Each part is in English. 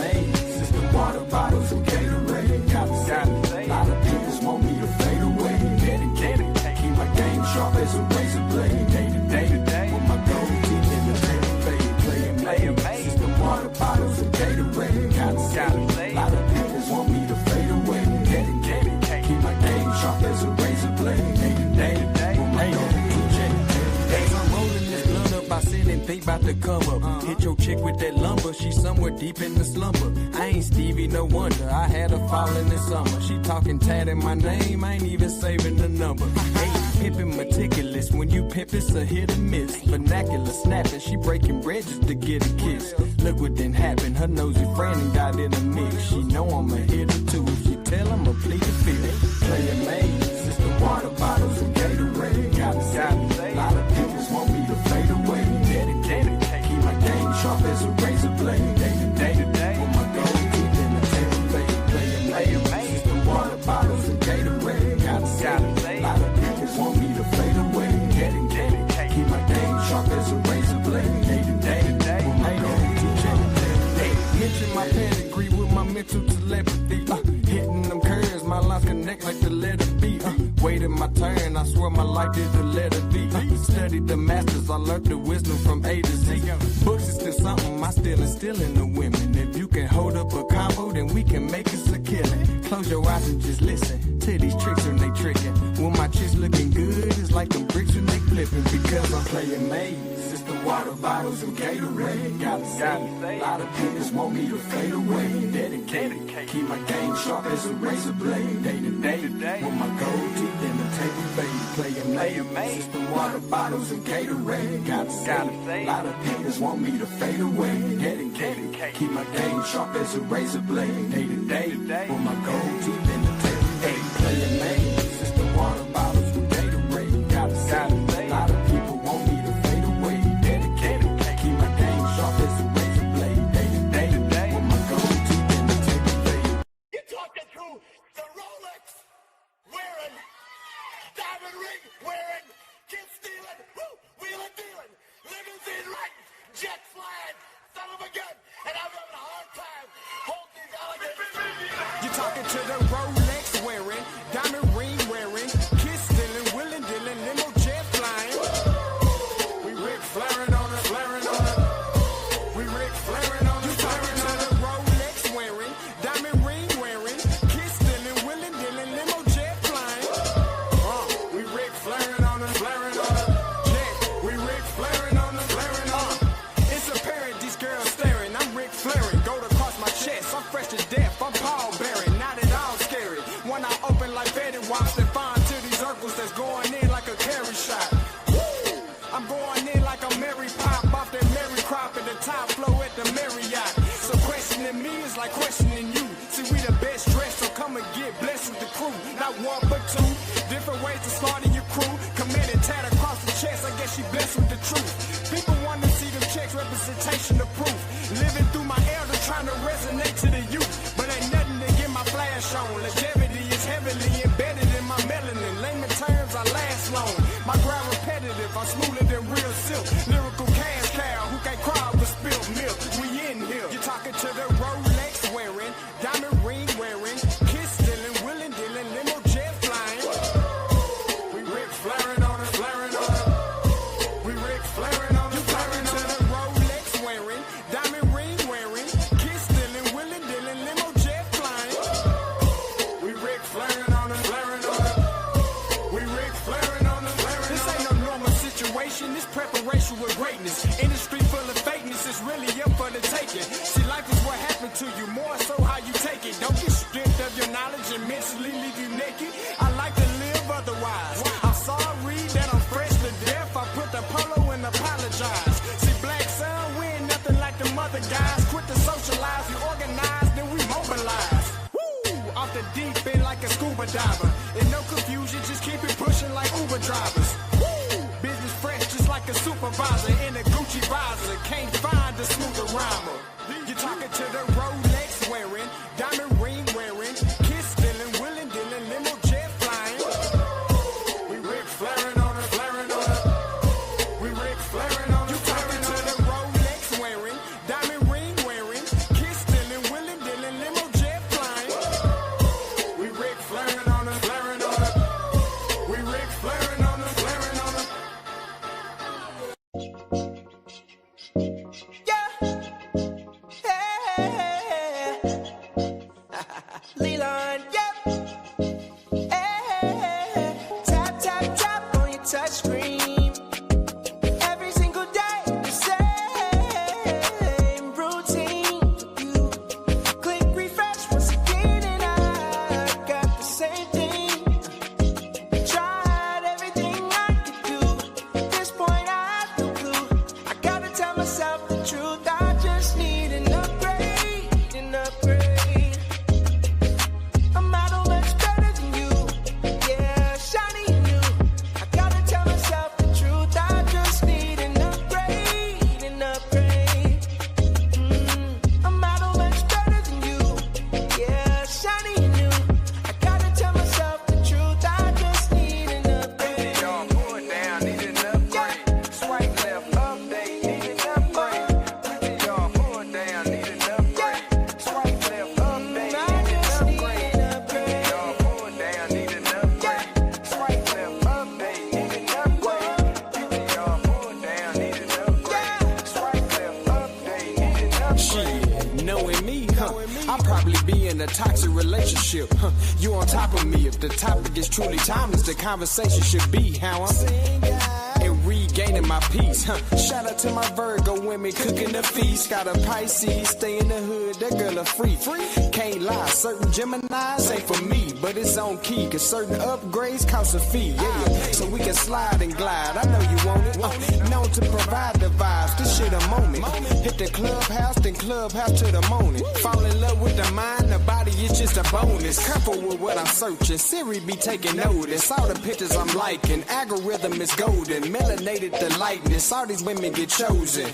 made. System water bottles and Gatorade. Gotta say, a lot of people want me to fade away. Dedicated, keep my game sharp as a razor blade. Day to day, with my gold teeth in the paper fade. Playing made. System water bottles and Gatorade. Gotta say, a lot of people want me to fade away. Dedicated, keep my game sharp as a razor blade. Day to day, with my gold teeth in the paper fade. As I'm rolling this blunt up, I sit and think about the come up. Hit your chick with that lumber, she somewhere deep in the slumber. I ain't Stevie, no wonder, I had her fall in the summer. She talking tat in my name, I ain't even saving the number. Hey, pimpin' meticulous, when you pimp it's a hit or miss. Vernacular snapping, she breaking bridges to get a kiss. Look what done happened, her nosy friend and got in a mix. She know I'm a hitter too, if she tell him I plead the fifth. Playin' made, system water bottles and Gatorade. Gotta say, a lot of people want me to fade away. Dedicated, keep my game sharp as a razor blade. Day to day, with my gold teeth in the paper fade. Playin' made, system water bottles and Gatorade. Gotta say, a lot of people want me to fade away. Dedicated, keep my game sharp as a razor blade. Day to day, with my gold teeth in the paper fade. Mention my pedigree with my mental telepathy. Hitting them curves, my lines connect like the letter B. Waiting my turn, I swear my life is the letter D. Studied the masters, I learned the wisdom from A to Z. Books is still something, I still instill in the women. If you can hold up a combo, then we can make us a killing. Close your eyes and just listen to these tricks when they tricking. When my chicks looking good, it's like them bricks when they flipping. Because I'm playing made. System water bottles and Gatorade. Gotta say, a lot of people want me to fade away. Dedicated, keep my game sharp as a razor blade. Day to day, with my gold teeth in the table fade. Playing made. System water bottles and Gatorade. Gotta say, a lot of people want me to fade away. Dedicated, keep my game sharp as a razor blade. Day to day, with my gold teeth in the table fade. Playing made. System water bottles with Gatorade. Gotta say, a lot of people want me to fade away. Dedicated, keep my game sharp as a razor blade. Day to day, with my gold teeth in the table fade. You're talking to the Rolex wearing, diamond ring wearing, kid stealing, wheeling dealing, limousine riding, jet flying, son of a gun, and I'm having a hard time holding these alligators. You're talking to the Rolex wearing, diamond ring wearing, kid stealing, wheeling dealing, limo jet flying. We Rick flaring on it, flaring on it. We Rick flaring on it, flaring on it. Rolex wearing, diamond ring wearing, kid stealing, wheeling dealing, limo jet flying. We Rick flaring on it, flaring on it. Yeah, we Rick flaring on it, flaring on it. It's apparent these girls staring. I'm Rick flaring, gold across my chest. I'm fresh to death. I'm Paul Bearing, not at all scary. When I open like Betty Watts and find to these circles that's going in like a carry shot. Woo! I'm going in like a Mary Pop off that Mary crop at the top flow at the Marriott. So questioning me is like questioning you. See, we the best dressed, so come and get blessed with the crew. Not one but two, different ways to slaughter your crew. Committed tat across the chest, I guess she blessed with the truth. People want to see them checks, representation of proof. Living through my elder, trying to resonate to the youth. But ain't nothing to get my flash on. Longevity is heavily embedded in my melanin. Layman terms, I last long. My grind repetitive, I'm smoother than real silk. Lyrical cash cow, who can't cry over spilled milk. We in here. You're talking to the Rolex wearing, diamond ring wearing, kiss stealing, wheeling dealing, limo jet flying. We Rick flaring on it, flaring on it. We Rick flaring on it, flaring on it. The Rolex wearing, diamond ring wearing, kiss stealing, wheeling dealing, limo jet flying. We Rick flaring on it, flaring on it. We Rick flaring on it, flaring on it. This ain't no normal situation, this preparation with greatness. Industry full of fakeness, it's really up for the taking. See, life is what happened to you, more so how you take it. Don't get stripped of your knowledge and mentally leave you naked. I like to live otherwise. I'm sorry that I'm fresh to death. I put the polo and apologize. See, black son, we ain't nothing like the mother guys. Quit to socialize, we organize, then we mobilize. Woo! Off the deep end like a scuba diver. And no confusion, just keep it pushing like Uber drivers. Woo! Business fresh just like a supervisor in a Gucci visor. Can't find a smoother rhymer. You're talking to the Rolex wearing, diamond ring wearing, kiss stealing, wheeling dealing, limo jet flying. We Rick flaring on it, flaring on it. We Rick flaring on it, flaring on it. You talking to the Rolex wearing, diamond ring wearing, kiss stealing, wheeling I'll probably be in a toxic relationship. You on top of me. If the topic is truly timeless, the conversation should be how I'm and regaining my peace. Shout out to my Virgo women cooking the feast. Got a Pisces, stay in the hood, that girl a freak. Can't lie, certain Geminis ain't for me, but it's on key, cause certain upgrades cost a fee. Yeah, so we can slide and glide. I know you want it. Known to provide the vibes, this shit a moment. Hit the clubhouse, then clubhouse to the morning. Fall in love with the mind, the body is just a bonus. Careful with what I'm searching, Siri be taking notice. All the pictures I'm liking, algorithm is golden. Melanated the lightness, all these women get chosen.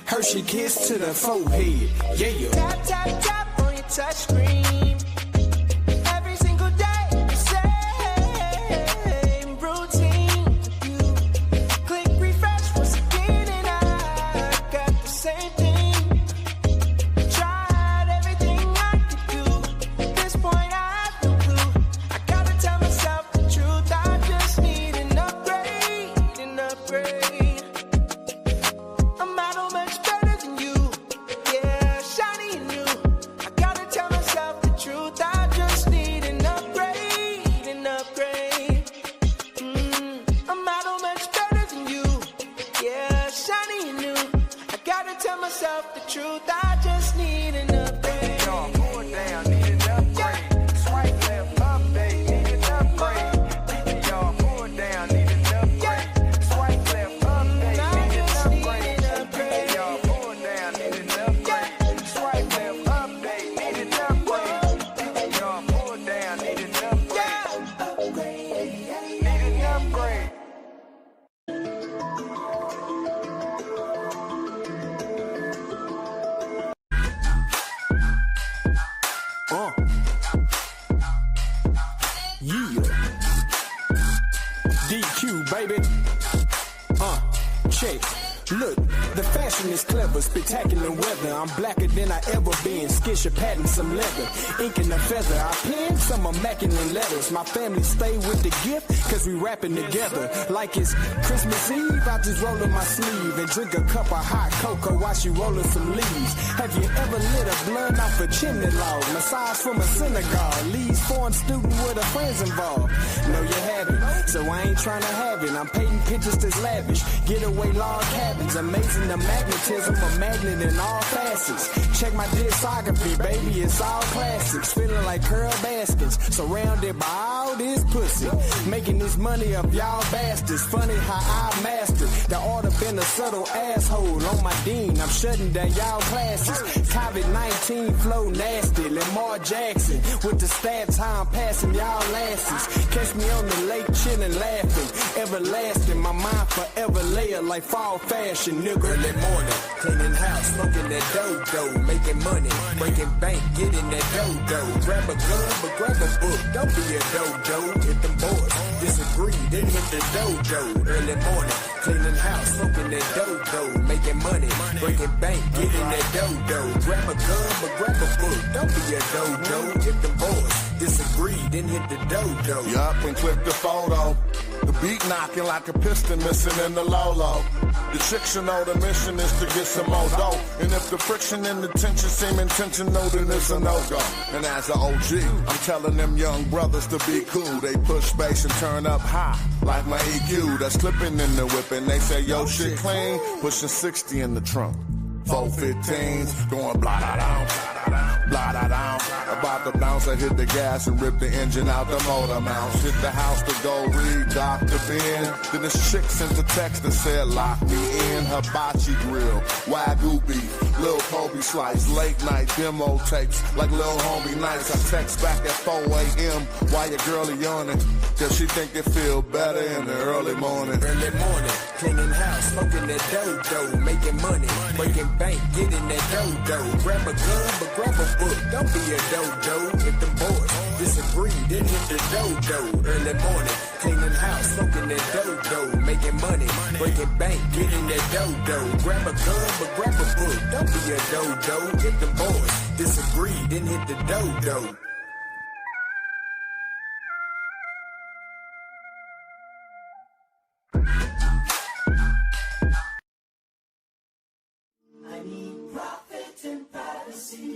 Hershey kiss to the forehead, yeah. Tap, tap, tap on your touch screen. Every single day, the same routine. You click refresh once again, and I got the same thing. Tried everything I could do. At this point, I have no clue. I gotta tell myself the truth. I just need an upgrade, an upgrade. I'm out much better than you. Yeah, shiny and new. I gotta tell myself the truth. I just need an upgrade, an upgrade. I'm out much better than you. Yeah, shiny and new. I gotta tell myself the truth. I just need an upgrade. Y'all going down, need an upgrade. Swipe left, update, need an upgrade. Y'all going down, need an upgrade. Swipe left, update, need an upgrade. Y'all going down, need an upgrade. Swipe left, update, need an upgrade. Y'all going down, need an upgrade. Need an upgrade. Yeah. DQ, baby. Check. Look, the fashion is clever, spectacular weather. I'm blacker than I ever been. Skisha patting some leather, ink and a feather. I pen some immaculate letters. My family stay with the gift, cause we rapping together. Like it's Christmas Eve, I just roll in my sleeve and drink a cup of hot cocoa while she rolling some leaves. Have you ever lit a blunt off a chimney log? Massage from a synagogue, leaves foreign student with her friends involved. No, you haven't, so I ain't trying to have it. I'm painting pictures that's lavish, getaway log cabins. Amazing the magnetism, a magnet in all facets. Check my discography, baby, it's all classics. Feeling like Curl Baskins, surrounded by all this pussy. Making this money up y'all bastards. Funny how I mastered the art of being a subtle asshole on my dean. I'm shutting down y'all classes. COVID-19 flow nasty. Lamar Jackson with the stats how I'm passing y'all asses. Catch me on the lake chilling laughing. Everlasting, my mind forever layer like fall fashion, nigga. Early morning, cleaning house, smoking that dough, making money, breaking bank, getting that dough. Grab a gun, but grab a book. Don't be a dodo. Hit them boys, disagree, then hit the dodo. Early morning, cleaning house, smoking that dough, making money, breaking bank, getting that dough. Grab a gun, but grab a book. Don't be a dodo. Hit them boys, disagree, then hit the dodo. Yup, and click the photo. The beat knocking like a piston missing in the Lolo. The chicks should know the mission is to get some more dough. And if the friction and the tension seem intentional, then it's a no-go. And as an OG, I'm telling them young brothers to be cool. They push bass and turn up high, like my EQ that's clipping in the whip. And they say, yo, shit clean, pushing 60 in the trunk. 415s, going blah-da-down, blah-da-down. About to bounce, I hit the gas and rip the engine out the motor mounts. Hit the house to go read Dr. Ben. Then this chick sent a text that said, lock me in. Hibachi grill, Wagyu beef, Lil Kobe slice, late night demo tapes like Lil Homie nights. I text back at 4 a.m. while your girlie yawning, cause she think it feel better in the early morning. Early morning, cleaning house, smoking that dough, making money, breaking bank, getting that dough. Grab a gun, but grab a book. Don't be a dodo. Hit them boys, disagree, then hit the dodo. Early morning, cleaning house, smoking that dough, making money, breaking bank, getting that dough. Grab a gun, but grab a book. Don't be a dodo. Hit them boys, disagree, then hit the dodo. I need profit and privacy.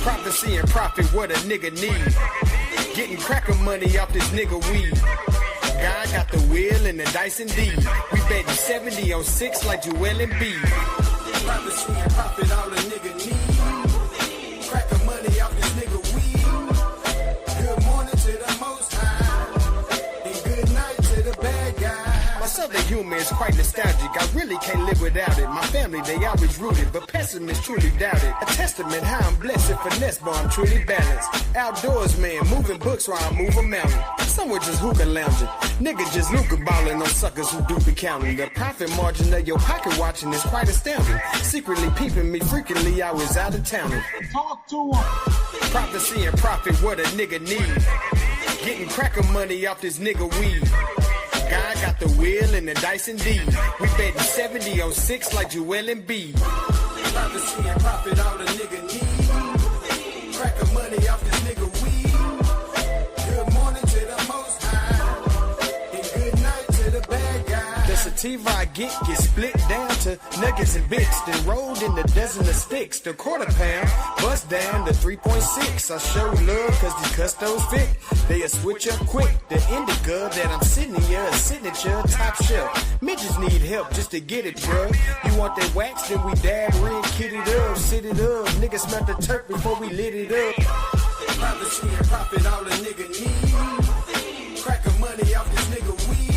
Prophecy and profit, what a nigga need. Getting cracker money off this nigga weed. God got the wheel and the dice indeed. We betting 70 on 6 like Joel and B. Prophecy and profit, all a nigga need. Cracker money off this nigga weed. Good morning to the most high. And good night to the bad guy. My southern humor is quite nostalgic. I really can't live without it. My family, they always rooted, but pessimists truly doubt it. A testament how I'm blessed and finesse, but I'm truly balanced. Outdoors, man, moving books while I move a mountain. Somewhere just hookah lounging. Nigga just Luca ballin' on suckers who do be counting. The profit margin of your pocket watching is quite astounding. Secretly peeping me frequently, I was out of town. Talk to him. Prophecy and profit, what a nigga need. Getting cracker money off this nigga weed. God got the wheel and the dice indeed. We betting 70 on 6 like Joel and B. Prophecy and profit, all the nigga need. Cracker money off this nigga weed. Good morning to the most high. And good night to the bad guy. The sativa I get split down to nuggets and bits. Then rolled in the dozen of sticks. The quarter pound bust down to 3.6. I show love cause these custos fit. They'll switch up quick. The indica that I'm sitting here, a signature top shelf. Midgets need help just to get it, bro. You want that wax, then we dab red, kid it up, sit it up. Niggas smell the turf before we lit it up. Prophecy and profit, all a nigga need. Cracker money off this nigga weed.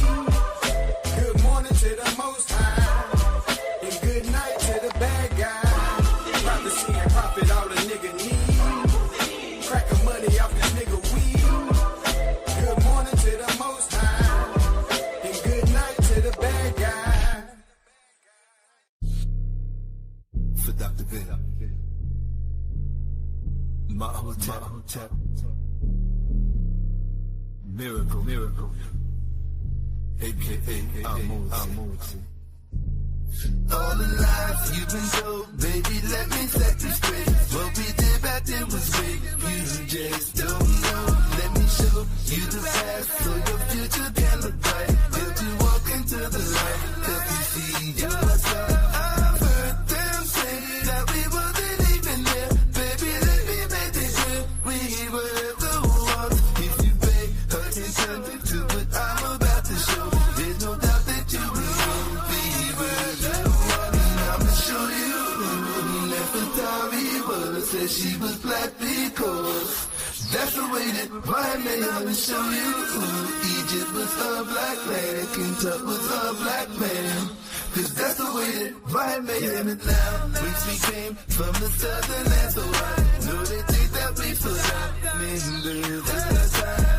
Good morning to the most high. And good night to the bad guy. Prophecy and profit, all a nigga need. Cracker money off this nigga weed. Good morning to the most high. And good night to the bad guy. For Dr. Vic. My hotel. Miracle. AKA Almonte. All the lies you've been told, baby, let me set you straight. What we did back then was great. You just don't know. Let me show you the past so your future can look bright. Help you walk into the light. Help you see your side. I've heard them say that we wasn't even there. Baby, let me make this real. We were the ones. If you pay attention to what I'm about to show, there's no doubt that you will. We were the ones. And I'ma show you. Nefertari said she was black because that's the way that my man I'ma show you. Egypt was a black man, King Tut was a black man. Cause that's the way that my man is now. We came from the southern land, so I know they think that we forgot. Men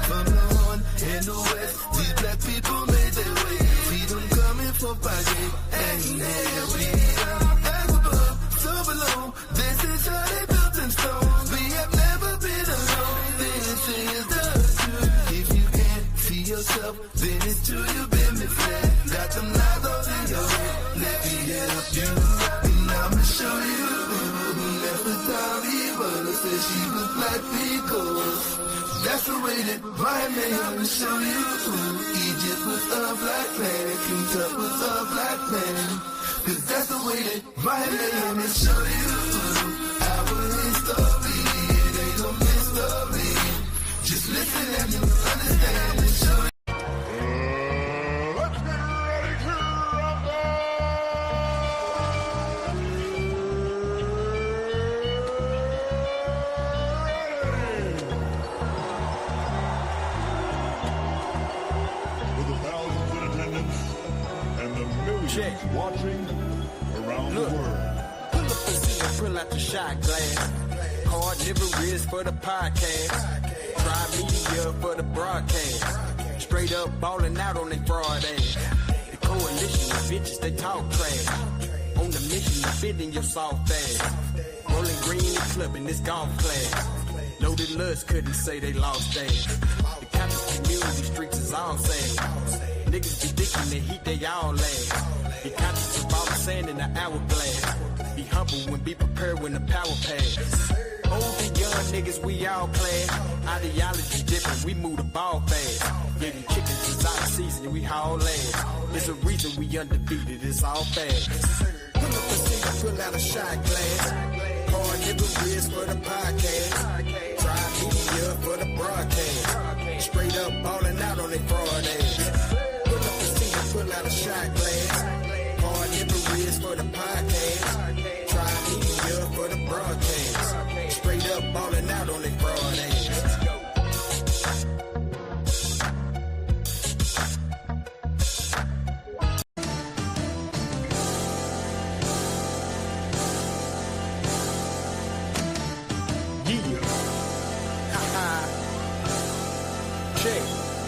from the horn and the west, these black people made their way. See them coming for Friday, and there we are. As above, so below, this is how they built in stone. We have never been alone. This is the truth. If you can't see yourself, then it's true you've been misled. Got them lies all in your head. Let me help you, and I'ma show you. Nefertari said she was black because that's the way that my man I'ma show you. Egypt was a black man, King Tut was a black man. Cause that's the way that my man I'ma show you. Our history, it ain't no mystery. Just listen and you understand and show you. Let's get ready to rumble! With the thousands in attendance and the millions watching around the world. Pull up the seat, pull out the shot glass. Hard never is for the podcast. Try media for the broadcast. Straight up balling out on they fraud ass. The coalition of bitches, they talk trash. On the mission to fit in your soft ass. Rolling green and clubbing this golf class. Loaded lust couldn't say they lost ass. The campus community streets is all sad. Niggas be dicking the heat, they all laugh. Be conscious of all the sand in the hourglass. Be humble and be prepared when the power pass. Old and young niggas, we all clash. Ideology different, we move the ball fast. Yeah, them chickens is out of season, we haul ass. There's a reason we undefeated, it's all fast. Pull up the seat, pull out a shot glass. Hard Never risk for the podcast. Try media for the broadcast. Straight up balling out on their fraud ass. Pull up the seat and pull out a shot glass. Hard never risk for the podcast. Try media for the broadcast. Straight up balling out on their fraud ass.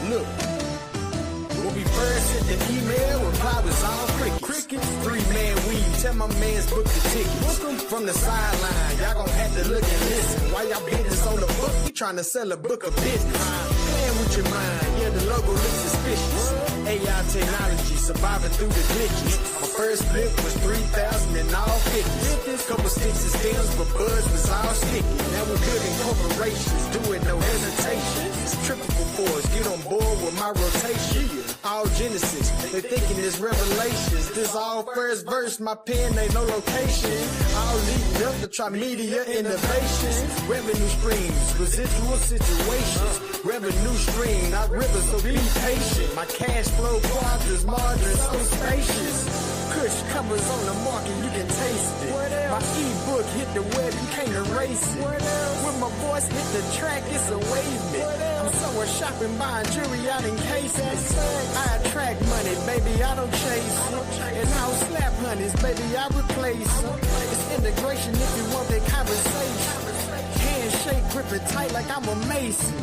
Look, when we first sent the email, reply was all crickets. 3-man weed, tell my mans book the ticket. Book 'em from the sideline, y'all gon' have to look and listen. Why y'all business on the book? We tryna sell a book of business. Playing with your mind, yeah, the logo looks suspicious. AI technology, surviving through the glitches. My first flip was 3,000 and all 50s. Couple sticks and stems, but buzz was all sticky. Now we're building corporations, doing no hesitation. It's triple force, get on board with my rotation. All Genesis, they thinking it's Revelations. This all first verse, my pen ain't no location. All leading up to try media innovation. Revenue streams, residual situations. Revenue stream, not rivers, so be patient. My cash flow quadrants, margins so spacious. Kush covers on the market, you can taste it. My ebook hit the web, you can't erase it. When my voice hit the track, it's a wavement. I'm somewhere shopping, buying jewelry out in cases. I attract money, baby, I don't chase. And I'll slap honeys, baby, I replace. It's integration if you want that conversation. Handshake, grip it tight like I'm a mason.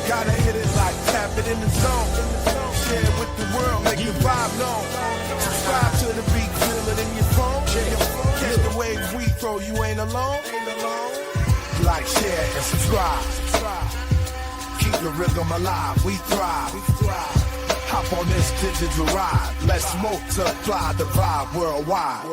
Gotta hit it like tap it in the zone. Share it with the world, make the vibe known. Subscribe to the beat, feel it in your phone. Catch the waves we throw, you ain't alone. Like, share, and subscribe. Keep the rhythm alive, we thrive. Hop on this digital ride. Let's multiply the vibe worldwide.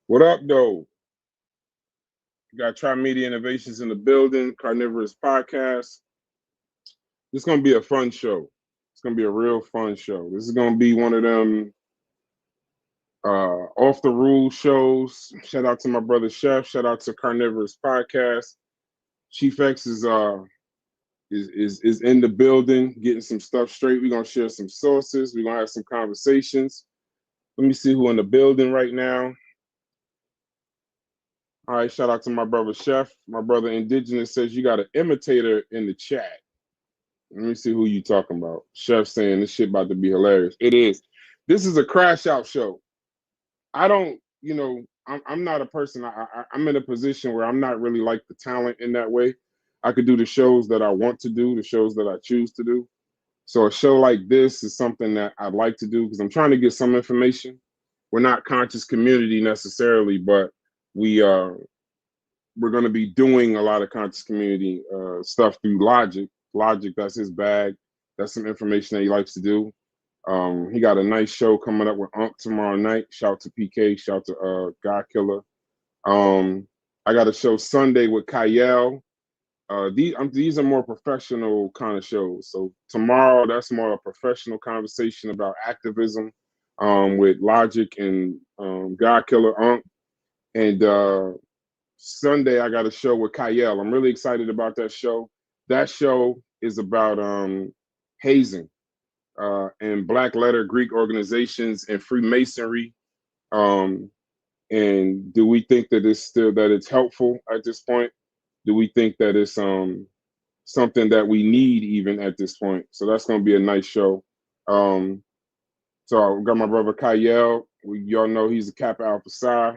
What up, though? Got Tri Media Innovations in the building, Carnivorous Podcast. This is going to be a fun show. It's going to be a real fun show. This is going to be one of them off the rules shows. Shout out to my brother Chef. Shout out to Carnivorous Podcast. Chief X is in the building, getting some stuff straight. We're going to share some sources. We're going to have some conversations. Let me see who in the building right now. All right, shout out to my brother Chef. My brother Indigenous says you got an imitator in the chat. Let me see who you talking about. Chef saying this shit about to be hilarious. It is. This is a crash out show. I don't, I'm not a person. I'm in a position where I'm not really like the talent in that way. I could do the shows that I want to do, the shows that I choose to do. So a show like this is something that I'd like to do because I'm trying to get some information. We're not conscious community necessarily, but we're going to be doing a lot of conscious community stuff through Logic. Logic, that's his bag. That's some information that he likes to do. He got a nice show coming up with Unc tomorrow night. Shout to PK. Shout to God Killer. I got a show Sunday with Kyle. These are more professional kind of shows. So tomorrow, that's more a professional conversation about activism with Logic and God Killer Unc. And Sunday, I got a show with Kyle. I'm really excited about that show. That show is about hazing and Black letter Greek organizations and Freemasonry. And do we think that it's helpful at this point? Do we think that it's something that we need even at this point? So that's going to be a nice show. So I got my brother Kyle. Y'all know he's a Kappa Alpha Psi.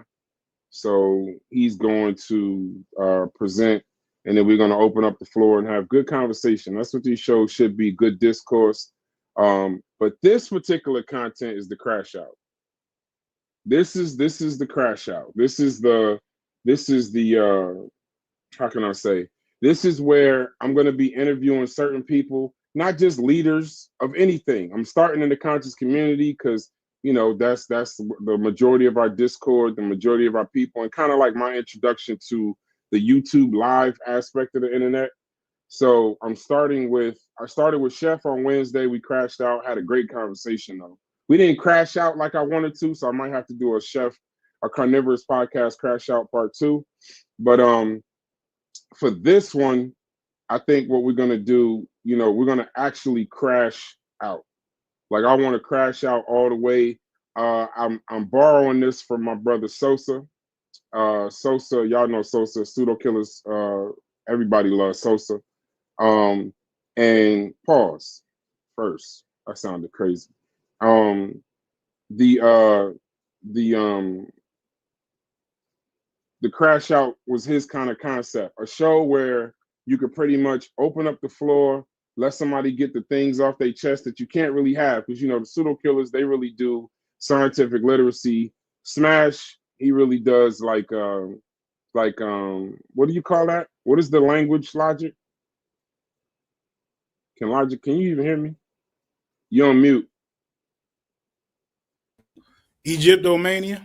So he's going to present, and then we're going to open up the floor and have good conversation. That's what these shows should be, good discourse. But this particular content is the crash out. This is the crash out. This is the how can I say? This is where I'm going to be interviewing certain people, not just leaders of anything. I'm starting in the conscious community because that's the majority of our Discord, the majority of our people, and kind of like my introduction to the YouTube live aspect of the internet. So I started with Chef on Wednesday. We crashed out, had a great conversation though. We didn't crash out like I wanted to, so I might have to do a Carnivorous Podcast crash out part 2. But for this one, I think what we're gonna do, we're gonna actually crash out. Like I want to crash out all the way. I'm borrowing this from my brother Sosa. Sosa, y'all know Sosa, Pseudo Killers. Everybody loves Sosa. And pause first. That sounded crazy. The crash out was his kind of concept. A show where you could pretty much open up the floor, let somebody get the things off their chest that you can't really have, because the Pseudo Killers, they really do scientific literacy. Smash, he really does like what do you call that? What is the language, Logic? Can you even hear me? You're on mute. Egyptomania?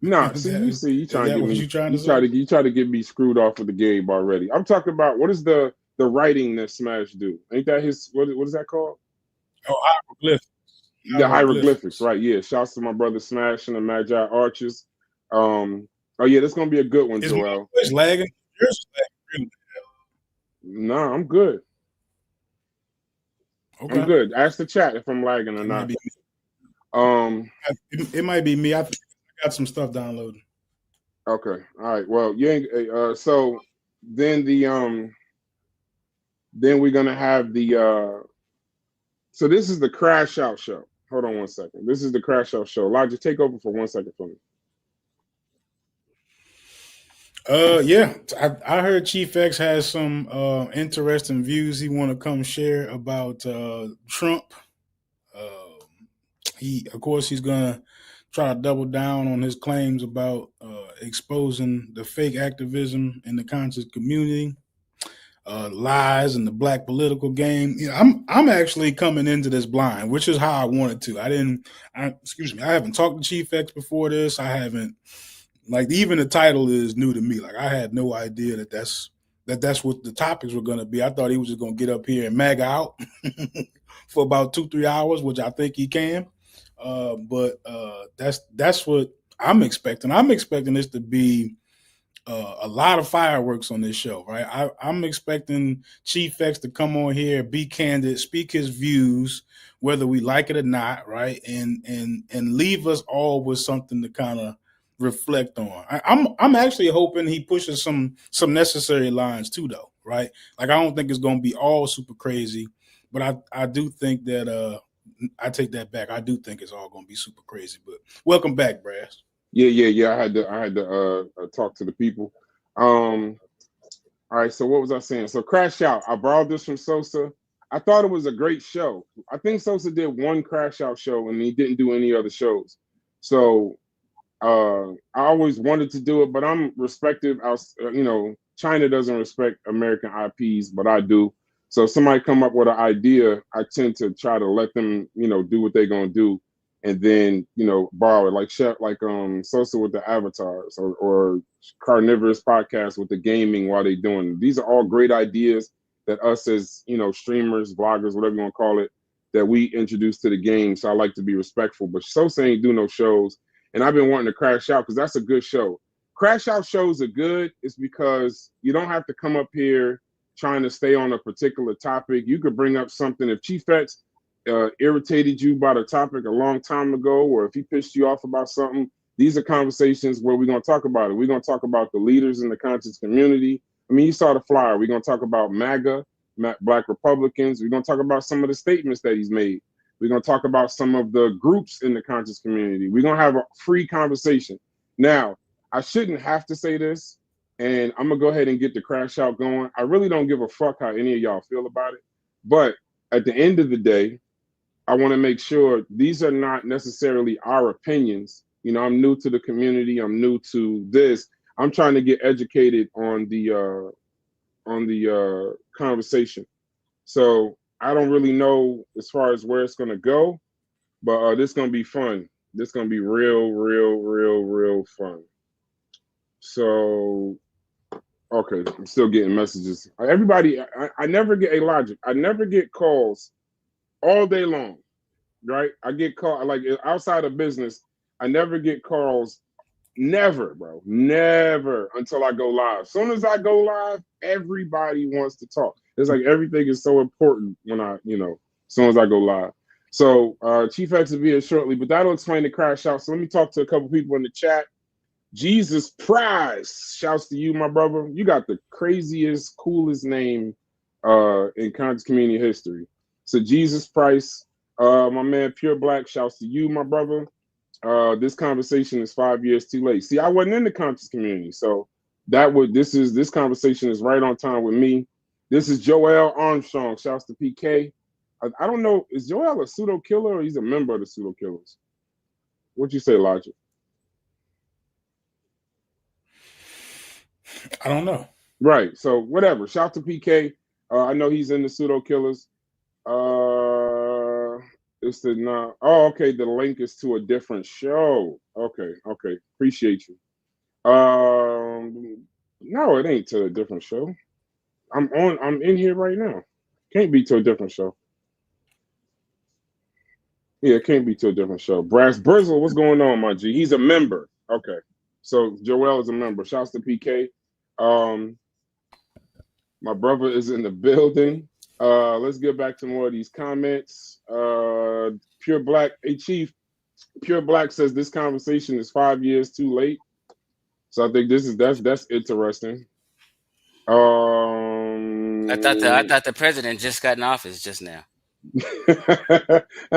Nah, you trying to get me screwed off with the game already. I'm talking about what is the writing that Smash do? Ain't that his what is that called? Oh, hieroglyphics. The hieroglyphics, right? Yeah. Shouts to my brother Smash and the Magi Archers. Oh yeah, that's gonna be a good one, Joel. It's lagging. Yours is lagging. Nah, I'm good. Okay. I'm good. Ask the chat if I'm lagging or not. It might be me. I got some stuff downloaded. Okay. All right. Well, you ain't. So then then we're gonna have the. So this is the crash out show. Hold on one second. This is the crash out show. Logic, take over for 1 second for me. Yeah, I heard Chief X has some interesting views he want to come share about Trump. He's gonna try to double down on his claims about exposing the fake activism in the conscious community, lies in the black political game. I'm actually coming into this blind, which is how I wanted to. I haven't talked to Chief X before this. I haven't Like even the title is new to me. Like I had no idea that's what the topics were going to be. I thought he was just going to get up here and mag out for about 2-3 hours, which I think he can. But that's what I'm expecting. I'm expecting this to be a lot of fireworks on this show, right? I'm expecting Chief X to come on here, be candid, speak his views, whether we like it or not, right? And leave us all with something to kind of reflect on. I'm actually hoping he pushes some necessary lines too, though, right? Like I don't think it's going to be all super crazy, but I do think that I take that back. I do think it's all going to be super crazy. But welcome back, Brass. Yeah. I had to talk to the people. All right. So what was I saying? So Crash Out. I borrowed this from Sosa. I thought it was a great show. I think Sosa did one Crash Out show and he didn't do any other shows. So I always wanted to do it, but I'm respective. China doesn't respect American IPs, but I do. So if somebody come up with an idea, I tend to try to let them, do what they're gonna do, and then borrow it. Like Sosa with the avatars, or Carnivorous podcast with the gaming while they're doing it. These are all great ideas that us as streamers, vloggers, whatever you want to call it, that we introduce to the game. So I like to be respectful. But Sosa ain't do no shows. And I've been wanting to Crash Out because that's a good show. Crash Out shows are good. It's because you don't have to come up here trying to stay on a particular topic. You could bring up something. If Chief X irritated you about a topic a long time ago, or if he pissed you off about something, these are conversations where we're going to talk about it. We're going to talk about the leaders in the conscious community. I mean, you saw the flyer. We're going to talk about MAGA, Black Republicans. We're going to talk about some of the statements that he's made. We're going to talk about some of the groups in the conscious community. We're going to have a free conversation. Now, I shouldn't have to say this, and I'm going to go ahead and get the Crash Out going. I really don't give a fuck how any of y'all feel about it. But at the end of the day, I want to make sure these are not necessarily our opinions. I'm new to the community. I'm new to this. I'm trying to get educated on the conversation. So I don't really know as far as where it's going to go, but this is going to be fun. This is going to be real fun. So, okay, I'm still getting messages. Everybody, I never get a logic. I never get calls all day long, right? I get called, like outside of business, I never get calls. Never, bro. Never until I go live. As soon as I go live, everybody wants to talk. It's like everything is so important when as soon as I go live. So Chief X will be here shortly, but that'll explain the Crash Out. So let me talk to a couple people in the chat. Jesus Prize, shouts to you, my brother. You got the craziest, coolest name in conscious community history. So Jesus Price, my man Pure Black, shouts to you, my brother. This conversation is 5 years too late. See, I wasn't in the conscious community, so this conversation is right on time with me. This is Joel Armstrong. Shouts to PK. I don't know, is Joel a pseudo killer or he's a member of the pseudo killers? What'd you say, Logic? I don't know. Right. So whatever. Shout to PK. I know he's in the pseudo killers. It's the not. Oh, okay. The link is to a different show. Okay. Appreciate you. No, it ain't to a different show. I'm in here right now. Can't be to a different show. Yeah, it can't be to a different show. Brass Brizzle, what's going on, my G? He's a member. Okay. So Joel is a member. Shouts to PK. My brother is in the building. Let's get back to more of these comments. Pure Black, hey Chief, Pure Black says this conversation is 5 years too late. So I think that's interesting. I thought the president just got in office just now.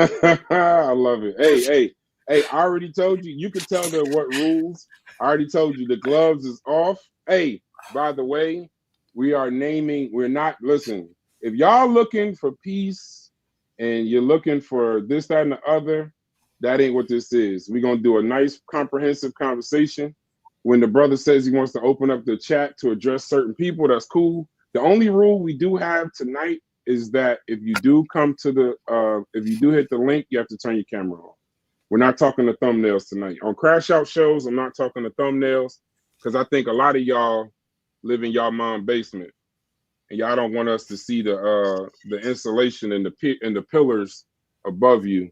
I love it. Hey, I already told you. You can tell them what rules. I already told you the gloves is off. Hey, by the way, listen, if y'all looking for peace and you're looking for this, that, and the other, that ain't what this is. We're going to do a nice comprehensive conversation. When the brother says he wants to open up the chat to address certain people, that's cool. The only rule we do have tonight is that if you do come to if you do hit the link, you have to turn your camera on. We're not talking the thumbnails tonight. On crash out shows, I'm not talking the thumbnails because I think a lot of y'all live in y'all mom basement and y'all don't want us to see the insulation and the pillars above you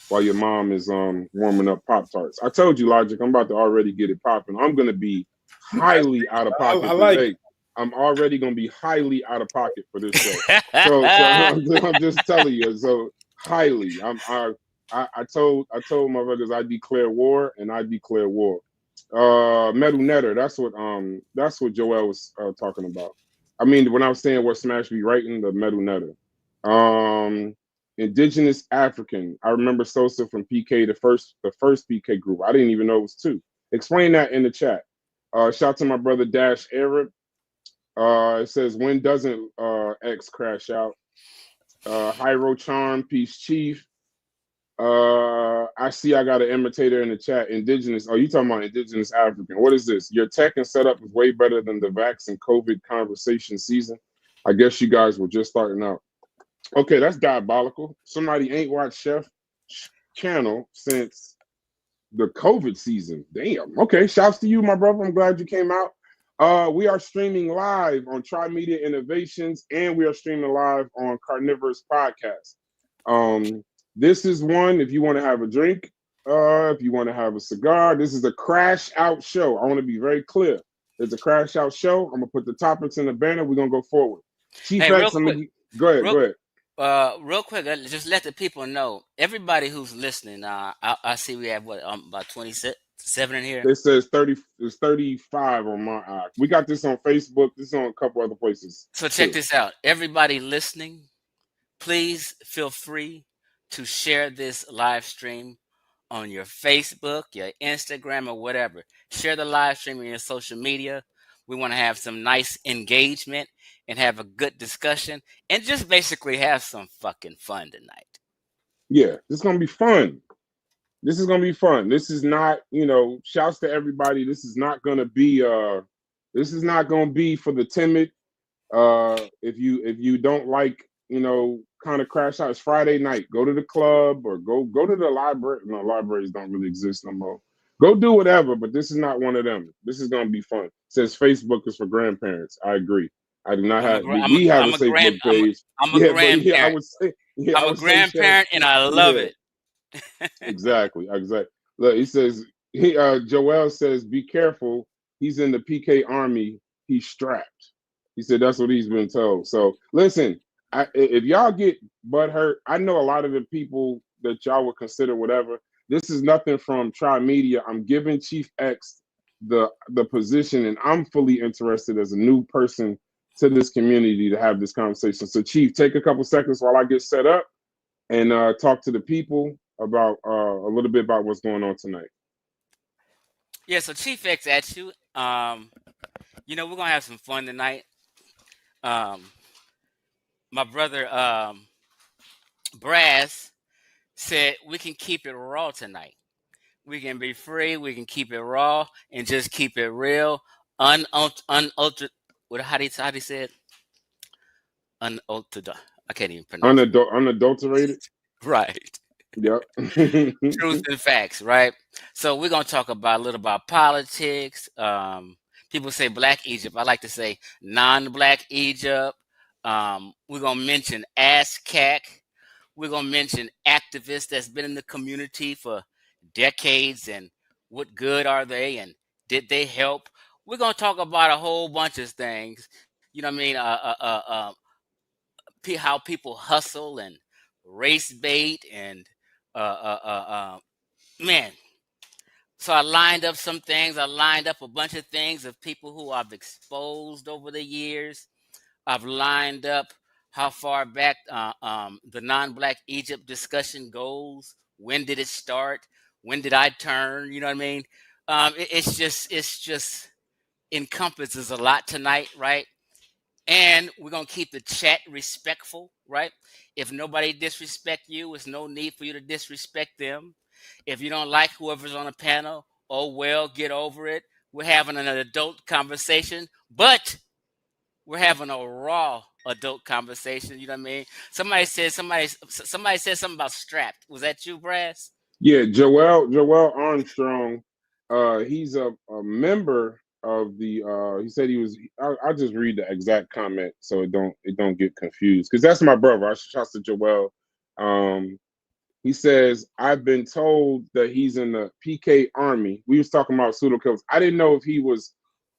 while your mom is warming up Pop-Tarts. I told you, Logic, I'm about to already get it popping. I'm gonna be highly out of pocket. I like it. I'm already gonna be highly out of pocket for this show. so I'm just telling you. So highly. I told my brothers I declare war and I declare war. Metal Netter, that's what Joel was talking about. I mean, when I was saying what Smash be writing, the Metal Netter. Indigenous African. I remember Sosa from PK, the first PK group. I didn't even know it was two. Explain that in the chat. Shout out to my brother Dash Arab. It says, when doesn't X crash out? Hyro Charm, Peace Chief. I see I got an imitator in the chat. Indigenous. Oh, you talking about Indigenous African. What is this? Your tech and setup is way better than the Vax and COVID conversation season. I guess you guys were just starting out. Okay, that's diabolical. Somebody ain't watched Chef channel since the COVID season. Damn. Okay, shouts to you, my brother. I'm glad you came out. We are streaming live on Tri-Media Innovations, and we are streaming live on Carnivorous Podcast. This is one, if you want to have a drink, if you want to have a cigar, this is a crash out show. I want to be very clear. It's a crash out show. I'm going to put the topics in the banner. We're going to go forward. Chief X, go ahead. Real quick, just let the people know. Everybody who's listening, I see we have about 27 in here. It says 30. It's 35 on my eye. We got this on Facebook. This is on a couple other places. So check this out. Everybody listening, please feel free to share this live stream on your Facebook, your Instagram, or whatever. Share the live stream on your social media. We want to have some nice engagement and have a good discussion and just basically have some fucking fun tonight. Yeah, this is going to be fun. This is going to be fun. This is not, shouts to everybody. This is not going to be for the timid. If you don't like, kind of crash out, it's Friday night. Go to the club or go to the library. No, libraries don't really exist no more. Go do whatever, but this is not one of them. This is going to be fun. It says Facebook is for grandparents. I agree. I do not have. We have a Facebook page. I'm a grandparent. I'm a grandparent, and I love it. Exactly. Look, he says. Joel says, "Be careful. He's in the PK army. He's strapped." He said that's what he's been told. So listen, if y'all get butthurt, I know a lot of the people that y'all would consider whatever. This is nothing from Tri-Media. I'm giving Chief X the position, and I'm fully interested as a new person to this community to have this conversation. So Chief, take a couple seconds while I get set up and talk to the people about a little bit about what's going on tonight. Yeah, so Chief X at you. We're gonna have some fun tonight. My brother Brass said we can keep it raw tonight. We can be free. We can keep it raw and just keep it real. Unaltered. How do you say it? Unaltered. I can't even pronounce it. Unadulterated. Right. Yep. Truth and facts, right? So we're gonna talk a little about politics. People say Black Egypt. I like to say non-Black Egypt. We're gonna mention ASCAC. We're gonna mention activists that's been in the community for decades and what good are they and did they help? We're gonna talk about a whole bunch of things. You know what I mean? How people hustle and race bait and man. So I lined up some things. I lined up a bunch of things of people who I've exposed over the years. I've lined up how far back the non-Black Egypt discussion goes. When did it start? When did I turn? You know what I mean? It's just encompasses a lot tonight, right? And we're going to keep the chat respectful, right? If nobody disrespect you, there's no need for you to disrespect them. If you don't like whoever's on the panel, oh, well, get over it. We're having an adult conversation, but we're having a raw adult conversation. You know what I mean? Somebody said something about strapped. Was that you, Brass? Yeah, Joel Armstrong. He's a member of the. He said he was. I'll just read the exact comment so it don't get confused because that's my brother. I shout to Joel. Um, he says I've been told that he's in the PK Army. We was talking about pseudo killers. I didn't know if he was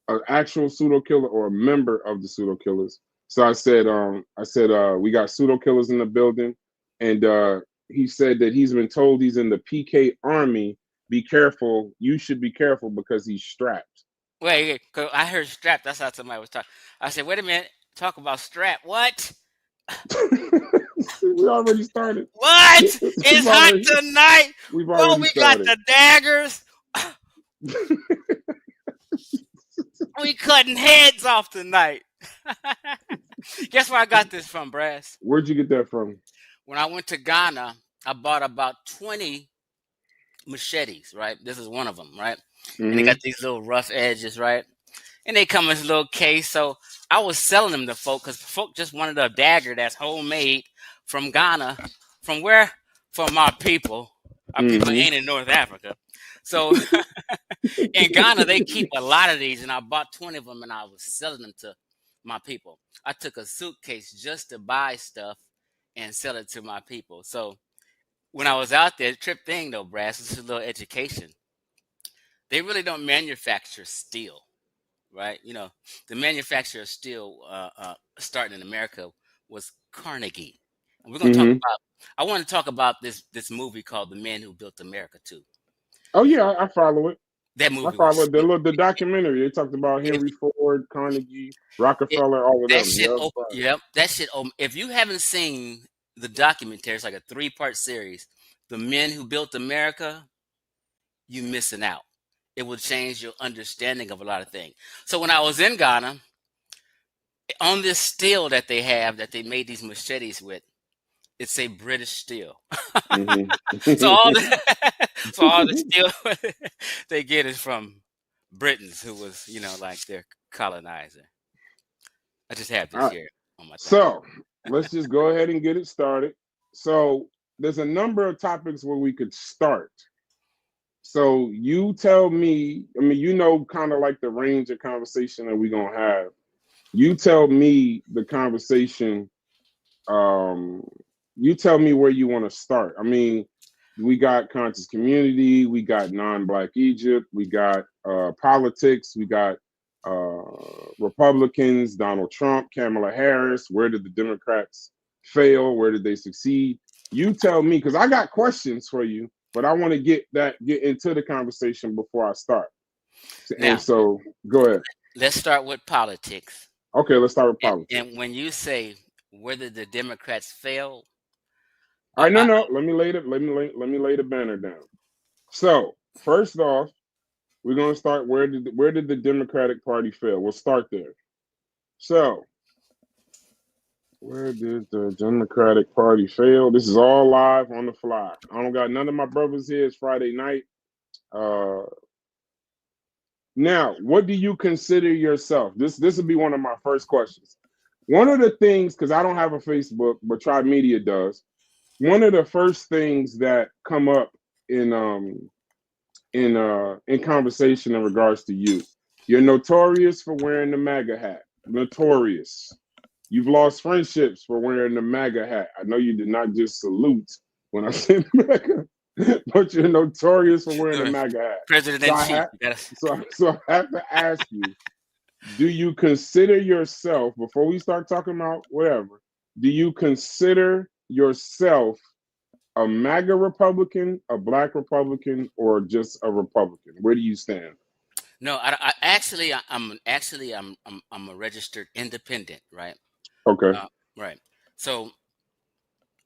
an actual pseudo killer or a member of the pseudo killers. So I said, we got pseudo killers in the building, and he said that he's been told he's in the PK Army. Be careful. You should be careful because he's strapped. Wait, 'cause I heard strap. That's how somebody was talking. I said, wait a minute, talk about strap. What? We already started. What? We've It's hot already, tonight. we've Well, already we got started. the daggers. We cutting heads off tonight. Guess where I got this from, Brass? Where'd you get that from? When I went to Ghana, I bought about 20 machetes, right? This is one of them, right? And they Mm-hmm. got these little rough edges, right? And they come in this little case. So I was selling them to folk because folk just wanted a dagger that's homemade from Ghana. From where? From our people. Our people Mm-hmm. ain't in North Africa. So in Ghana, they keep a lot of these, and I bought 20 of them, and I was selling them to my people. I took a suitcase just to buy stuff and sell it to my people. So when I was out there, trip thing though, Brass, this is a little education. They really don't manufacture steel, right? You know, the manufacturer of steel starting in America was Carnegie. And we're going to talk Mm-hmm. about, I want to talk about this movie called The Men Who Built America too. Oh yeah, I follow it. That I movie follow was, it. The documentary. They talked about if, Henry Ford, Carnegie, it, Rockefeller, all of that them. shit, Yep. yep, that shit, if you haven't seen the documentary, it's like a 3-part series, The Men Who Built America, you missing out. It will change your understanding of a lot of things. So when I was in Ghana, on this steel that they have that they made these machetes with, it's a British steel. Mm-hmm. so all the steel they get is from Britons, who was, you know, like their colonizer. I just have All this right. here on my thing. So let's just go ahead and get it started. So there's a number of topics where we could start. So you tell me, I mean, you know, kind of like the range of conversation that we're gonna have. You tell me the conversation. You tell me where you want to start. I mean, we got conscious community, we got non-black Egypt, we got politics, we got Republicans, Donald Trump, Kamala Harris. Where did the Democrats fail? Where did they succeed? You tell me, because I got questions for you, but I want to get into the conversation before I start. Now, And so go ahead. let's start with politics. Okay, let's start with politics. And when you say whether the Democrats fail, All right, no. Let me lay the banner down. So first off, we're gonna start where did the Democratic Party fail? We'll start there. So where did the Democratic Party fail? This is all live on the fly. I don't got none of my brothers here. It's Friday night. Now, what do you consider yourself? This will be one of my first questions. One of the things, because I don't have a Facebook, but Tribe Media does. One of the first things that come up in conversation in regards to you, you're notorious for wearing the MAGA hat. Notorious. You've lost friendships for wearing the MAGA hat. I know you did not just salute when I said MAGA, but you're notorious for wearing the MAGA hat. President in Chief. So I have to ask you, do you consider yourself, before we start talking about whatever, do you consider yourself a MAGA Republican, a Black Republican, or just a Republican? Where do you stand? No, I'm a registered independent, right? Okay. Right. So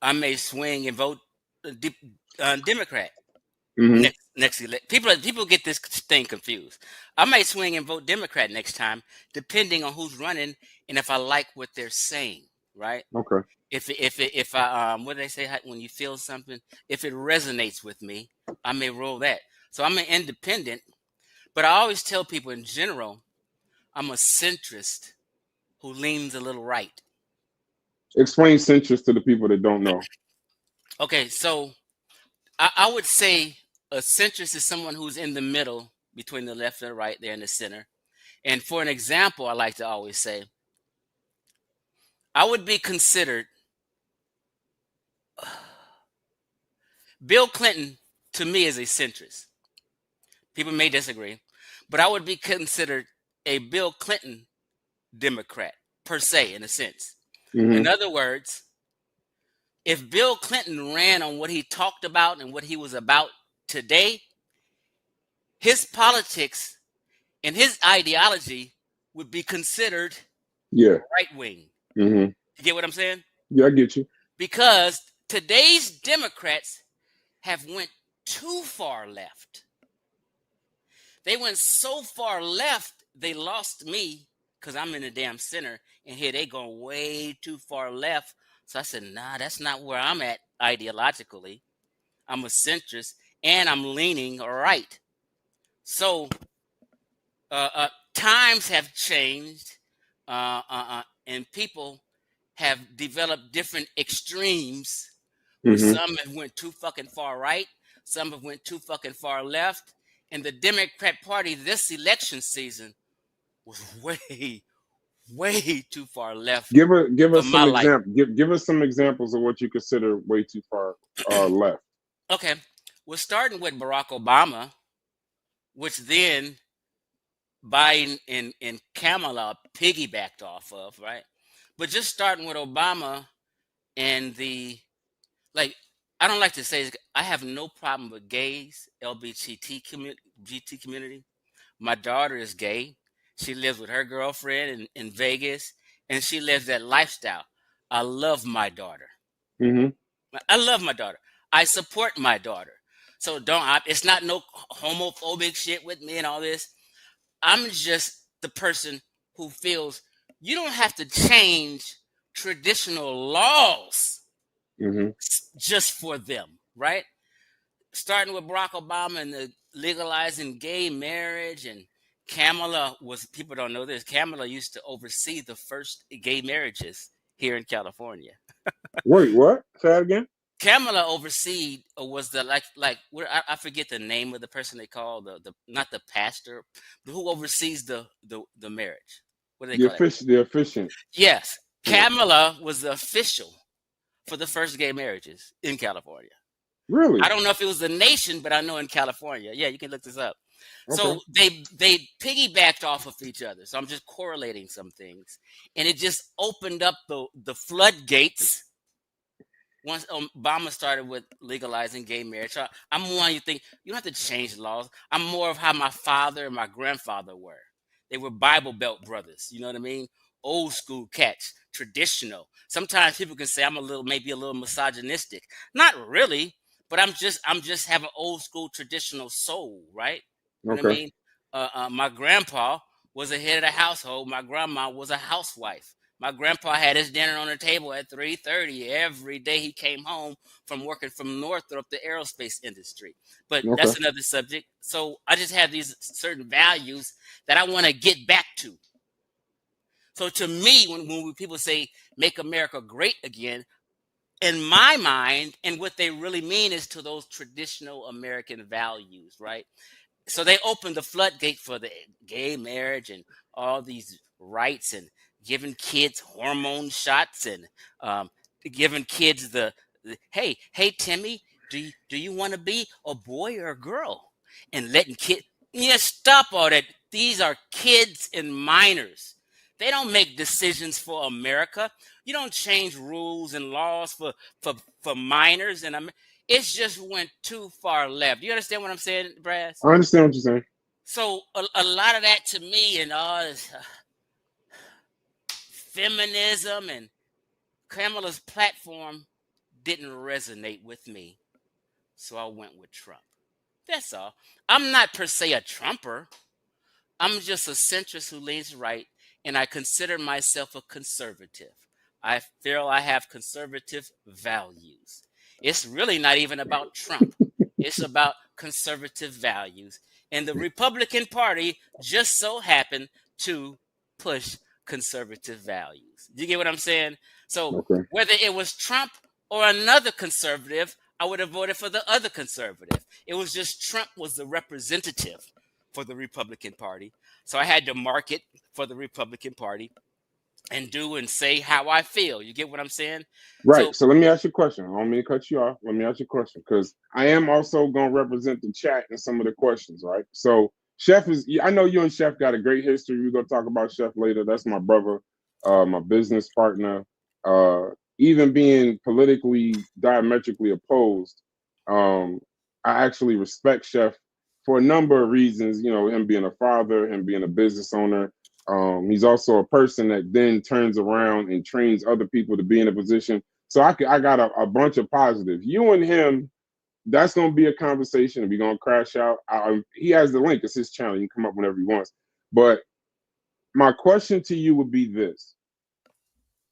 I may swing and vote Democrat. Mm-hmm. Next people get this thing confused. I might swing and vote Democrat next time, depending on who's running and if I like what they're saying, right? Okay. If I what do they say when you feel something? If it resonates with me, I may roll that. So I'm an independent, but I always tell people in general, I'm a centrist who leans a little right. Explain centrist to the people that don't know. Okay, so I would say a centrist is someone who's in the middle between the left and the right. They're in the center. And for an example, I like to always say, I would be considered Bill Clinton to me is a centrist. People may disagree, but I would be considered a Bill Clinton Democrat per se, in a sense. Mhm. In other words, if Bill Clinton ran on what he talked about and what he was about today, his politics and his ideology would be considered Yeah. right wing. Mhm. You get what I'm saying? Yeah, I get you. Because today's Democrats have went too far left. They went so far left, they lost me because I'm in the damn center. And here they go way too far left. So I said, nah, that's not where I'm at ideologically. I'm a centrist and I'm leaning right. So times have changed and people have developed different extremes where Mhm. some have went too fucking far right, some have went too fucking far left. And the Democrat Party this election season was way, way too far left. Give us for some my life. example. Give us some examples of what you consider way too far left. Okay, we're starting with Barack Obama, which then Biden and Kamala piggybacked off of, right? But just starting with Obama and I don't like to say this, I have no problem with gays, LGBT community. My daughter is gay. She lives with her girlfriend in Vegas, and she lives that lifestyle. I love my daughter. Mhm. I love my daughter. I support my daughter. So it's not no homophobic shit with me and all this. I'm just the person who feels you don't have to change traditional laws Mhm. just for them, right? Starting with Barack Obama and the legalizing gay marriage, and Kamala people don't know this, Kamala used to oversee the first gay marriages here in California. Wait, what? Say that again. Kamala oversee was the I forget the name of the person they call the not the pastor, but who oversees the marriage. What do they call it? The officiant. Yes, Yeah. Kamala was the official for the first gay marriages in California. Really? I don't know if it was the nation, but I know in California. Yeah, you can look this up. Okay. So they piggybacked off of each other. So I'm just correlating some things, and it just opened up the floodgates. Once Obama started with legalizing gay marriage, I'm one you think you don't have to change laws. I'm more of how my father and my grandfather were. They were Bible Belt brothers. You know what I mean? Old school cats, traditional. Sometimes people can say I'm maybe a little misogynistic. Not really, but I'm just have an old school traditional soul, right? You know what I Okay. mean? My grandpa was the head of the household. My grandma was a housewife. My grandpa had his dinner on the table at 3:30 every day he came home from working from Northrop, the aerospace industry. But Okay. that's another subject. So I just have these certain values that I want to get back to. So to me, when people say make America great again, in my mind, and what they really mean is to those traditional American values, right? So they opened the floodgate for the gay marriage and all these rights and giving kids hormone shots and giving kids hey Timmy, do you want to be a boy or a girl, and letting kids stop all that. These are kids and minors. They don't make decisions for America. You don't change rules and laws for minors, and it's just went too far left. You understand what I'm saying, Brass? I understand what you're saying. So a lot of that to me and all this feminism and Kamala's platform didn't resonate with me. So I went with Trump. That's all. I'm not per se a Trumper. I'm just a centrist who leans right, and I consider myself a conservative. I feel I have conservative values. It's really not even about Trump. It's about conservative values. And the Republican Party just so happened to push conservative values. Do you get what I'm saying? So Okay. whether it was Trump or another conservative, I would have voted for the other conservative. It was just Trump was the representative for the Republican Party. So I had to market for the Republican Party and do and say how I feel. You get what I'm saying? Right. So So let me ask you a question. I don't mean to cut you off. Let me ask you a question because I am also going to represent the chat in some of the questions, right? So Chef is, I know you and Chef got a great history. We're going to talk about Chef later. That's my brother, my business partner. Even being politically diametrically opposed, I actually respect Chef for a number of reasons. You know, him being a father, him being a business owner. He's also a person that then turns around and trains other people to be in a position. So I got a bunch of positives. You and him, that's going to be a conversation. We're going to crash out. He has the link. It's his channel. You can come up whenever he wants. But my question to you would be this.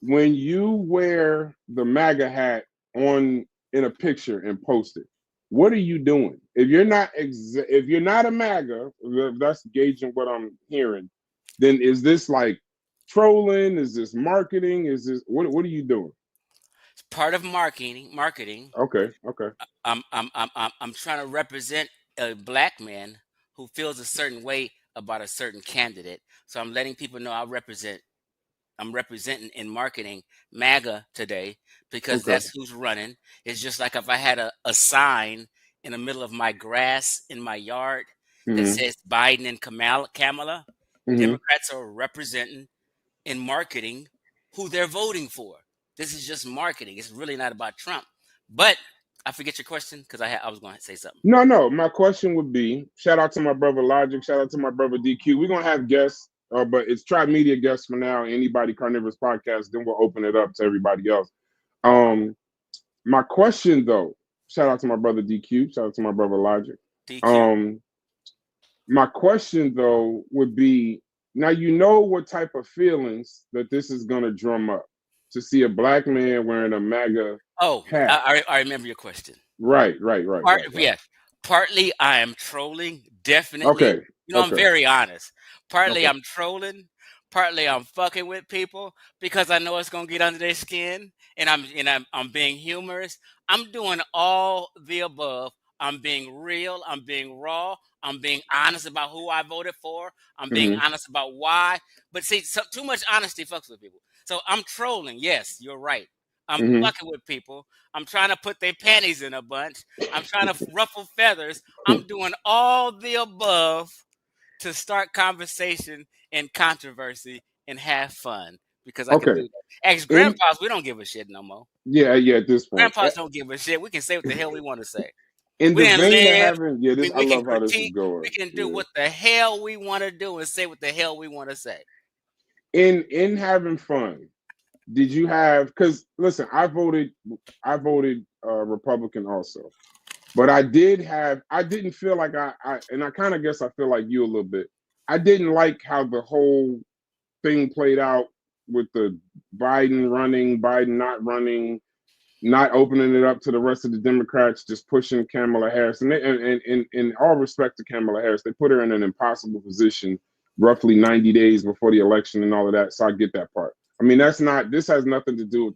When you wear the MAGA hat on in a picture and post it, what are you doing? If you're not a MAGA, if that's gauging what I'm hearing, then is this like trolling? Is this marketing? Is this what are you doing? it's part of marketing. Okay. I'm trying to represent a black man who feels a certain way about a certain candidate. So I'm letting people know I'm representing in marketing MAGA today because Okay. that's who's running. It's just like if I had a sign in the middle of my grass in my yard that Mm-hmm. says Biden and Kamala, Mm-hmm. Democrats are representing in marketing who they're voting for. This is just marketing. It's really not about Trump. But I forget your question because I was going to say something. No. My question would be: shout out to my brother Logic. Shout out to my brother DQ. We're gonna have guests, but it's Tri-Media guests for now. Anybody Carnivorous Podcast. Then we'll open it up to everybody else. My question though, shout out to my brother DQ, shout out to my brother Logic. DQ. My question though would be, now you know what type of feelings that this is gonna drum up to see a black man wearing a MAGA hat. I remember your question. Right. Yeah. Partly I am trolling, definitely. Okay. I'm very honest. Partly I'm trolling, partly I'm fucking with people because I know it's gonna get under their skin, and I'm being humorous. I'm doing all the above. I'm being real. I'm being raw. I'm being honest about who I voted for. I'm being honest about why. But see, too much honesty fucks with people. So I'm trolling. Yes, you're right. I'm fucking with people. I'm trying to put their panties in a bunch. I'm trying to ruffle feathers. I'm doing all the above to start conversation and controversy and have fun because I can do that. As grandpas, we don't give a shit no more. Yeah. At this point, Grandpas don't give a shit. We can say what the hell we want to say. in We the didn't vein of live. having, this I We can love how this is critique. going. We can do what the hell we want to do and say what the hell we want to say. In having fun, did you have? Because listen, I voted Republican also, but I didn't feel like and I kind of guess I feel like you a little bit. I didn't like how the whole thing played out with the Biden running, Biden not running, not opening it up to the rest of the Democrats, just pushing Kamala Harris. And in all respect to Kamala Harris, they put her in an impossible position roughly 90 days before the election and all of that. So I get that part. I mean, this has nothing to do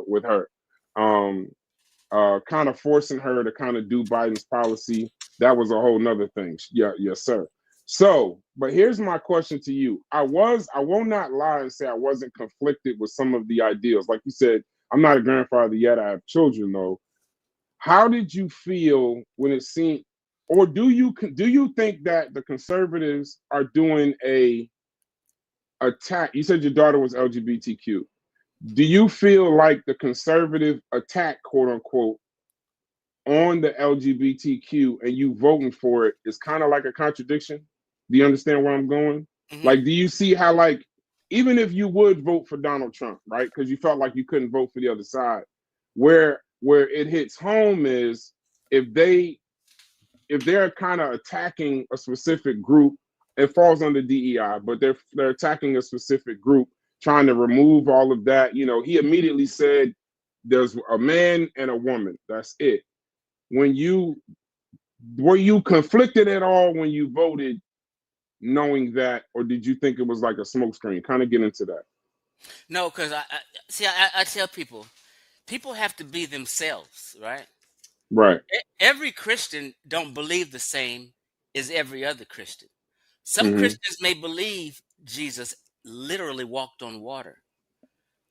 with her. Kind of forcing her to kind of do Biden's policy. That was a whole nother thing. Yeah, yes, sir. So, but here's my question to you. I will not lie and say I wasn't conflicted with some of the ideals. Like you said, I'm not a grandfather yet. I have children though. How did you feel when it seemed, or do you think that the conservatives are doing a attack? You said your daughter was LGBTQ. Do you feel like the conservative attack, quote unquote, on the LGBTQ and you voting for it is kind of like a contradiction? Do you understand where I'm going? Mm-hmm. Like, do you see how, like, even if you would vote for Donald Trump, right? Because you felt like you couldn't vote for the other side, where it hits home is if they're kind of attacking a specific group, it falls under DEI, but they're attacking a specific group, trying to remove all of that. You know, he immediately said there's a man and a woman. That's it. Were you conflicted at all when you voted, knowing that, or did you think it was like a smokescreen? Kind of get into that. No, because I tell people have to be themselves, right? Right. Every Christian don't believe the same as every other Christian. Some Hmm. Christians may believe Jesus literally walked on water.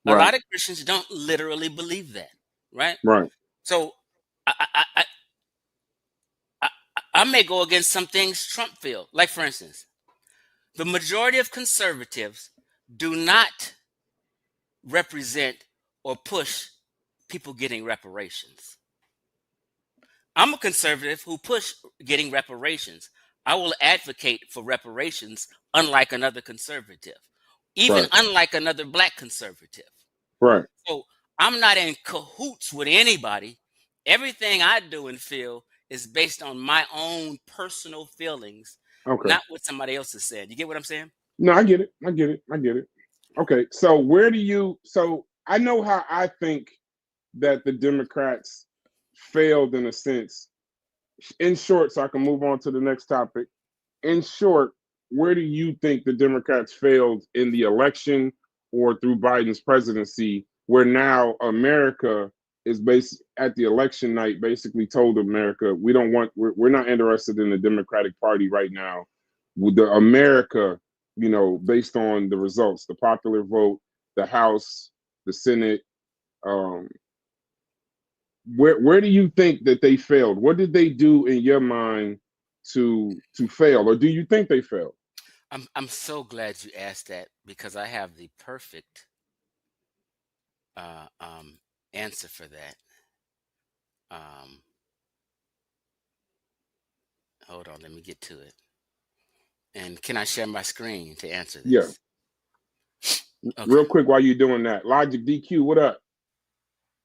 A Right. lot of Christians don't literally believe that, right? Right. So I, I, I, I, I may go against some things Trump feel. Like, for instance, the majority of conservatives do not represent or push people getting reparations. I'm a conservative who push getting reparations. I will advocate for reparations, unlike another conservative, even Right. unlike another black conservative. Right. So I'm not in cahoots with anybody. Everything I do and feel is based on my own personal feelings, Okay. not what somebody else has said. You get what I'm saying? No, I get it. I get it. I get it. Okay. So where do you? So I know how I think that the Democrats failed in a sense. In short, so I can move on to the next topic. In short, where do you think the Democrats failed in the election or through Biden's presidency, where now America is at the election night basically told America, we're not interested in the Democratic Party right now. With the America, based on the results, the popular vote, the House, the Senate, um, where do you think that they failed? What did they do in your mind to fail, or do you think they failed? I'm so glad you asked that, because I have the perfect answer for that. Hold on, let me get to it. And can I share my screen to answer Yeah. this? Okay. Real quick while you're doing that, Logic DQ, what up?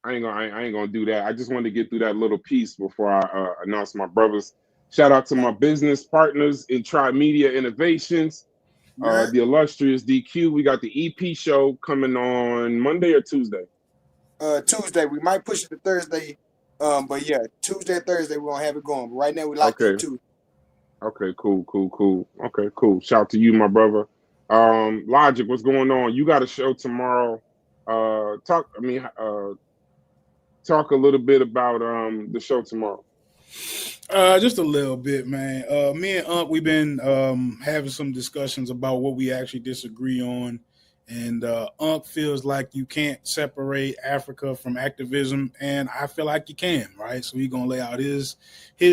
I ain't gonna do that. I just wanted to get through that little piece before I announce my brothers. Shout out to my business partners in Tri Media Innovations, the illustrious DQ. We got the EP show coming on Monday or Tuesday. Tuesday. We might push it to Thursday. But yeah, Tuesday, Thursday we're gonna have it going. But right now we locked in Tuesday. Okay, cool. Okay, cool. Shout out to you, my brother. Logic, what's going on? You got a show tomorrow. Talk a little bit about the show tomorrow. Just a little bit, man. Me and Unc, we've been having some discussions about what we actually disagree on. And Unc feels like you can't separate Africa from activism, and I feel like you can, right? So he's gonna lay out his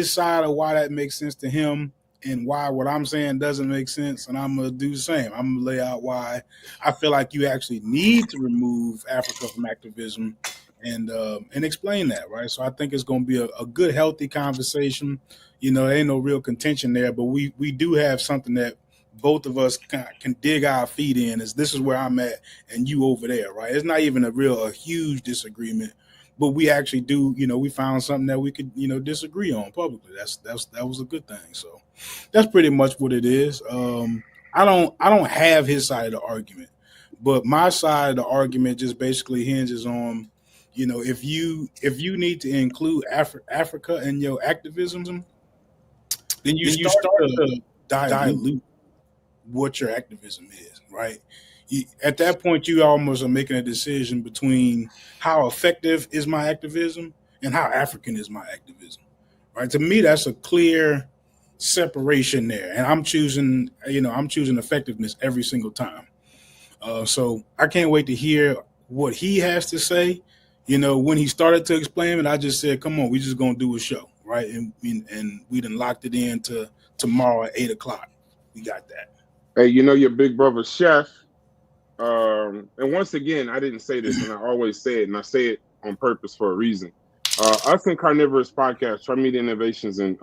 side of why that makes sense to him, and why what I'm saying doesn't make sense, and I'm gonna do the same. I'm gonna lay out why I feel like you actually need to remove Africa from activism, and explain that, right? So I think it's gonna be a good, healthy conversation. There ain't no real contention there, but we do have something that both of us can dig our feet in. This is where I'm at and you over there, right? It's not even a huge disagreement, but we actually do, we found something that we could, disagree on publicly. That was a good thing. So that's pretty much what it is. I don't have his side of the argument, but my side of the argument just basically hinges on, if you need to include Africa in your activism, then you start to dilute what your activism is, right? At that point, you almost are making a decision between how effective is my activism and how African is my activism, right? To me, that's a clear separation there, and I'm choosing effectiveness every single time. So I can't wait to hear what he has to say. When he started to explain it, I just said, "Come on, we just gonna do a show, right?" And we done locked it in to tomorrow at 8:00. We got that. Hey, your big brother Chef. And once again, I didn't say this, and I always say it, and I say it on purpose for a reason. Us and Carnivorous Podcast, Tri Media Innovations, and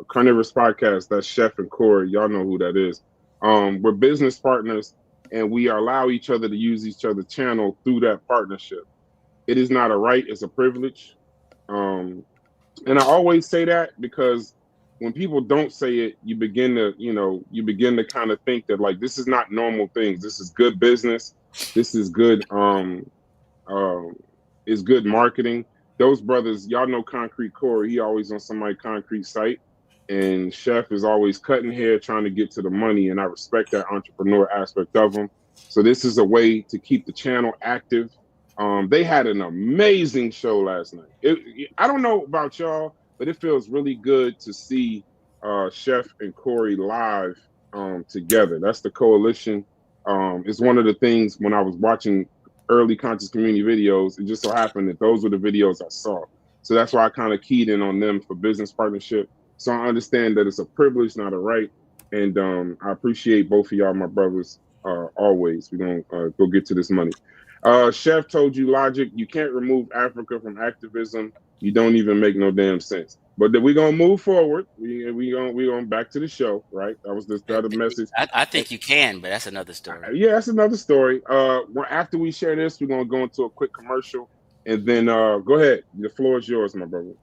Carnivorous Podcast. That's Chef and Corey. Y'all know who that is. We're business partners, and we allow each other to use each other's channel through that partnership. It is not a right; it's a privilege. And I always say that because when people don't say it, you begin to kind of think that, like, this is not normal things. This is good business. This is good. Is good marketing. Those brothers, y'all know Concrete Corey. He always on somebody's concrete site, and Chef is always cutting hair, trying to get to the money. And I respect that entrepreneur aspect of him. So this is a way to keep the channel active They had an amazing show last night. I don't know about y'all, but it feels really good to see Chef and Corey live together. That's the coalition. It's one of the things when I was watching early conscious community videos, it just so happened that those were the videos I saw. So that's why I kind of keyed in on them for business partnership. So I understand that it's a privilege, not a right. And I appreciate both of y'all, my brothers, always. We're going to go get to this money. Chef told you, Logic, you can't remove Africa from activism. You don't even make no damn sense. But we're gonna move forward. We gonna back to the show, right? That was the other message. I think you can, but that's another story. Yeah, that's another story. After we share this, we're gonna go into a quick commercial, and then go ahead. The floor is yours, my brother.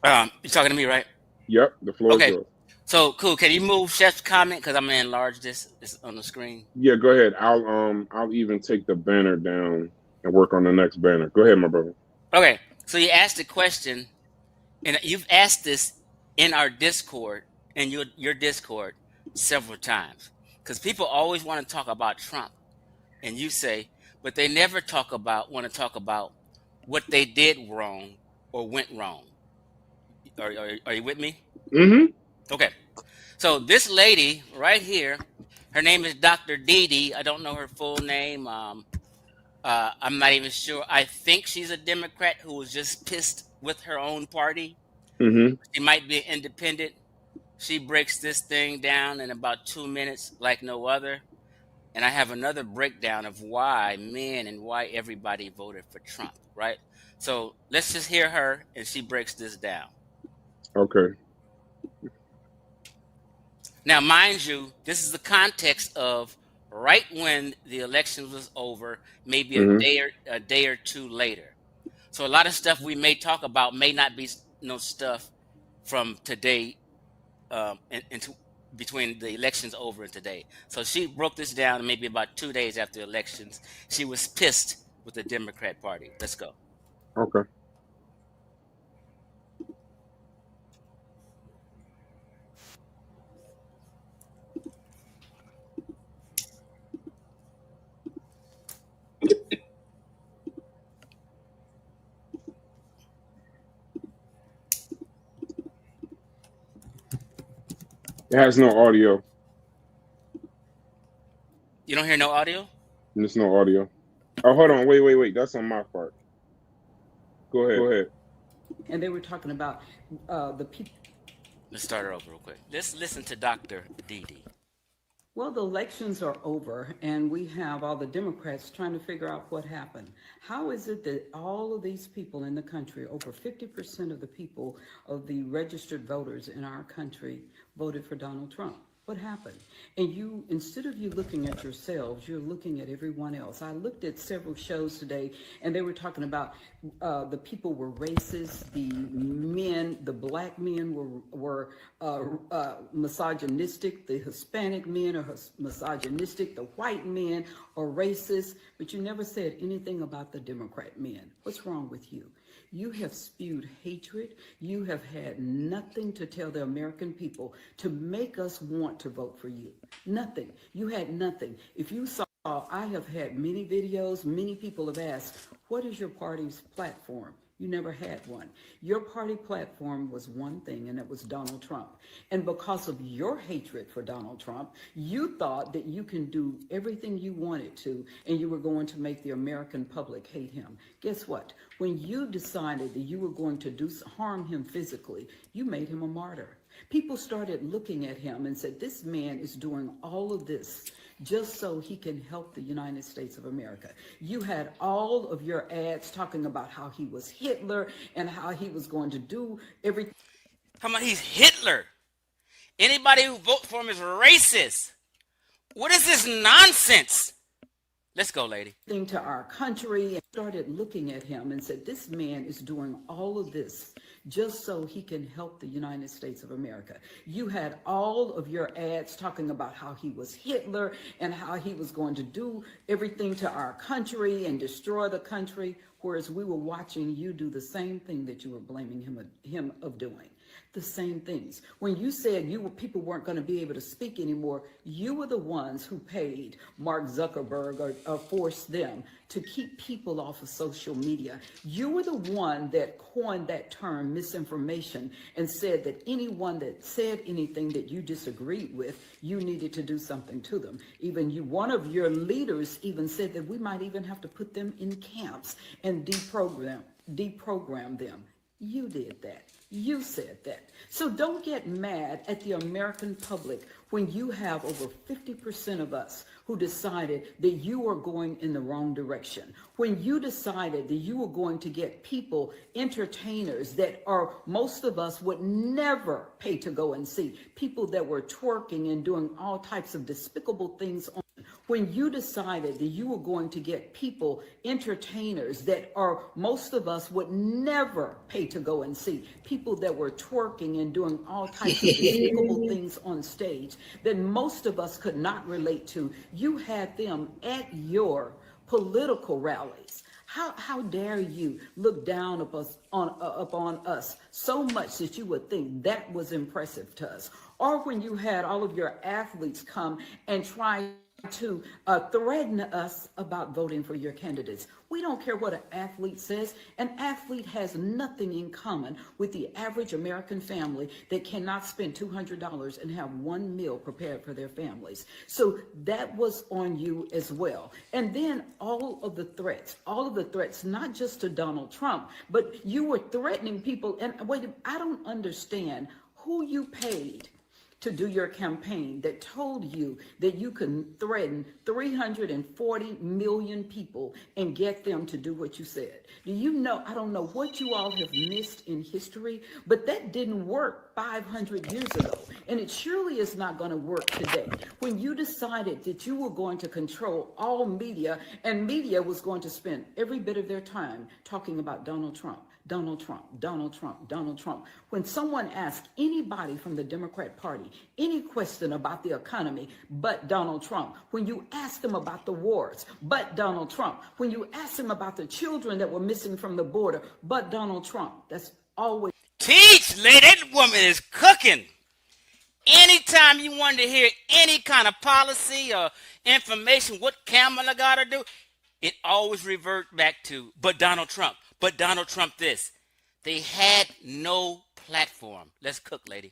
You're talking to me, right? Yep, the floor is yours. So cool. Can you move Chef's comment because I'm gonna enlarge this on the screen? Yeah, go ahead. I'll even take the banner down and work on the next banner. Go ahead, my brother. Okay. So you asked the question, and you've asked this in our Discord, in your Discord, several times, because people always want to talk about Trump, and you say, but they never want to talk about what they did wrong or went wrong. Are you with me? Mm-hmm. Okay. So this lady right here, her name is Dr. Didi. I don't know her full name. I'm not even sure. I think she's a Democrat who was just pissed with her own party. Mm-hmm. She might be an independent. She breaks this thing down in about 2 minutes like no other. And I have another breakdown of why men and why everybody voted for Trump, right? So let's just hear her, and she breaks this down. Okay. Now, mind you, this is the context of right when the election was over, maybe a day or two later. So a lot of stuff we may talk about may not be stuff from today into between the elections over and today. So she broke this down maybe about 2 days after the elections. She was pissed with the Democrat Party. Let's go. Okay. It has no audio. You don't hear no audio? There's no audio. Oh, hold on. Wait. That's on my part. Go ahead. And they were talking about the people. Let's start her over real quick. Let's listen to Dr. Didi. Well, the elections are over, and we have all the Democrats trying to figure out what happened. How is it that all of these people in the country, over 50% of the people of the registered voters in our country, voted for Donald Trump? What happened? And you, instead of you looking at yourselves, you're looking at everyone else. I looked at several shows today, and they were talking about the people were racist, the men, the black men were misogynistic, the Hispanic men are misogynistic, the white men are racist, but you never said anything about the Democrat men. What's wrong with you? You have spewed hatred. You have had nothing to tell the American people to make us want to vote for you. Nothing. You had nothing. If you saw, I have had many videos, many people have asked, what is your party's platform? You never had one. Your party platform was one thing, and it was Donald Trump. And because of your hatred for Donald Trump, you thought that you can do everything you wanted to, and you were going to make the American public hate him. Guess what? When you decided that you were going to harm him physically, you made him a martyr. People started looking at him and said, this man is doing all of this just so he can help the United States of America. You had all of your ads talking about how he was Hitler and how he was going to do everything. Come on, he's Hitler. Anybody who votes for him is racist. What is this nonsense? Let's go, lady. To our country, and started looking at him and said, this man is doing all of this just so he can help the United States of America. You had all of your ads talking about how he was Hitler and how he was going to do everything to our country and destroy the country, whereas we were watching you do the same thing that you were blaming him of doing. The same things. When you said people weren't going to be able to speak anymore, you were the ones who paid Mark Zuckerberg or forced them to keep people off of social media. You were the one that coined that term misinformation and said that anyone that said anything that you disagreed with, you needed to do something to them. Even one of your leaders even said that we might even have to put them in camps and deprogram them. You did that. You said that. So don't get mad at the American public when you have over 50% of us who decided that you are going in the wrong direction. When you decided that you were going to get people, entertainers that are most of us would never pay to go and see, people that were twerking and doing all types of despicable things on. When you decided that you were going to get people, entertainers that are most of us would never pay to go and see, people that were twerking and doing all types of despicable things on stage that most of us could not relate to, you had them at your political rallies. How dare you look down upon us so much that you would think that was impressive to us? Or when you had all of your athletes come and try to threaten us about voting for your candidates. We don't care what an athlete says. An athlete has nothing in common with the average American family that cannot spend $200 and have one meal prepared for their families. So that was on you as well. And then all of the threats, not just to Donald Trump, but you were threatening people. And wait, I don't understand who you paid to do your campaign that told you that you could threaten 340 million people and get them to do what you said. Do you know, I don't know what you all have missed in history, but that didn't work 500 years ago. And it surely is not going to work today. When you decided that you were going to control all media, and media was going to spend every bit of their time talking about Donald Trump. Donald Trump, Donald Trump, Donald Trump. When someone asked anybody from the Democrat Party any question about the economy, but Donald Trump, when you asked them about the wars, but Donald Trump, when you asked them about the children that were missing from the border, but Donald Trump, that's always. Teach, lady, that woman is cooking. Anytime you wanted to hear any kind of policy or information, what Kamala got to do, it always revert back to, but Donald Trump. But Donald Trump this. They had no platform. Let's cook, lady.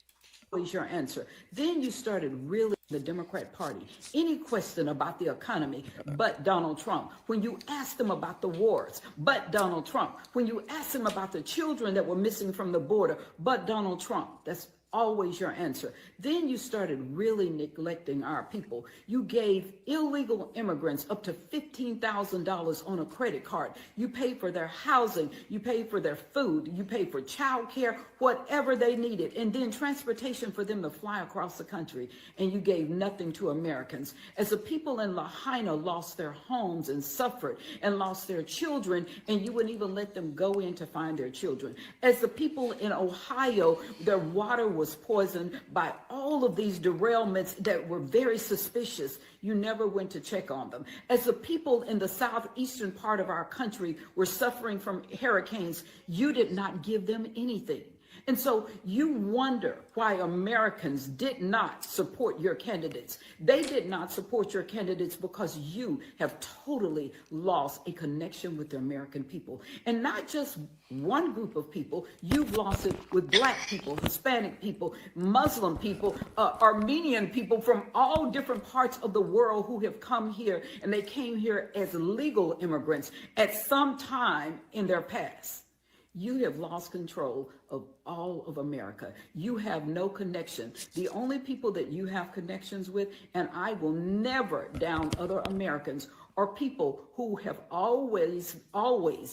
Always your answer. Then you started really the Democrat Party. Any question about the economy, but Donald Trump. When you asked them about the wars, but Donald Trump. When you asked them about the children that were missing from the border, but Donald Trump. That's always your answer. Then you started really neglecting our people. You gave illegal immigrants up to $15,000 on a credit card. You paid for their housing, you paid for their food, you paid for child care, whatever they needed, and then transportation for them to fly across the country, and you gave nothing to Americans. As the people in Lahaina lost their homes and suffered and lost their children, and you wouldn't even let them go in to find their children. As the people in Ohio, their water was poisoned by all of these derailments that were very suspicious. You never went to check on them. As the people in the southeastern part of our country were suffering from hurricanes, you did not give them anything. And so you wonder why Americans did not support your candidates. They did not support your candidates because you have totally lost a connection with the American people. And not just one group of people, you've lost it with Black people, Hispanic people, Muslim people, Armenian people from all different parts of the world who have come here, and they came here as legal immigrants at some time in their past. You have lost control of all of America. You have no connection. The only people that you have connections with, and I will never down other Americans, are people who have always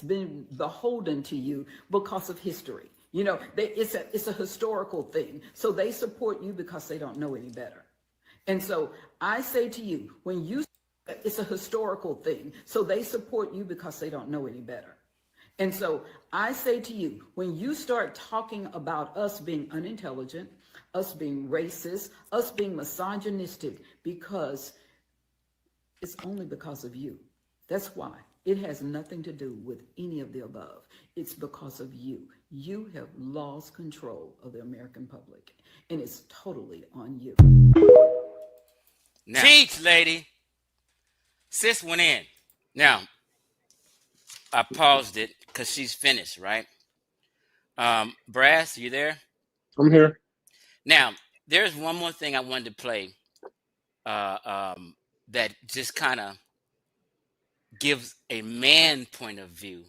been beholden to you because of history. You know, it's a historical thing. So they support you because they don't know any better. And so I say to you, it's a historical thing. So they support you because they don't know any better. And so I say to you, when you start talking about us being unintelligent, us being racist, us being misogynistic, because it's only because of you. That's why. It has nothing to do with any of the above. It's because of you. You have lost control of the American public, and it's totally on you. Now, teach, lady. Sis went in. Now, I paused it because she's finished, right? Brass, you there? I'm here. Now, there's one more thing I wanted to play that just kind of gives a man point of view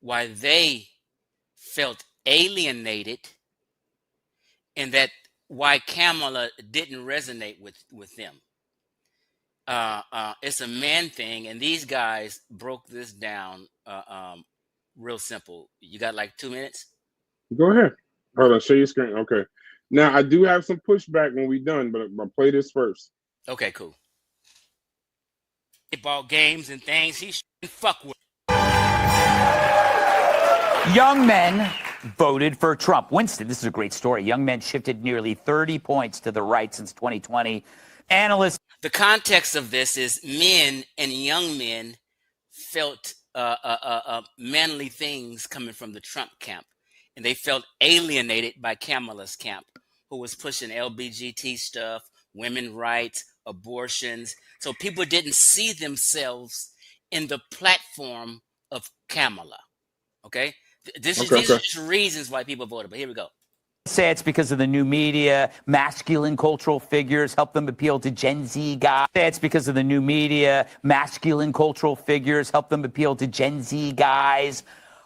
why they felt alienated and that why Kamala didn't resonate with them. It's a man thing, and these guys broke this down real simple. You got like 2 minutes? Go ahead. Hold on, share your screen. Okay. Now, I do have some pushback when we're done, but I'll play this first. Okay, cool. Football games and things he shouldn't fuck with. Young men voted for Trump. Winston, this is a great story. Young men shifted nearly 30 points to the right since 2020. Analysts. The context of this is men and young men felt manly things coming from the Trump camp, and they felt alienated by Kamala's camp, who was pushing LGBT stuff, women rights, abortions. So people didn't see themselves in the platform of Kamala. Okay? These are just reasons why people voted, but here we go. Say it's because of the new media, masculine cultural figures help them appeal to Gen Z guys. Say it's because of the new media, masculine cultural figures help them appeal to Gen Z guys.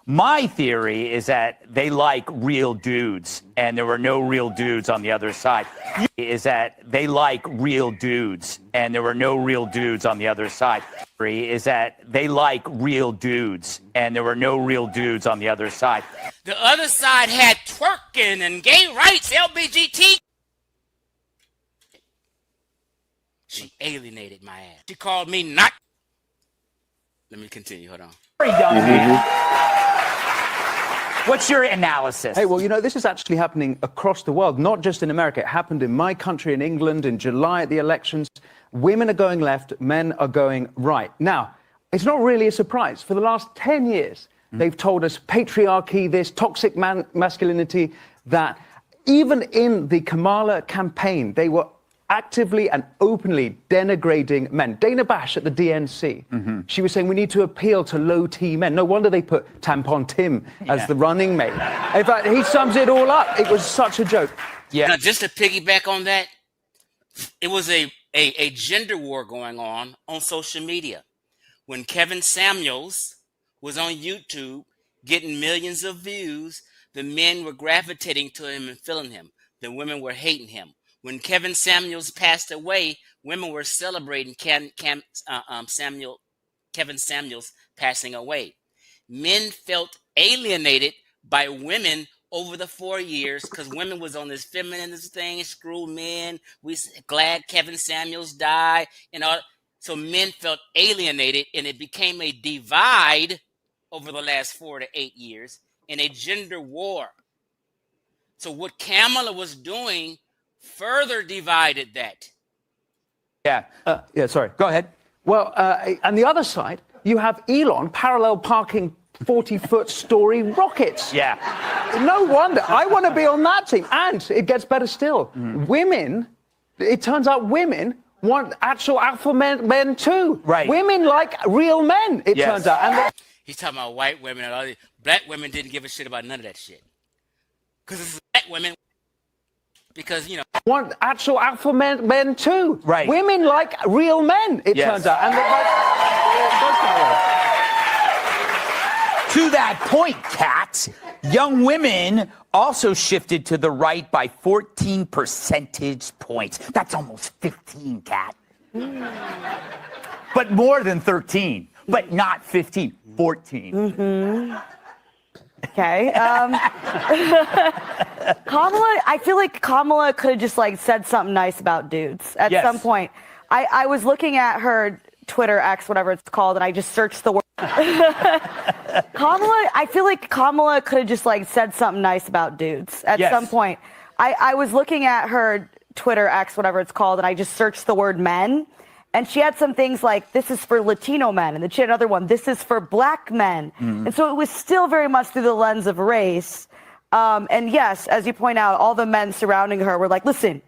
My theory is that they like real dudes, and there were no real dudes on the other side. Is that they like real dudes, and there were no real dudes on the other side. Is that they like real dudes, and there were no real dudes on the other side. The other side had twerking and gay rights, LGBT. She alienated my ass. She called me not. Let me continue. Hold on. Very young. What's your analysis? Hey, well, you know, this is actually happening across the world, not just in America. It happened in my country, in England, in July at the elections. Women are going left, men are going right. Now, it's not really a surprise. For the last 10 years, they've told us patriarchy, this toxic masculinity, that even in the Kamala campaign, they were actively and openly denigrating men. Dana Bash at the DNC, she was saying we need to appeal to low-T men. No wonder they put Tampon Tim as the running mate. In fact, he sums it all up. It was such a joke. Yeah. Now, just to piggyback on that, it was a gender war going on social media. When Kevin Samuels was on YouTube getting millions of views, the men were gravitating to him and feeling him. The women were hating him. When Kevin Samuels passed away, women were celebrating Kevin Samuels passing away. Men felt alienated by women over the 4 years because women was on this feminist thing, screw men, we glad Kevin Samuels died, and all. So men felt alienated, and it became a divide over the last 4 to 8 years in a gender war. So what Kamala was doing further divided that. Sorry. Go ahead. Well, on the other side, you have Elon parallel parking 40-foot story rockets. Yeah. No wonder. I want to be on that team. And it gets better still. Women, it turns out women want actual alpha men too. Right. Women like real men, it turns out. And he's talking about white women and all these. Black women didn't give a shit about none of that shit. Because it's black women. Because, you know, want actual alpha men too. Right. Women like real men, it turns out. And to that point, Kat, young women also shifted to the right by 14 percentage points. That's almost 15, Kat. But more than 13, but not 15, 14. Okay. Kamala, I feel like Kamala could have just like said something nice about dudes at some point. I was looking at her Twitter, X, whatever it's called, and I just searched the word. Kamala, I feel like Kamala could have just like said something nice about dudes at some point. I was looking at her Twitter, X, whatever it's called, and I just searched the word men. And she had some things like, this is for Latino men. And then she had another one, this is for black men. And so it was still very much through the lens of race. And yes, as you point out, all the men surrounding her were like, listen,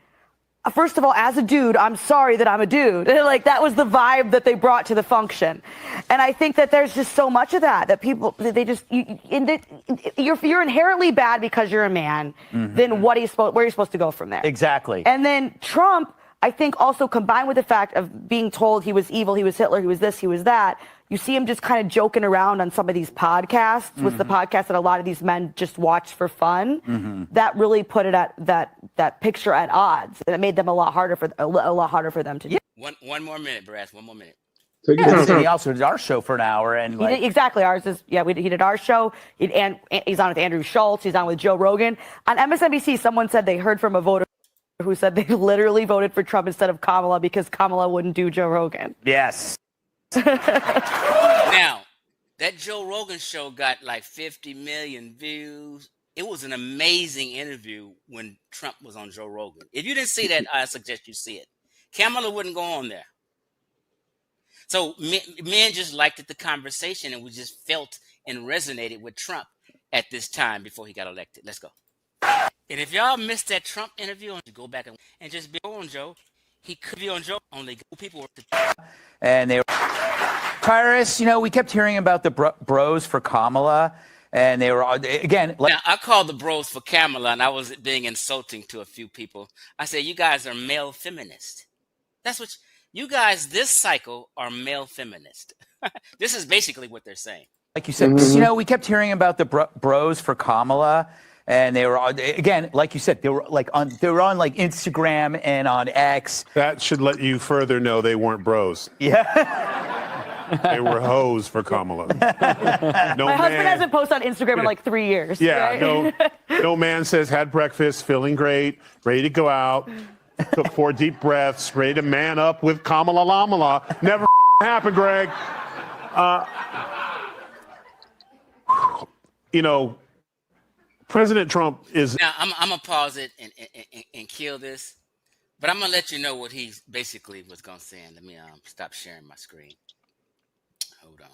first of all, as a dude, I'm sorry that I'm a dude. Like, that was the vibe that they brought to the function. And I think that there's just so much of that people, they just, you're inherently bad because you're a man, then where are you supposed to go from there? Exactly. And then Trump, I think, also combined with the fact of being told he was evil, he was Hitler, he was this, he was that, you see him just kind of joking around on some of these podcasts, with the podcast that a lot of these men just watch for fun. That really put it at that picture at odds, and it made them a lot harder for them to do. One more minute, Brass. One more minute. He also did our show for an hour, and exactly, ours is he did our show. He's on with Andrew Schultz. He's on with Joe Rogan. On MSNBC, someone said they heard from a voter who said they literally voted for Trump instead of Kamala because Kamala wouldn't do Joe Rogan. Yes. Now, that Joe Rogan show got like 50 million views. It was an amazing interview when Trump was on Joe Rogan. If you didn't see that, I suggest you see it. Kamala wouldn't go on there. So men just liked the conversation, and we just felt and resonated with Trump at this time before he got elected. Let's go. And if y'all missed that Trump interview, go back and just be on Joe. He could be on Joe. Only people were and they were Tyrus, we kept hearing about the bros for Kamala, and they were again. Now, I called the bros for Kamala, and I was being insulting to a few people. I said, "You guys are male feminist." That's what you guys this cycle are male feminist. This is basically what they're saying. Like you said, we kept hearing about the bros for Kamala. And they were again, like you said, they were on like Instagram and on X. That should let you further know they weren't bros. Yeah. They were hoes for Kamala. My husband hasn't posted on Instagram in like 3 years. Yeah, right? no man says had breakfast, feeling great, ready to go out, took 4 deep breaths, ready to man up with Kamala Lamala. Never happened, Greg. President Trump is... Now, I'm going to pause it and kill this, but I'm going to let you know what he basically was going to say. Let me stop sharing my screen. Hold on.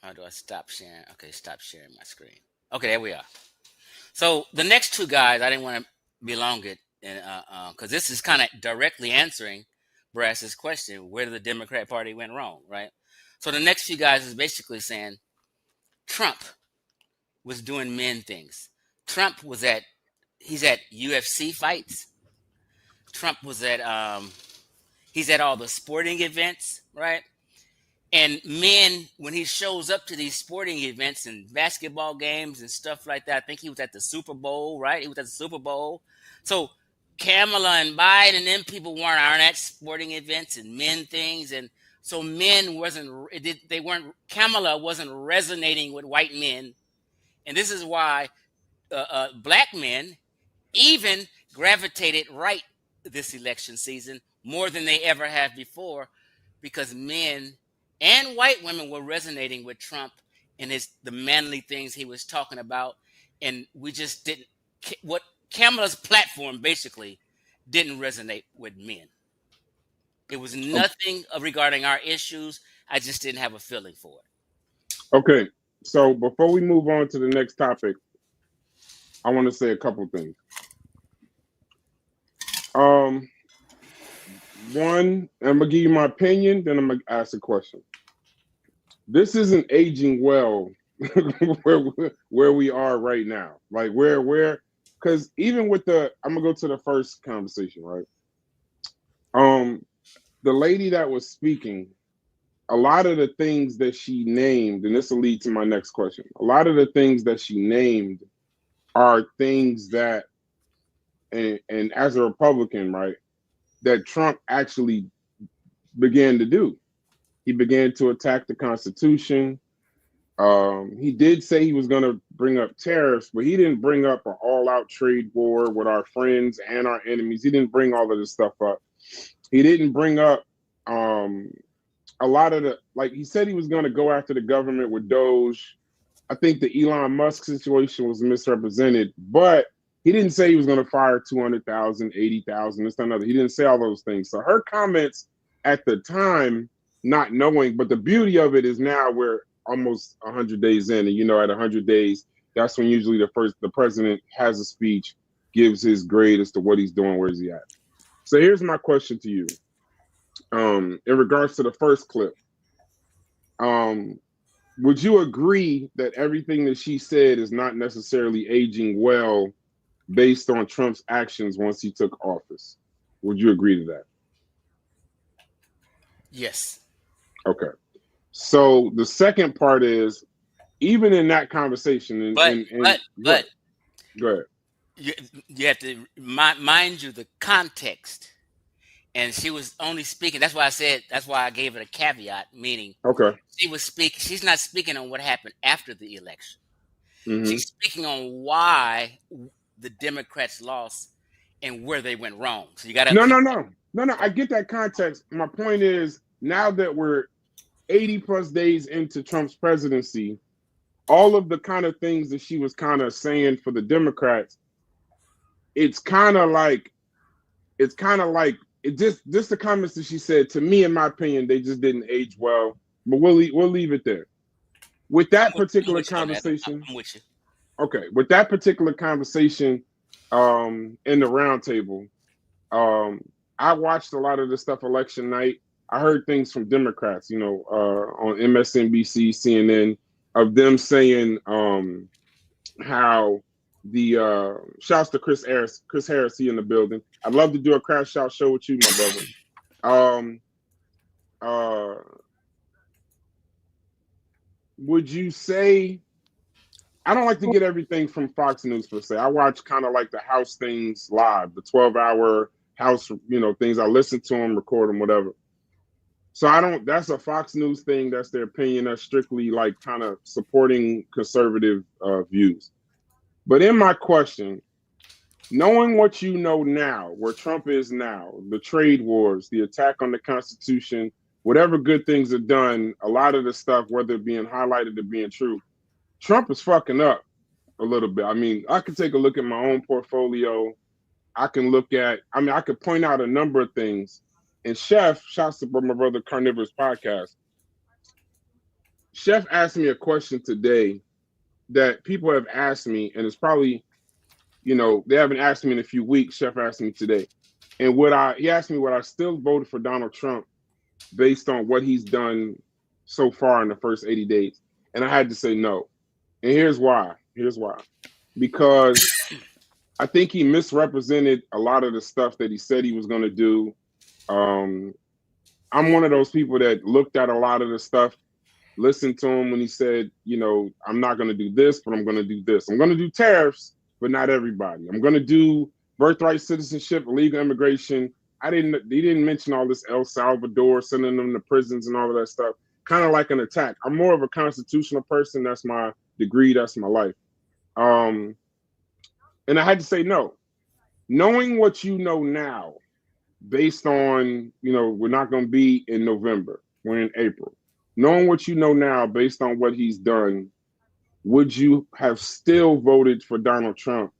How do I stop sharing? Okay, stop sharing my screen. Okay, there we are. So the next two guys, I didn't want to belong it, because this is kind of directly answering Brass's question, where did the Democrat Party went wrong, right? So the next few guys is basically saying Trump was doing men things. Trump was he's at UFC fights. Trump was he's at all the sporting events, right? And men, when he shows up to these sporting events and basketball games and stuff like that, I think he was at the Super Bowl, right? He was at the Super Bowl. So Kamala and Biden and them people aren't at sporting events and men things. And so Kamala wasn't resonating with white men. And this is why black men even gravitated right this election season more than they ever have before, because men and white women were resonating with Trump and the manly things he was talking about. And we just didn't, what Kamala's platform basically didn't resonate with men. It was nothing regarding our issues. I just didn't have a feeling for it. Okay. So before we move on to the next topic, I want to say a couple things. One, I'm gonna give you my opinion, then I'm gonna ask a question. This isn't aging well where we are right now. Like where, because even with I'm gonna go to the first conversation, right? The lady that was speaking, a lot of the things that she named, and this will lead to my next question. A lot of the things that she named are things that, and as a Republican, right, that Trump actually began to do. He began to attack the Constitution. He did say he was going to bring up tariffs, but he didn't bring up an all-out trade war with our friends and our enemies. He didn't bring all of this stuff up. He didn't bring up a lot of he said he was going to go after the government with Doge. I think the Elon Musk situation was misrepresented, but He didn't say he was going to fire 200,000, 80,000, this, that, and other. He didn't say all those things. So her comments at the time, not knowing, but the beauty of it is now we're almost 100 days in, and at 100 days, that's when usually the president has a speech, gives his grade as to what he's doing, where's he at. So here's my question to you. In regards to the first clip, would you agree that everything that she said is not necessarily aging well based on Trump's actions once he took office? Would you agree to that? Yes. Okay. So the second part is, even in that conversation, But go ahead. You have to mind you the context, and she was only speaking. That's why I said. That's why I gave it a caveat, meaning Okay. she was speaking. She's not speaking on what happened after the election. Mhm. She's speaking on why the Democrats lost and where they went wrong. So you got to No. I get that context. My point is, now that we're 80 plus days into Trump's presidency, all of the kind of things that she was kind of saying for the Democrats, it's kind of like it just the comments that she said, to me, in my opinion, they just didn't age well. But we'll leave it there. With that particular conversation, I'm with you. Okay, with that particular conversation, in the roundtable, I watched a lot of the stuff election night. I heard things from Democrats, on MSNBC, CNN, of them saying how the shouts to Chris Harris, he in the building. I'd love to do a crash out show with you, my brother. Would you say, I don't like to get everything from Fox News per se. I watch kind of like the House things live, the 12-hour House, things. I listen to them, record them, whatever. So that's a Fox News thing. That's their opinion. That's strictly like kind of supporting conservative views. But in my question, knowing what you know now, where Trump is now, the trade wars, the attack on the Constitution, whatever good things are done, a lot of the stuff, whether it being highlighted or being true, Trump is fucking up a little bit. I mean, I could take a look at my own portfolio. I could point out a number of things. And Chef, shouts to my brother Carnivorous Podcast. Chef asked me a question today that people have asked me, and it's probably, they haven't asked me in a few weeks. Chef asked me today. And he asked me would I still vote for Donald Trump based on what he's done so far in the first 80 days. And I had to say no. And here's why. Because I think he misrepresented a lot of the stuff that he said he was going to do. I'm one of those people that looked at a lot of the stuff, listened to him when he said, I'm not going to do this, but I'm going to do this. I'm going to do tariffs, but not everybody. I'm going to do birthright citizenship, illegal immigration. He didn't mention all this El Salvador, sending them to prisons and all of that stuff. Kind of like an attack. I'm more of a constitutional person. That's my degree. That's my life. And I had to say no. Knowing what you know now, based on, we're not going to be in November. We're in April. Knowing what you know now, based on what he's done, would you have still voted for Donald Trump?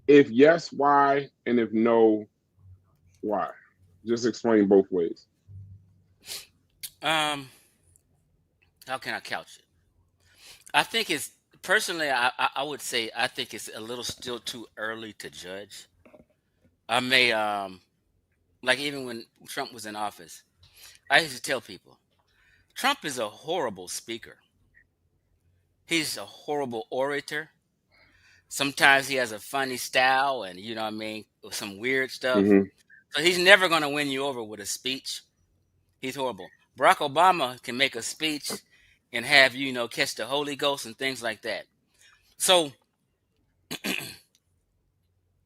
If yes, why? And if no, why? Just explain both ways. How can I couch it? I think it's personally, I would say I think it's a little still too early to judge. I may like even when Trump was in office, I used to tell people, Trump is a horrible speaker. He's a horrible orator. Sometimes he has a funny style and some weird stuff. Mm-hmm. So he's never going to win you over with a speech. He's horrible. Barack Obama can make a speech and have you catch the Holy Ghost and things like that. So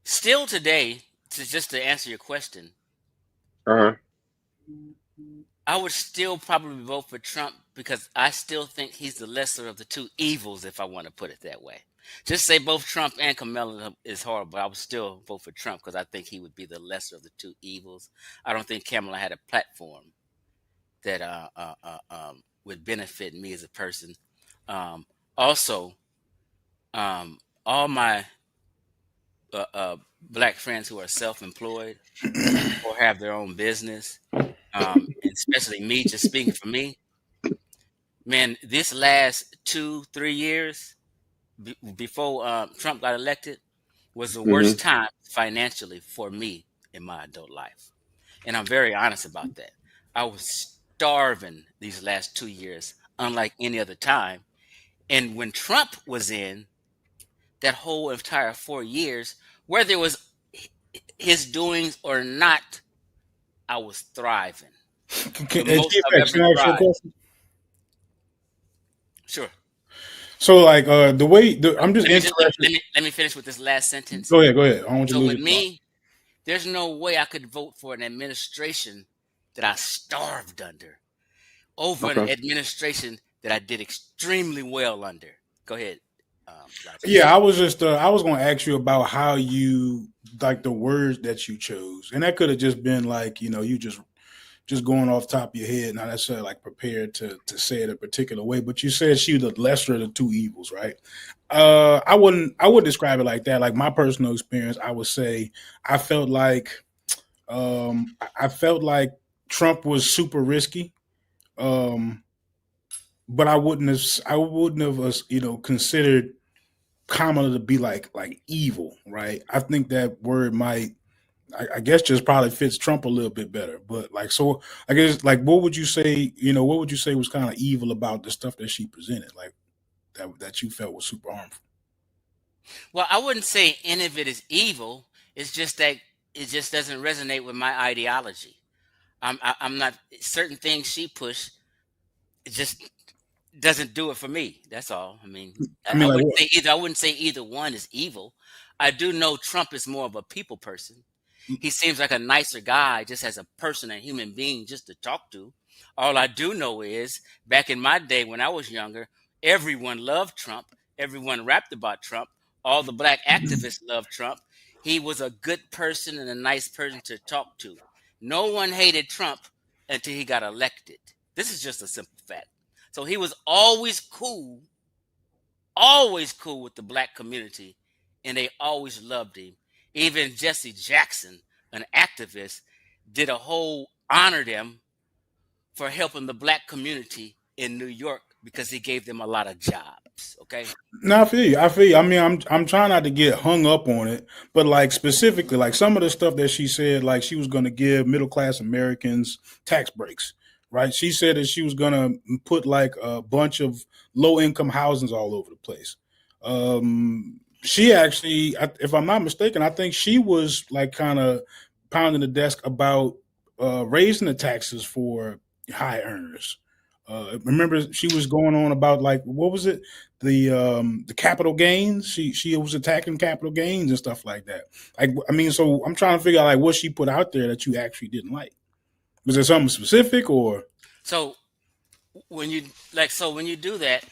still today, just to answer your question, I would still probably vote for Trump because I still think he's the lesser of the two evils, if I want to put it that way. Just say both Trump and Kamala is horrible. I would still vote for Trump because I think he would be the lesser of the two evils. I don't think Kamala had a platform that would benefit me as a person. Also, all my black friends who are self-employed or have their own business, and especially me, just speaking for me, man, this last 2-3 years before Trump got elected was the worst time financially for me in my adult life. And I'm very honest about that. I was starving these last 2 years, unlike any other time. And when Trump was in, that whole entire 4 years, whether it was his doings or not, I was thriving. The most I've ever Can I ask you a thrived. question? Sure. So, like, the way I'm just interested. Let me finish with this last sentence. Go ahead. I don't want you to So lose with your me, there's no way I could vote for an administration that I starved under over an administration that I did extremely well under. Go ahead. Yeah, I was just I was going to ask you about how you like the words that you chose, and that could have just been like, you know, you just going off the top of your head, not necessarily like prepared to say it a particular way. But you said she was the lesser of the two evils, right? I would describe it like that. Like my personal experience, I would say I felt like Trump was super risky. But I wouldn't have you know, considered Kamala to be like evil, right? I think that word might, I guess, just probably fits Trump a little bit better. But like, so I guess, like, what would you say? You know, what would you say was kind of evil about the stuff that she presented, like that you felt was super harmful? Well, I wouldn't say any of it is evil. It's just that it just doesn't resonate with my ideology. I'm not, certain things she pushed. It just doesn't do it for me. That's all. I mean, I like wouldn't say either. I wouldn't say either one is evil. I do know Trump is more of a people person. He seems like a nicer guy, just as a person, a human being, just to talk to. All I do know is, back in my day when I was younger, everyone loved Trump. Everyone rapped about Trump. All the black activists loved Trump. He was a good person and a nice person to talk to. No one hated Trump until he got elected. This is just a simple fact. So he was always cool with the black community, and they always loved him. Even Jesse Jackson, an activist, did a whole honored him for helping the black community in New York because he gave them a lot of jobs. Okay. No, I feel you. I mean, I'm trying not to get hung up on it, but like specifically, like some of the stuff that she said, like she was going to give middle class Americans tax breaks, right? She said that she was going to put like a bunch of low income housings all over the place. She actually, if I'm not mistaken, I think she was like kind of pounding the desk about raising the taxes for high earners. Remember, she was going on about like, what was it, the capital gains? She was attacking capital gains and stuff like that. Like, I mean, so I'm trying to figure out like what she put out there that you actually didn't like. Was there something specific or? So when you do that,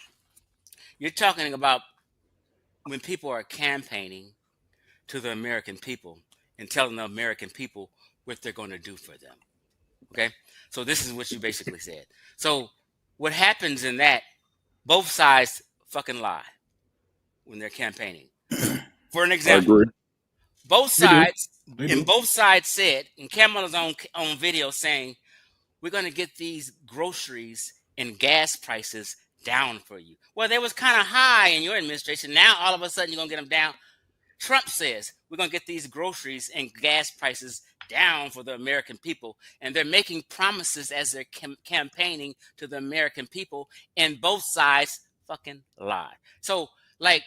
you're talking about when people are campaigning to the American people and telling the American people what they're going to do for them. Okay, so this is what you basically said. So what happens in that, both sides fucking lie when they're campaigning. For an example, both sides said, and Kamala's on video saying, we're going to get these groceries and gas prices down for you. Well, they was kind of high in your administration. Now all of a sudden you're going to get them down. Trump says we're going to get these groceries and gas prices down for the American people. And they're making promises as they're campaigning to the American people. And both sides fucking lie. So, like,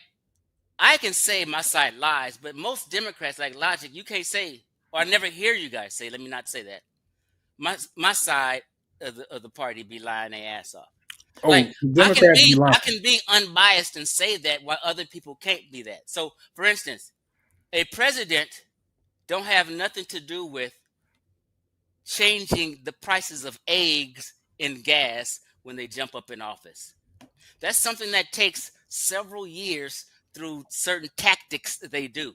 I can say my side lies, but most Democrats, like Logic, you can't say, or I never hear you guys say, let me not say that. My side of the party be lying their ass off. Oh, like Democrats I can be unbiased and say that while other people can't be that. So, for instance, a president don't have nothing to do with changing the prices of eggs and gas when they jump up in office. That's something that takes several years through certain tactics that they do.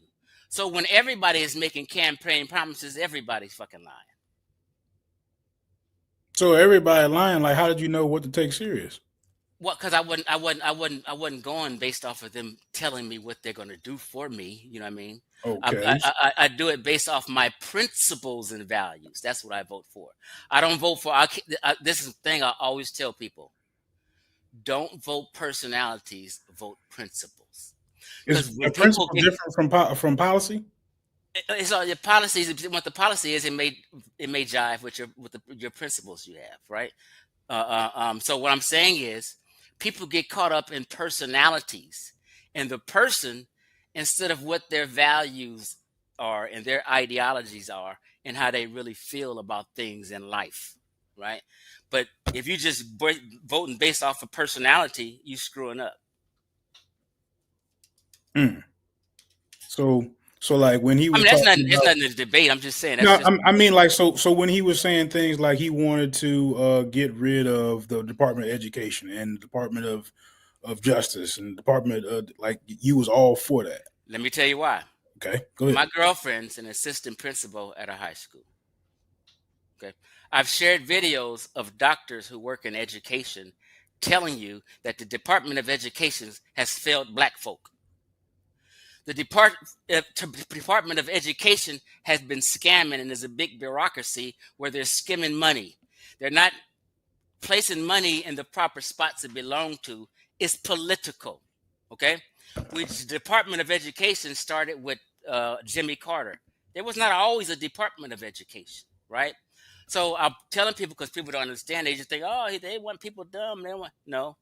So when everybody is making campaign promises, everybody's fucking lying. So everybody lying. Like, how did you know what to take serious? Well, because I wasn't going based off of them telling me what they're going to do for me. You know what I mean? Okay. I do it based off my principles and values. That's what I vote for. I don't vote for. This is the thing I always tell people: don't vote personalities, vote principles. Because Is a when people principle get, different from policy? it's all your policies. What the policy is, it may jive with your principles you have, right? So what I'm saying is, people get caught up in personalities and the person instead of what their values are and their ideologies are and how they really feel about things in life, right? But if you just voting based off of personality, you screwing up. Mm. So like when he I was mean, that's talking nothing. It's about, nothing to debate. I'm just saying that's no, just. I mean like so when he was saying things like he wanted to get rid of the Department of Education and the Department of Justice and Department of, like, you was all for that. Let me tell you why. Okay, go ahead. My girlfriend's an assistant principal at a high school. Okay, I've shared videos of doctors who work in education telling you that the Department of Education has failed black folk. The Department of Education has been scamming, and there's a big bureaucracy where they're skimming money. They're not placing money in the proper spots it belong to. It's political. Okay, which Department of Education started with Jimmy Carter. There was not always a Department of Education, right? So I'm telling people, because people don't understand, they just think, oh, they want people dumb. No,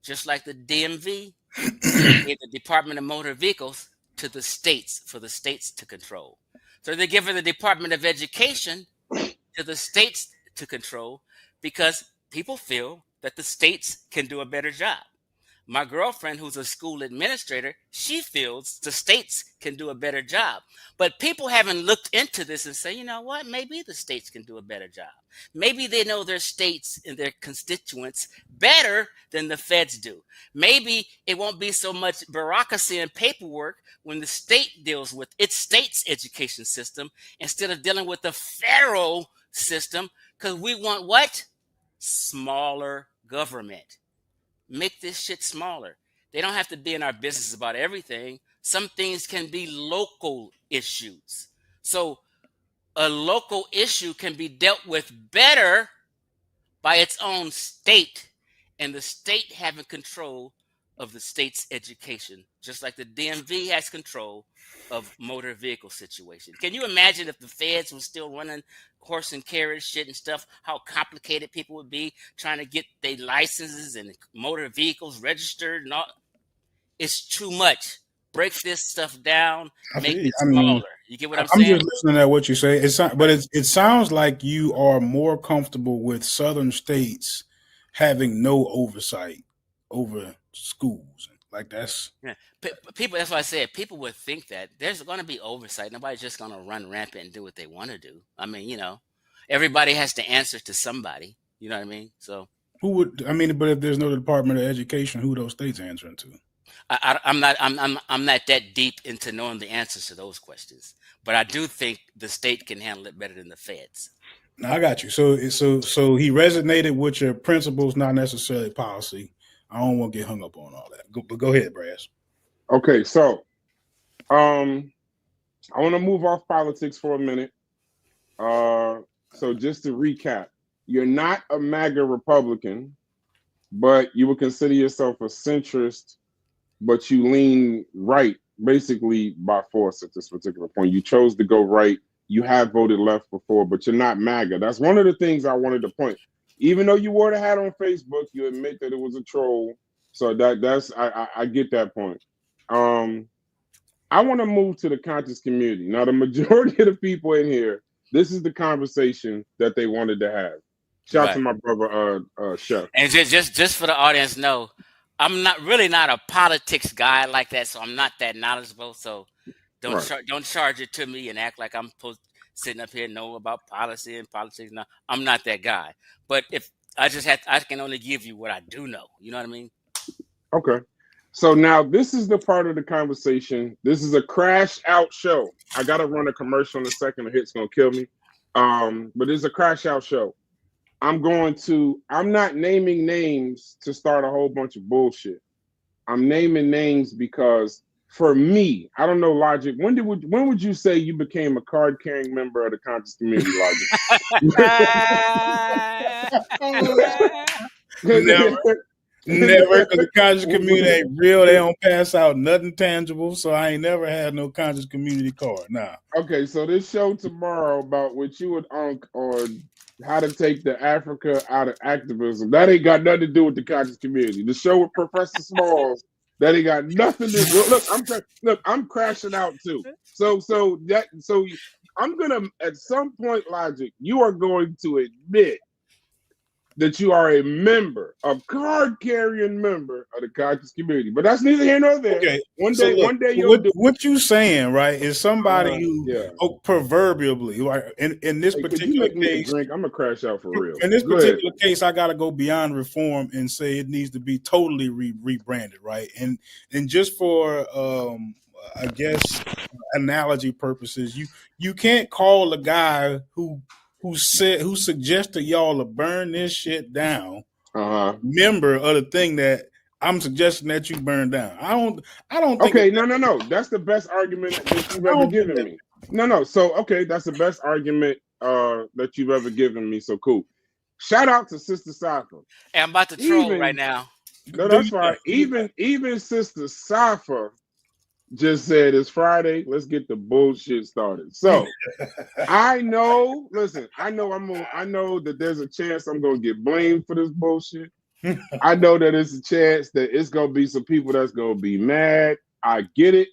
just like the DMV, gave the Department of Motor Vehicles to the states for the states to control. So they're giving the Department of Education to the states to control because people feel that the states can do a better job. My girlfriend, who's a school administrator, she feels the states can do a better job. But people haven't looked into this and say, you know what, maybe the states can do a better job. Maybe they know their states and their constituents better than the feds do. Maybe it won't be so much bureaucracy and paperwork when the state deals with its state's education system instead of dealing with the federal system, because we want what? Smaller government. Make this shit smaller. They don't have to be in our business about everything. Some things can be local issues. So a local issue can be dealt with better by its own state, and the state having control of the state's education, just like the DMV has control of motor vehicle situation. Can you imagine if the feds were still running horse and carriage shit and stuff, how complicated people would be trying to get their licenses and motor vehicles registered and all? It's too much. Break this stuff down, make it smaller. You get what I'm saying? just listening to what you say. It sounds like you are more comfortable with southern states having no oversight over schools. Like that's people. That's why I said people would think that there's going to be oversight. Nobody's just going to run rampant and do what they want to do. I mean, everybody has to answer to somebody. You know what I mean? So who would? I mean, but if there's no Department of Education, who are those states answering to? I'm not that deep into knowing the answers to those questions, but I do think the state can handle it better than the feds. No, I got you. So he resonated with your principles, not necessarily policy. I don't want to get hung up on all that. But go ahead, Brass. Okay, so I want to move off politics for a minute. So just to recap, you're not a MAGA Republican, but you would consider yourself a centrist, but you lean right, basically by force at this particular point. You chose to go right. You have voted left before, but you're not MAGA. That's one of the things I wanted to point. Even though you wore the hat on Facebook, you admit that it was a troll. So that's I get that point. I want to move to the conscious community. Now, the majority of the people in here, this is the conversation that they wanted to have. Shout out to my brother, Chef. And just for the audience, know I'm not a politics guy like that, so I'm not that knowledgeable. So don't charge it to me and act like I'm sitting up here know about policy and politics. No, I'm not that guy. But if I can only give you what I do know. You know what I mean? Okay. So now this is the part of the conversation. This is a crash out show. I gotta run a commercial in a second. The hit's gonna kill me. But it's a crash out show. I'm not naming names to start a whole bunch of bullshit. I'm naming names because for me, I don't know, Logic. When would you say you became a card carrying member of the conscious community, Logic? Never, because the conscious community ain't real. They don't pass out nothing tangible, so I ain't never had no conscious community card. Nah. Okay, so this show tomorrow about what you would on how to take the Africa out of activism. That ain't got nothing to do with the conscious community. The show with Professor Smalls, that ain't got nothing to do. Look, I'm crashing out too. So I'm gonna at some point, Logic, you are going to admit that you are a card-carrying member of the conscious community. But that's neither here nor there. Okay. One So day, look, one day you'll do. what you saying, right, is somebody who proverbially, like in this particular case, drink. I'm gonna crash out for real. In this particular case, I gotta go beyond reform and say it needs to be totally rebranded, right? And just for I guess analogy purposes, you can't call a guy who suggests to y'all to burn this shit down, member of the thing that I'm suggesting that you burn down. I don't think. Okay, no. That's the best argument that you've ever given me. No. So okay, that's the best argument that you've ever given me. So cool. Shout out to Sister Safa. Hey, I'm about to troll right now. No, that's fine. Even Sister Safa just said it's Friday. Let's get the bullshit started. So I know that there's a chance I'm gonna get blamed for this bullshit. I know that it's a chance that it's gonna be some people that's gonna be mad. I get it,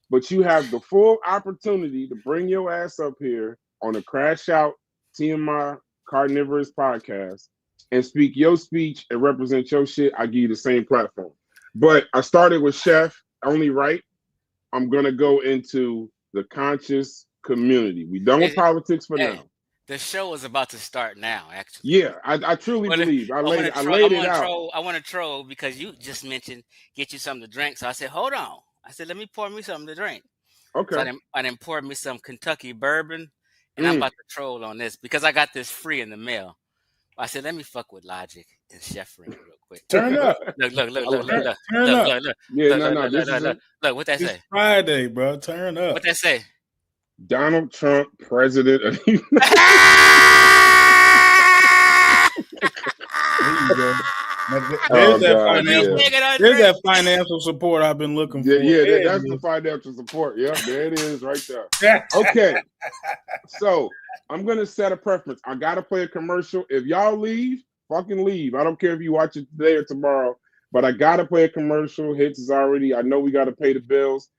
but you have the full opportunity to bring your ass up here on a Crash Out TMI Carnivorous podcast and speak your speech and represent your shit. I give you the same platform. But I started with Chef, only right. I'm gonna go into the conscious community. We done with politics for now. The show is about to start now, actually. Yeah, I truly believe. I laid it out. I want to troll because you just mentioned get you something to drink. So I said, hold on. I said, let me pour me something to drink. Okay. So I done poured me some Kentucky bourbon, and I'm about to troll on this because I got this free in the mail. I said, let me fuck with Logic and Chef Ring real quick. Turn up. Look. Turn up. Look, what that say? It's Friday, bro. Turn up. What that say? Donald Trump, president of the United There you go. There's that financial support I've been looking for. Yeah, that's the financial support. Yeah, there it is right there. Okay. So I'm going to set a preference. I got to play a commercial. If y'all leave, fucking leave. I don't care if you watch it today or tomorrow, but I got to play a commercial. Hits is already, I know we got to pay the bills.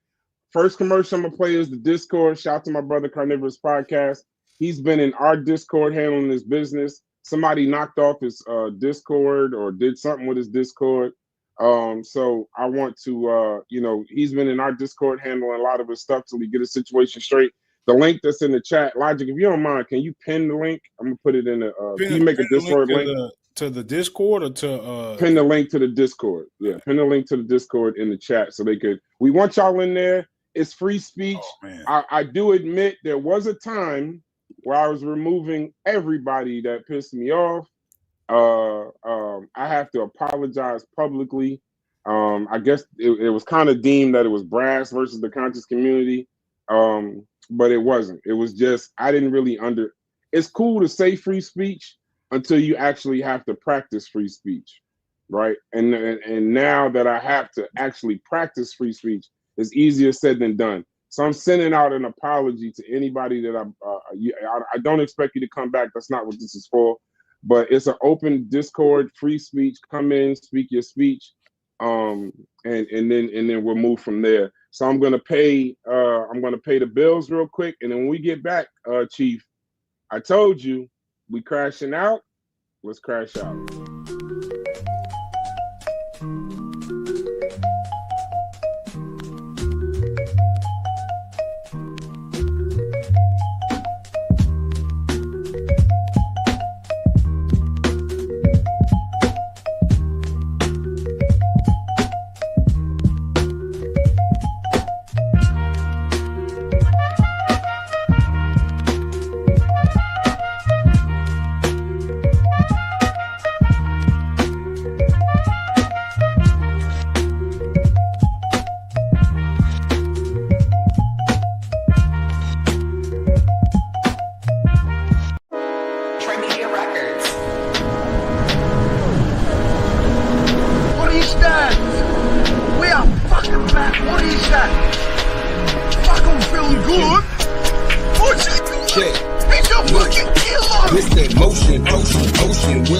First commercial I'm going to play is the Discord. Shout out to my brother Carnivorous Podcast. He's been in our Discord handling his business. Somebody knocked off his Discord or did something with his Discord. So I want to, he's been in our Discord handling a lot of his stuff till we get a situation straight. The link that's in the chat, Logic, if you don't mind, can you pin the link? I'm going to put it in the, can you make a Discord link? To the Discord or to... Pin the link to the Discord. Yeah, pin the link to the Discord in the chat so they could... We want y'all in there. It's free speech. Oh, I do admit there was a time where I was removing everybody that pissed me off. I have to apologize publicly. I guess it was kind of deemed that it was brass versus the conscious community, but it wasn't. It was just, I didn't really it's cool to say free speech until you actually have to practice free speech, right? And now that I have to actually practice free speech, it's easier said than done. So I'm sending out an apology to anybody that I don't expect you to come back. That's not what this is for. But it's an open Discord, free speech. Come in, speak your speech, and then we'll move from there. So I'm gonna pay the bills real quick, and then when we get back, Chief, I told you we crashing out. Let's crash out.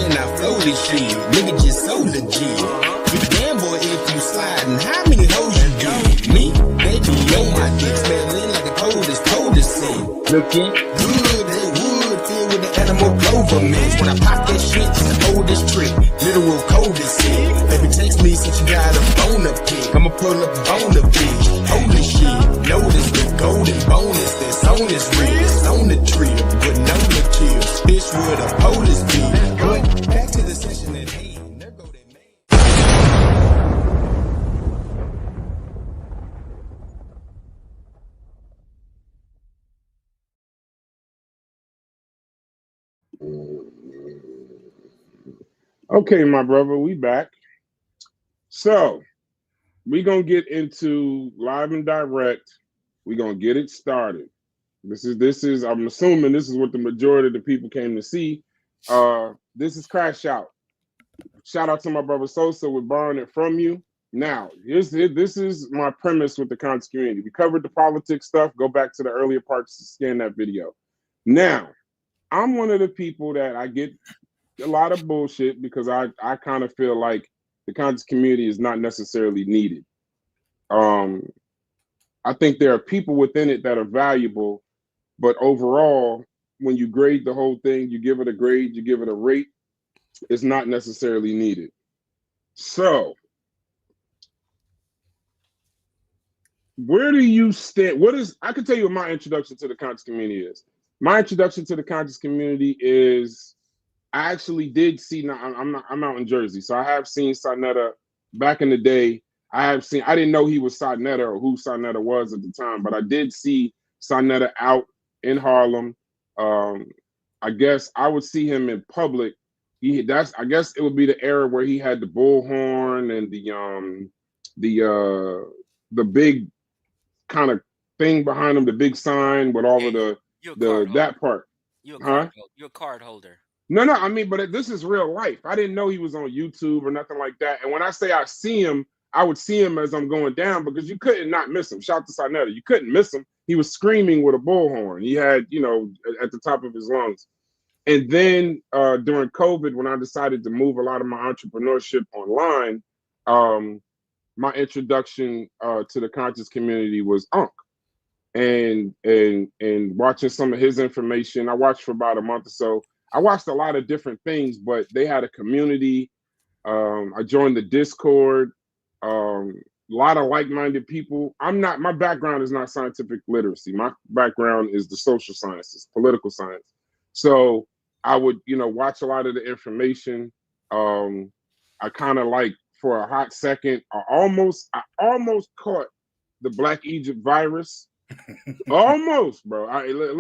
man, I flow this shit. Nigga just so legit. You damn boy, if you sliding, how many hoes you get? Me, baby, yo, my dick smelling like the coldest sin. Looking good, that wood filled with the animal clover mix. When I pop that shit, it's the oldest trick. Literal coldest sin. Baby, text me since you got a phone up pick. I'ma pull up on the bitch. Holy shit, notice the golden bonus that's on this reel. It's on the tree, but no material. Fish with a police beat. But back to the session at hand. There go that man. Okay, my brother, we back. So we're gonna get into live and direct. We're gonna get it started. This is I'm assuming this is what the majority of the people came to see. This is Crash Out. Shout out to my brother Sosa. We're borrowing it from you. Now, this is my premise with the conscious community. We covered the politics stuff. Go back to the earlier parts to scan that video. Now, I'm one of the people that I get a lot of bullshit because I kind of feel like the conscious community is not necessarily needed. I think there are people within it that are valuable, but overall, when you grade the whole thing, you give it a grade, you give it a rate, it's not necessarily needed. So, where do you stand? I can tell you what my introduction to the conscious community is. My introduction to the conscious community is I actually did see. Now I'm out in Jersey, so I have seen Sarnetta back in the day. I didn't know he was Sarnetta or who Sarnetta was at the time, but I did see Sarnetta out in Harlem. I guess I would see him in public. I guess it would be the era where he had the bullhorn and the big kind of thing behind him, the big sign with all of that part. You're a card holder. No, I mean, but this is real life. I didn't know he was on YouTube or nothing like that. And when I say I see him, I would see him as I'm going down because you couldn't not miss him. Shout to Sarnetta. You couldn't miss him. He was screaming with a bullhorn. He had, at the top of his lungs. And then during COVID, when I decided to move a lot of my entrepreneurship online, my introduction to the conscious community was Unc. And watching some of his information, I watched for about a month or so. I watched a lot of different things, but they had a community. I joined the Discord. A lot of like-minded people. My background is not scientific literacy. My background is the social sciences, political science. So I would, watch a lot of the information. I kind of like for a hot second, I almost caught the Black Egypt virus. Almost, bro.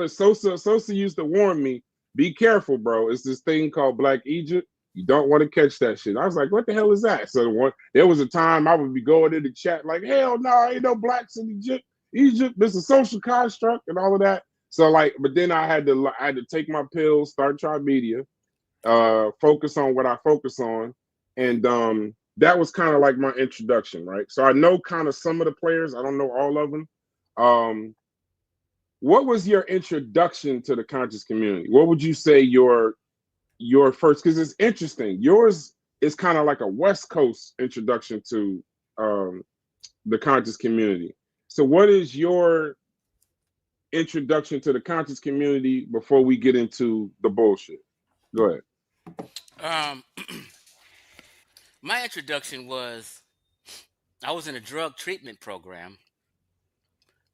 Sosa used to warn me, be careful, bro. It's this thing called Black Egypt. You don't want to catch that shit. I was like, what the hell is that? So there was a time I would be going in the chat like, hell no, ain't no blacks in Egypt. Egypt, this is a social construct and all of that. So but then I had to take my pills, start trying media, focus on what I focus on. And that was kind of like my introduction, right? So I know kind of some of the players. I don't know all of them. What was your introduction to the conscious community? What would you say your first, because it's interesting. Yours is kind of like a West Coast introduction to the conscious community. So what is your introduction to the conscious community before we get into the bullshit? Go ahead. My introduction was, I was in a drug treatment program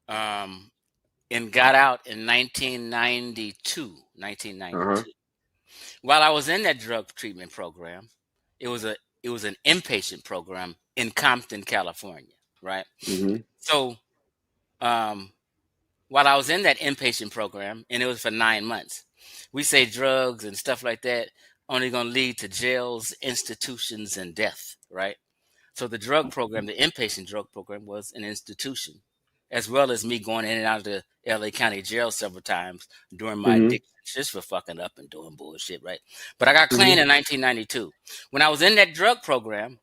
and got out in 1992. While I was in that drug treatment program, it was an inpatient program in Compton, California, right? Mm-hmm. So while I was in that inpatient program, and it was for 9 months, we say drugs and stuff like that only going to lead to jails, institutions, and death, right? So the drug program, the inpatient drug program, was an institution, as well as me going in and out of the LA County jail several times during my addiction, just for fucking up and doing bullshit, right? But I got clean in 1992. When I was in that drug program,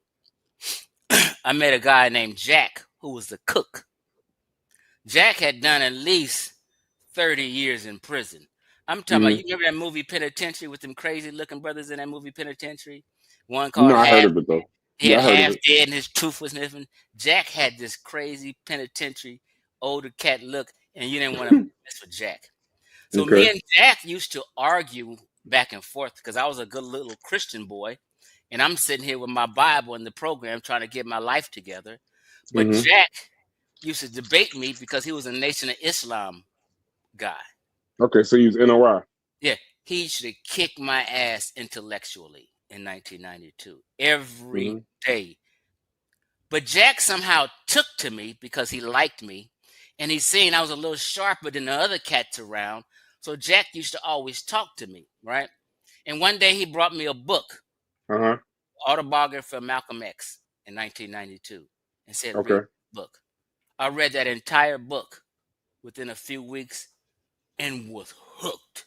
I met a guy named Jack, who was the cook. Jack had done at least 30 years in prison. I'm talking about, you remember that movie Penitentiary with them crazy looking brothers in that movie Penitentiary? One called No, I heard Half. of it though. He Yeah, had I heard of half it. dead and his tooth was sniffing. Jack had this crazy penitentiary older cat look, and you didn't want to mess with Jack. So me Okay. and Jack used to argue back and forth because I was a good little Christian boy, and I'm sitting here with my Bible in the program trying to get my life together. But Jack used to debate me because he was a Nation of Islam guy. Okay, so you was NOI. Yeah, he used to kick my ass intellectually in 1992 every day. But Jack somehow took to me because he liked me, and he seen I was a little sharper than the other cats around. So Jack used to always talk to me, right? And one day he brought me a book, Autobiography of Malcolm X in 1992, and said, read the book. I read that entire book within a few weeks and was hooked.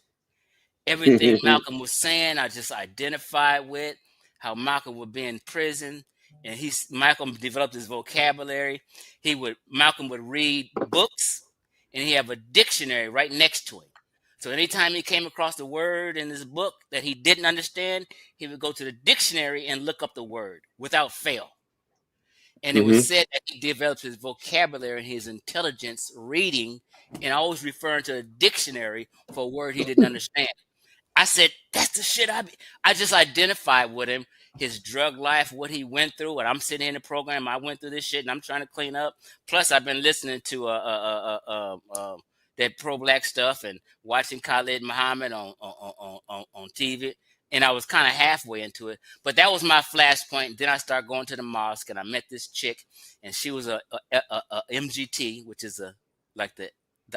Everything Malcolm was saying, I just identified with. How Malcolm would be in prison, and Malcolm developed his vocabulary. Malcolm would read books, and he have a dictionary right next to him. So anytime he came across the word in his book that he didn't understand, he would go to the dictionary and look up the word without fail. And it was said that he developed his vocabulary and his intelligence reading and always referring to a dictionary for a word he didn't understand. I said, that's the shit I just identified with him, his drug life, what he went through. And I'm sitting in the program, I went through this shit and I'm trying to clean up. Plus, I've been listening to that pro-black stuff and watching Khalid Muhammad on TV. And I was kind of halfway into it. But that was my flashpoint. Then I started going to the mosque and I met this chick, and she was a MGT, which is like the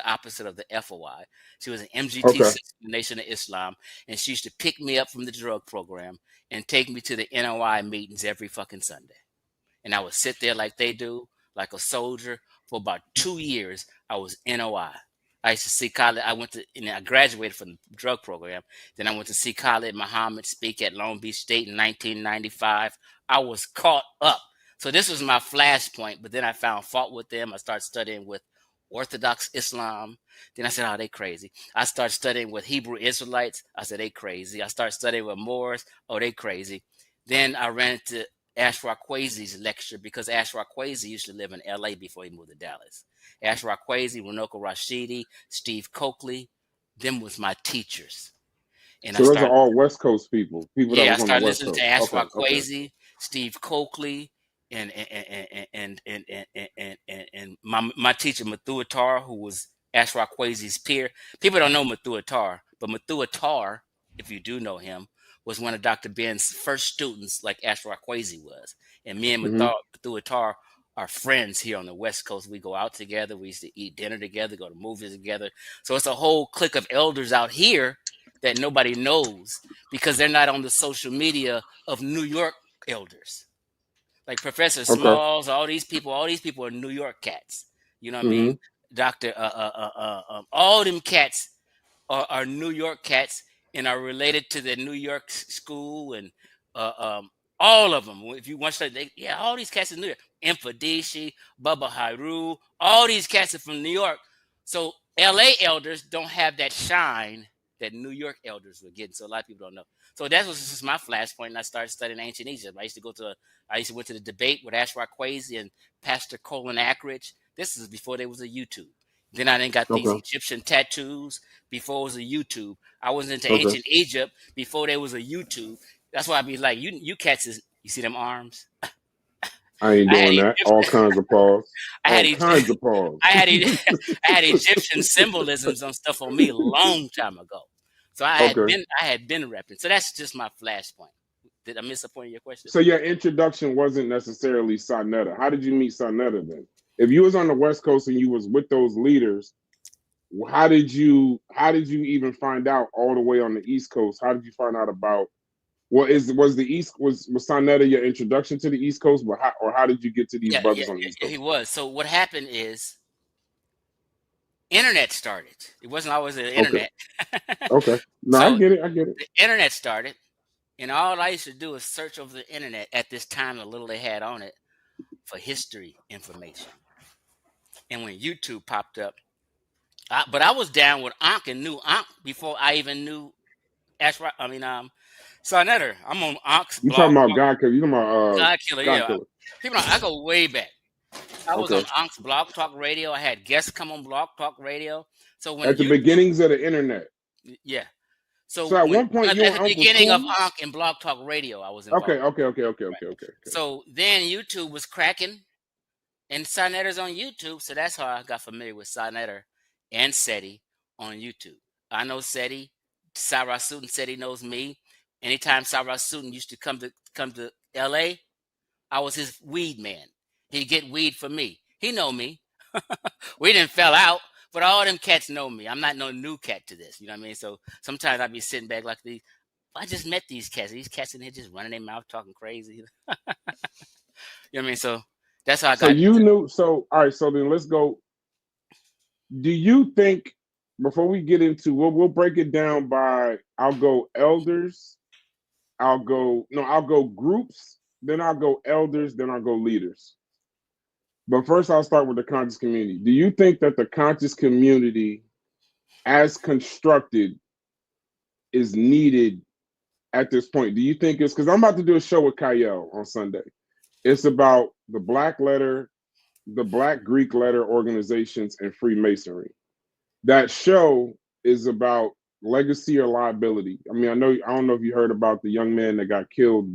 opposite of the FOI. She was an MGT, Nation of Islam, and she used to pick me up from the drug program and take me to the NOI meetings every fucking Sunday. And I would sit there like they do, like a soldier. For about 2 years, I was NOI. I used to see Khalid. I graduated from the drug program. Then I went to see Khalid Muhammad speak at Long Beach State in 1995. I was caught up. So this was my flashpoint, but then I found fault with them. I started studying with Orthodox Islam. Then I said, oh, they crazy. I started studying with Hebrew Israelites. I said, they crazy. I started studying with Moors. Oh, they crazy. Then I ran into Ashraf Kwesi's lecture because Ashraf Kwesi used to live in LA before he moved to Dallas. Ashraf Kwesi, Runoko Rashidi, Steve Coakley, them was my teachers. And so those are all West Coast people. I started listening to Ashraf Kwesi, Steve Coakley, and my teacher Mathu Attar, who was Ashraf Kwesi's peer. People don't know Mathu Attar, but Mathu Attar, if you do know him, was one of Dr. Ben's first students, like Ashraf Kwesi was. And me and Mathu Attar are friends here on the West Coast. We go out together. We used to eat dinner together, go to movies together. So it's a whole clique of elders out here that nobody knows because they're not on the social media of New York elders. Like Professor Smalls, all these people are New York cats. You know what I mean? Dr. All them cats are New York cats and are related to the New York school and all of them. If you want to, all these cats in New York. Infadishi, Bubba Hairu, all these cats are from New York. So LA elders don't have that shine that New York elders were getting. So a lot of people don't know. So that was just my flashpoint, and I started studying ancient Egypt. I used to went to the debate with Ashraf Kwesi and Pastor Colin Ackridge. This is before there was a YouTube. Then I then got these Egyptian tattoos before it was a YouTube. I was into ancient Egypt before there was a YouTube. That's why I be like, you cats you see them arms? I ain't doing that. All kinds of pause. I had Egyptian symbolisms on stuff on me a long time ago. So I had been repping. So that's just my flashpoint. Did I miss a point of your question? So your introduction wasn't necessarily Sonetta. How did you meet Sonetta then? If you was on the West Coast and you was with those leaders, how did you even find out all the way on the East Coast? How did you find out about was Sonetta your introduction to the East Coast, but how did you get to these brothers on the East Coast? He was. So what happened is internet started. It wasn't always the internet. Okay. No, so I get it. The internet started, and all I used to do is search over the internet at this time, the little they had on it, for history information. And when YouTube popped up, But I was down with Ankh and knew Ankh before I even knew Sarnetter. I'm on Ankh's You talking blog. about God Killer? You talking about God Killer, God yeah. Killer? People know I go way back. I was Okay. on Ankh's Blog Talk Radio. I had guests come on Blog Talk Radio. So when At the YouTube, beginnings of the internet. yeah. So So at when one point, at you at and the Uncle was beginning of cool. Ankh and Blog Talk Radio, I was Okay. involved. Okay. So then YouTube was cracking, and Sarnetter's on YouTube. So that's how I got familiar with Sarnetter and SETI on YouTube. I know SETI. Cyrus Sutton said he knows me. Anytime Cyrus Sutton used to come to LA, I was his weed man. He'd get weed for me. He know me. We didn't fell out, but all them cats know me. I'm not no new cat to this. You know what I mean? So sometimes I'd be sitting back like these. I just met these cats. These cats in here just running their mouth talking crazy. You know what I mean? So that's how I So got. you knew. So all right. So then let's go. Do you think before we get into we'll break it down by I'll go elders, I'll go groups, then I'll go elders, then I'll go leaders. But first I'll start with the conscious community. Do you think that the conscious community as constructed is needed at this point? Do you think it's because I'm about to do a show with Kyle on Sunday. It's about the Black letter, the Black Greek letter organizations, and Freemasonry. That show is about legacy or liability. I mean, I don't know if you heard about the young man that got killed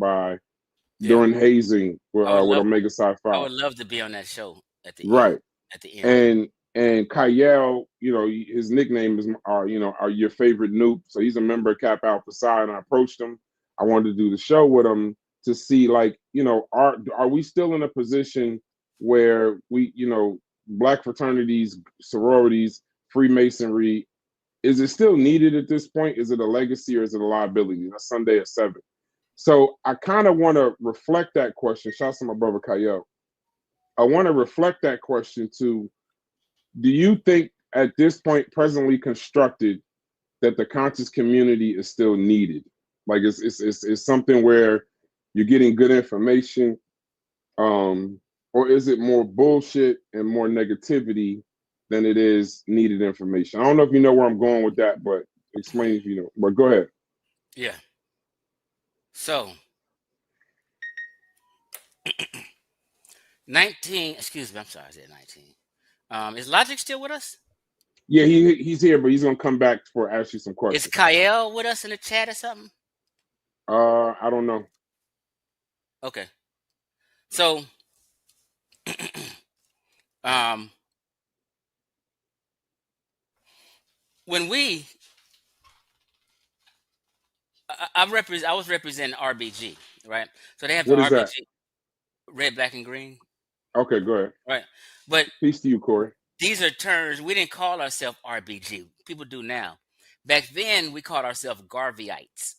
during hazing with Omega Psi Phi. I would love to be on that show at the right end. At the end. And Kyle, his nickname is your favorite noob. So he's a member of Kappa Alpha Psi, and I approached him. I wanted to do the show with him to see, like, are we still in a position where we, Black fraternities, sororities, Freemasonry, is it still needed at this point? Is it a legacy or is it a liability? That's Sunday at 7. So I kind of want to reflect that question. Shouts to my brother Kyle. I want to reflect that question to, do you think at this point, presently constructed, that the conscious community is still needed? Like it's something where you're getting good information, or is it more bullshit and more negativity than it is needed information? I don't know if you know where I'm going with that, but explain if you know. But go ahead. Yeah. So 19, excuse me, I'm sorry, I said 19. Is Logic still with us? Yeah, he's here, but he's gonna come back for ask you some questions. Is Kyle with us in the chat or something? I don't know. Okay. So when I was representing RBG, right? So they have What the is RBG, that? red, black, and green. Okay, go ahead. Right. But peace to you, Corey. These are terms, we didn't call ourselves RBG. People do now. Back then, we called ourselves Garveyites,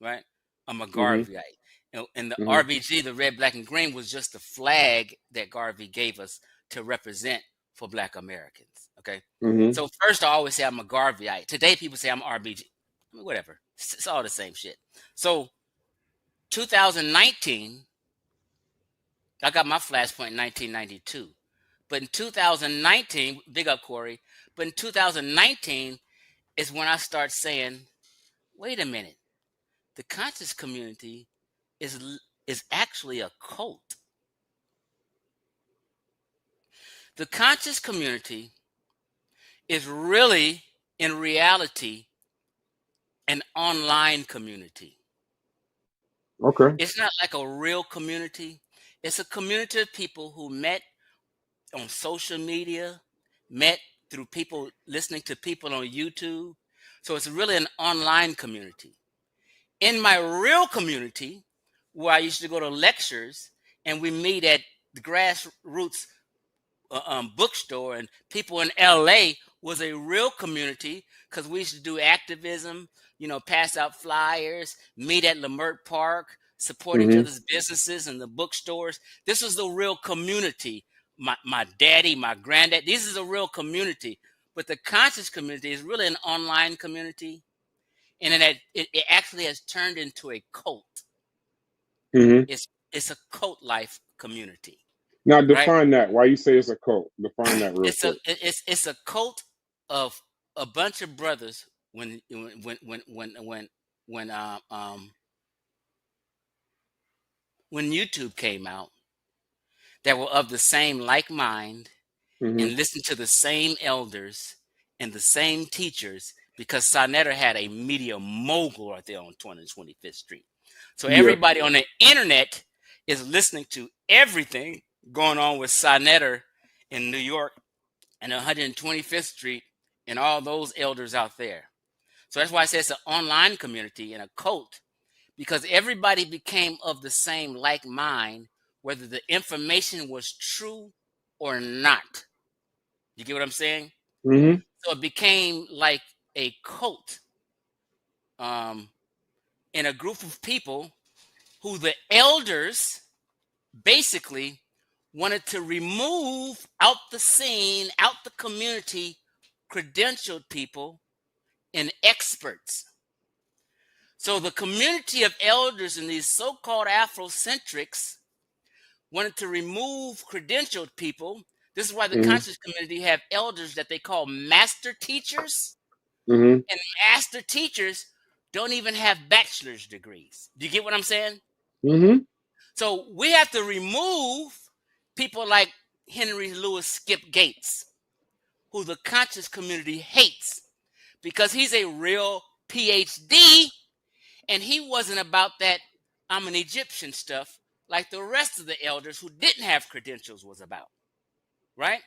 right? I'm a Garveyite. And the RBG, the red, black, and green, was just the flag that Garvey gave us to represent for Black Americans, okay? So first, I always say I'm a Garveyite. Today, people say I'm RBG. I mean, whatever. It's all the same shit. So 2019, I got my flashpoint in 1992. But in 2019, big up Corey, but in 2019 is when I start saying, wait a minute, the conscious community is actually a cult. The conscious community is really, in reality, an online community. Okay. It's not like a real community. It's a community of people who met on social media, met through people listening to people on YouTube. So it's really an online community. In my real community, where I used to go to lectures and we meet at the grassroots bookstore, and people in LA was a real community because we used to do activism, pass out flyers, meet at Lamert Park, support each other's businesses and the bookstores. This was the real community. My daddy, my granddad, this is a real community. But the conscious community is really an online community. And it actually has turned into a cult. It's a cult life community. Now define that. Why you say it's a cult? Define that real quick. It's a cult of a bunch of brothers when YouTube came out that were of the same like mind and listened to the same elders and the same teachers, because Sonetta had a media mogul right there on 225th Street. So everybody on the internet is listening to everything going on with Sonetta in New York and 125th Street and all those elders out there. So that's why I say it's an online community and a cult, because everybody became of the same like mind, whether the information was true or not. You get what I'm saying? So it became like a cult in a group of people who the elders basically wanted to remove out the scene, out the community, credentialed people and experts. So the community of elders and these so-called Afrocentrics wanted to remove credentialed people. This is why the conscious community have elders that they call master teachers. And master teachers don't even have bachelor's degrees. Do you get what I'm saying? So we have to remove people like Henry Louis Skip Gates, who the conscious community hates because he's a real PhD and he wasn't about that I'm an Egyptian stuff like the rest of the elders who didn't have credentials was about, right?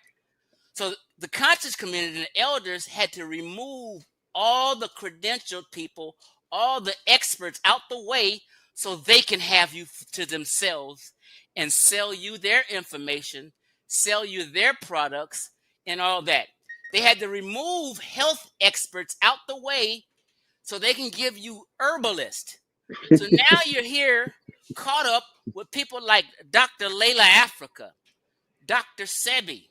So the conscious community and the elders had to remove all the credentialed people, all the experts out the way so they can have you to themselves and sell you their information, sell you their products and all that. They had to remove health experts out the way so they can give you herbalists. So now you're here caught up with people like Dr. Layla Africa, Dr. Sebi,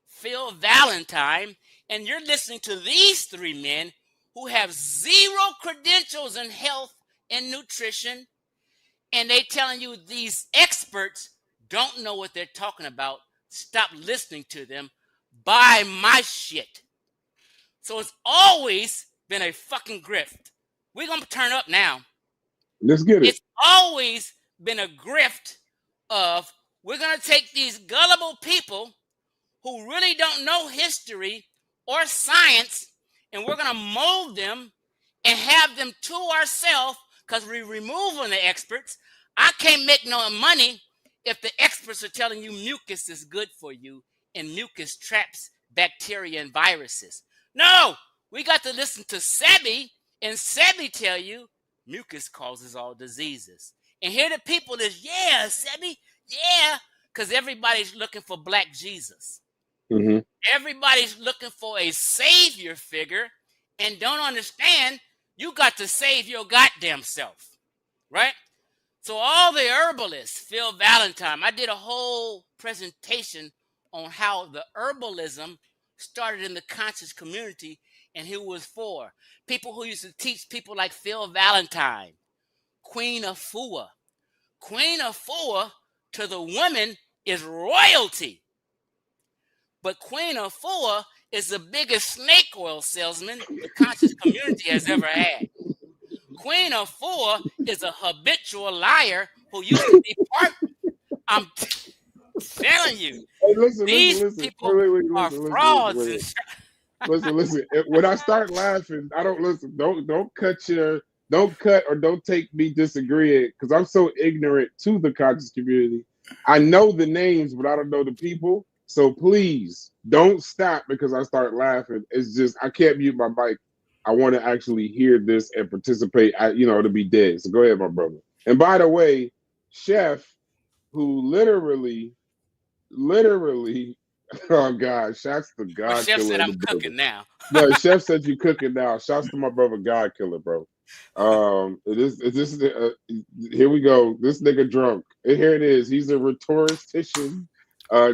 Phil Valentine, and you're listening to these three men who have zero credentials in health and nutrition, and they telling you these experts don't know what they're talking about. Stop listening to them. Buy my shit. So it's always been a fucking grift. We're going to turn up now. Let's get it. It's always been a grift of we're going to take these gullible people who really don't know history or science, and we're going to mold them and have them to ourselves because we're removing the experts. I can't make no money if the experts are telling you mucus is good for you and mucus traps bacteria and viruses. No, we got to listen to Sebi, and Sebi tell you mucus causes all diseases. And here the people is, yeah, Sebi, yeah, because everybody's looking for Black Jesus. Everybody's looking for a savior figure and don't understand you got to save your goddamn self, right? So all the herbalists, Phil Valentine, I did a whole presentation on how the herbalism started in the conscious community and who was for. People who used to teach people like Phil Valentine, Queen Afua. Queen Afua to the women is royalty. But Queen Afua is the biggest snake oil salesman the conscious community has ever had. Queen Afua is a habitual liar who used to be part. I'm telling you, these people are frauds. Listen. When I start laughing, I don't listen. Don't cut or don't take me disagreeing because I'm so ignorant to the conscious community. I know the names, but I don't know the people. So please don't stop because I start laughing. It's just I can't mute my mic. I want to actually hear this and participate. To be dead. So go ahead, my brother. And by the way, Chef, who literally, oh God, shouts to God. Well, Chef said I'm cooking now. No, Chef said you cooking now. Shouts to my brother God Killer, bro. Here we go. This nigga drunk. And here it is. He's a rhetorician.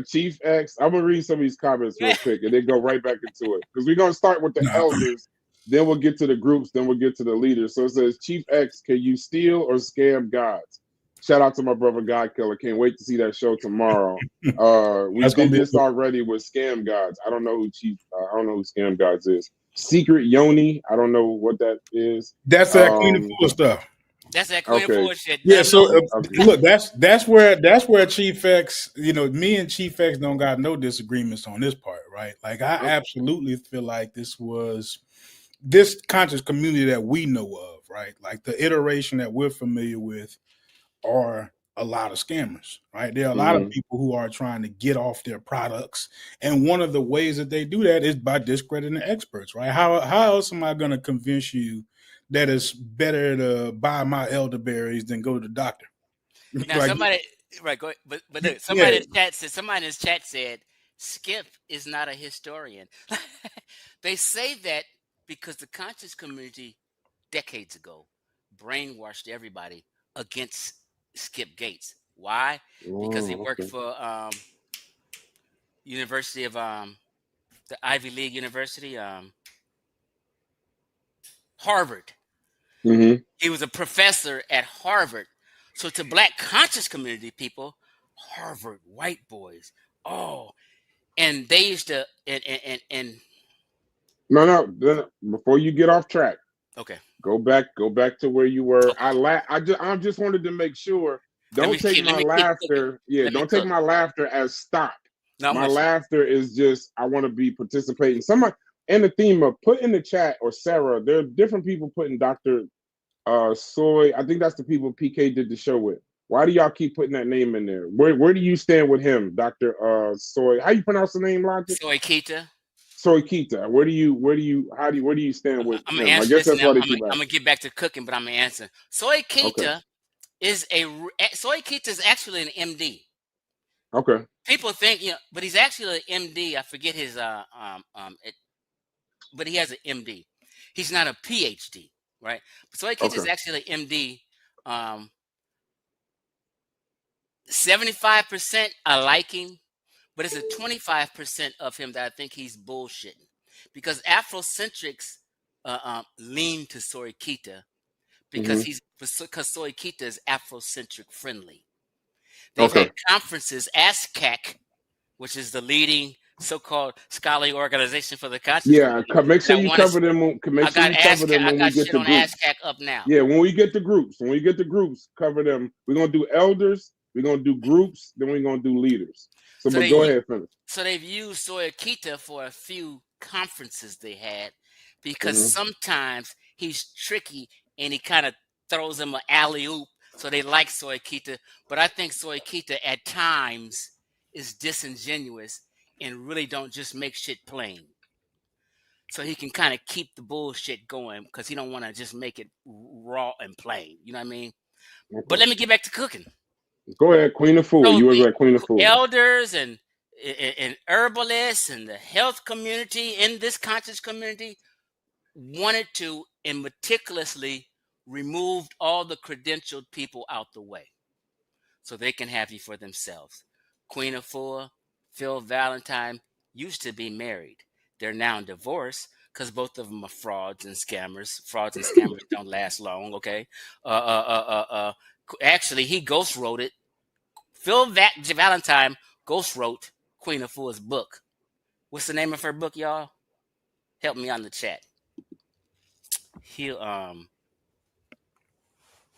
Chief X. I'm gonna read some of these comments real quick and then go right back into it because we're gonna start with the elders, then we'll get to the groups, then we'll get to the leaders. So it says, Chief X, can you steal or scam gods? Shout out to my brother God Killer. Can't wait to see that show tomorrow. We That's gonna did be this already with Scam Gods. I don't know who I don't know who Scam Gods is. Secret Yoni. I don't know what that is. That's that Queen of Four stuff. That's that Queen of Okay. Four shit. Yeah, Let 'em so know. look, that's where Chief X, me and Chief X don't got no disagreements on this part, right? Like I absolutely feel like this conscious community that we know of, right? Like the iteration that we're familiar with are a lot of scammers, right? There are a lot of people who are trying to get off their products, and one of the ways that they do that is by discrediting experts, right? How else am I going to convince you that it's better to buy my elderberries than go to the doctor? Now Like, somebody, right? Go, but look, yeah, somebody in his chat said Skip is not a historian. They say that because the conscious community decades ago brainwashed everybody against Skip Gates. Why? Because he worked for University of the Ivy League University, Harvard. He was a professor at Harvard. So to black conscious community people, Harvard white boys. Oh, and they used to and No. Before you get off track, okay. Go back to where you were. Okay. I just wanted to make sure. Don't take my laughter. Yeah, don't take my laughter as stop. My laughter is just I want to be participating. Somebody in the theme of put in the chat or Sarah. There are different people putting Dr. Soy. I think that's the people PK did the show with. Why do y'all keep putting that name in there? Where do you stand with him, Dr. Soy? How you pronounce the name, Logic? Soy Kita. Soy Kita. Where do you stand with I'm him? gonna answer I guess this that's why they I'm keep gonna get back to cooking, but I'm gonna answer. Soy Kita is actually an MD. Okay. People think, but he's actually an MD. I forget his but he has an MD. He's not a PhD, right? Soy Kita is actually an MD. 75% I like him, but it's a 25% of him that I think he's bullshitting, because Afrocentrics lean to Soy Kita because Soy Kita is Afrocentric friendly. They've had conferences, ASCAC, which is the leading so-called scholarly organization for the conscious. Yeah, make sure you cover them. Make sure you cover them when we get to groups. ASCAC up now. Yeah, when we get to groups, cover them. We're gonna do elders. We're gonna do groups. Then we're gonna do leaders. So but go ahead, finish. So they've used Soy Kita for a few conferences they had because sometimes he's tricky and he kind of throws them an alley-oop. So they like Soy Kita, but I think Soy Kita at times is disingenuous and really don't just make shit plain. So he can kind of keep the bullshit going because he don't want to just make it raw and plain. You know what I mean? Okay. But let me get back to cooking. Go ahead, Queen of Food. So you were like Queen of Food. Elders and herbalists and the health community in this conscious community wanted to and meticulously removed all the credentialed people out the way so they can have you for themselves. Queen of Four, Phil Valentine used to be married. They're now divorced because both of them are frauds and scammers. Frauds and scammers don't last long, okay? Actually, he ghost wrote it. Phil Valentine ghost wrote Queen of Four's book. What's the name of her book, y'all? Help me on the chat.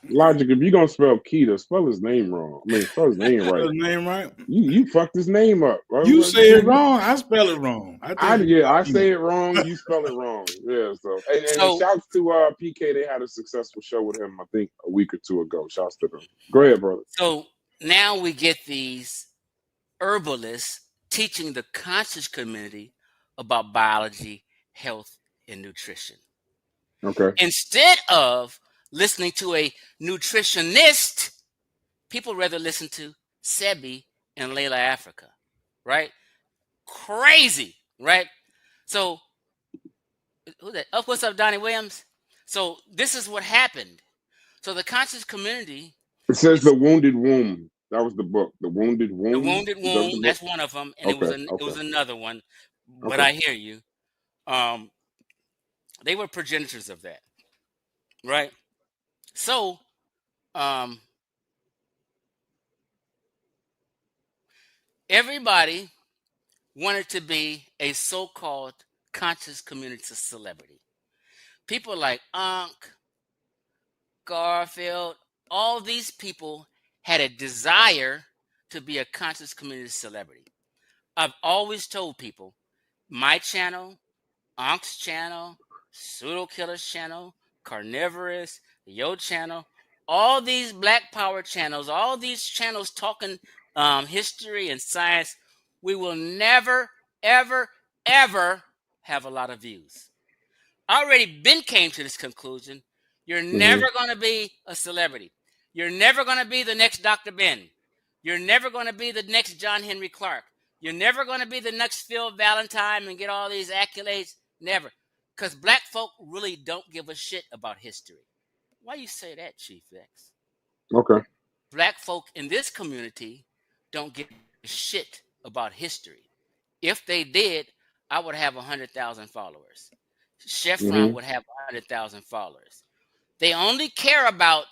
Logic, if you're gonna spell Keita, spell his name wrong. I mean, spell his name right. His name right? You fucked his name up. Right? You say it wrong. I spell it wrong. I say it wrong. You spell it wrong. Yeah. So and shouts to PK. They had a successful show with him. I think a week or two ago. Shouts to them. Go ahead, brother. So now we get these herbalists teaching the conscious community about biology, health, and nutrition. Okay. Instead of listening to a nutritionist, people rather listen to Sebi and Layla Africa, right? Crazy, right? So, who's that? Oh, what's up, Donnie Williams? So this is what happened. So the conscious community. It says The Wounded Womb. That was the book. The Wounded Womb. The Wounded Womb. That's one of them, and it was another one. But I hear you. They were progenitors of that, right? So, everybody wanted to be a so-called conscious community celebrity. People like Unc, Garfield, all these people had a desire to be a conscious community celebrity. I've always told people, my channel, Unc's channel, Pseudo Killer's channel, Carnivorous, Yo channel, all these Black Power channels, all these channels talking history and science, we will never, ever, ever have a lot of views. I already been came to this conclusion. You're never going to be a celebrity. You're never going to be the next Dr. Ben. You're never going to be the next John Henry Clark. You're never going to be the next Phil Valentine and get all these accolades. Never. Because black folk really don't give a shit about history. Why you say that, Chief X? Okay. Black folk in this community don't give a shit about history. If they did, I would have 100,000 followers. Chevron would have 100,000 followers. They only care about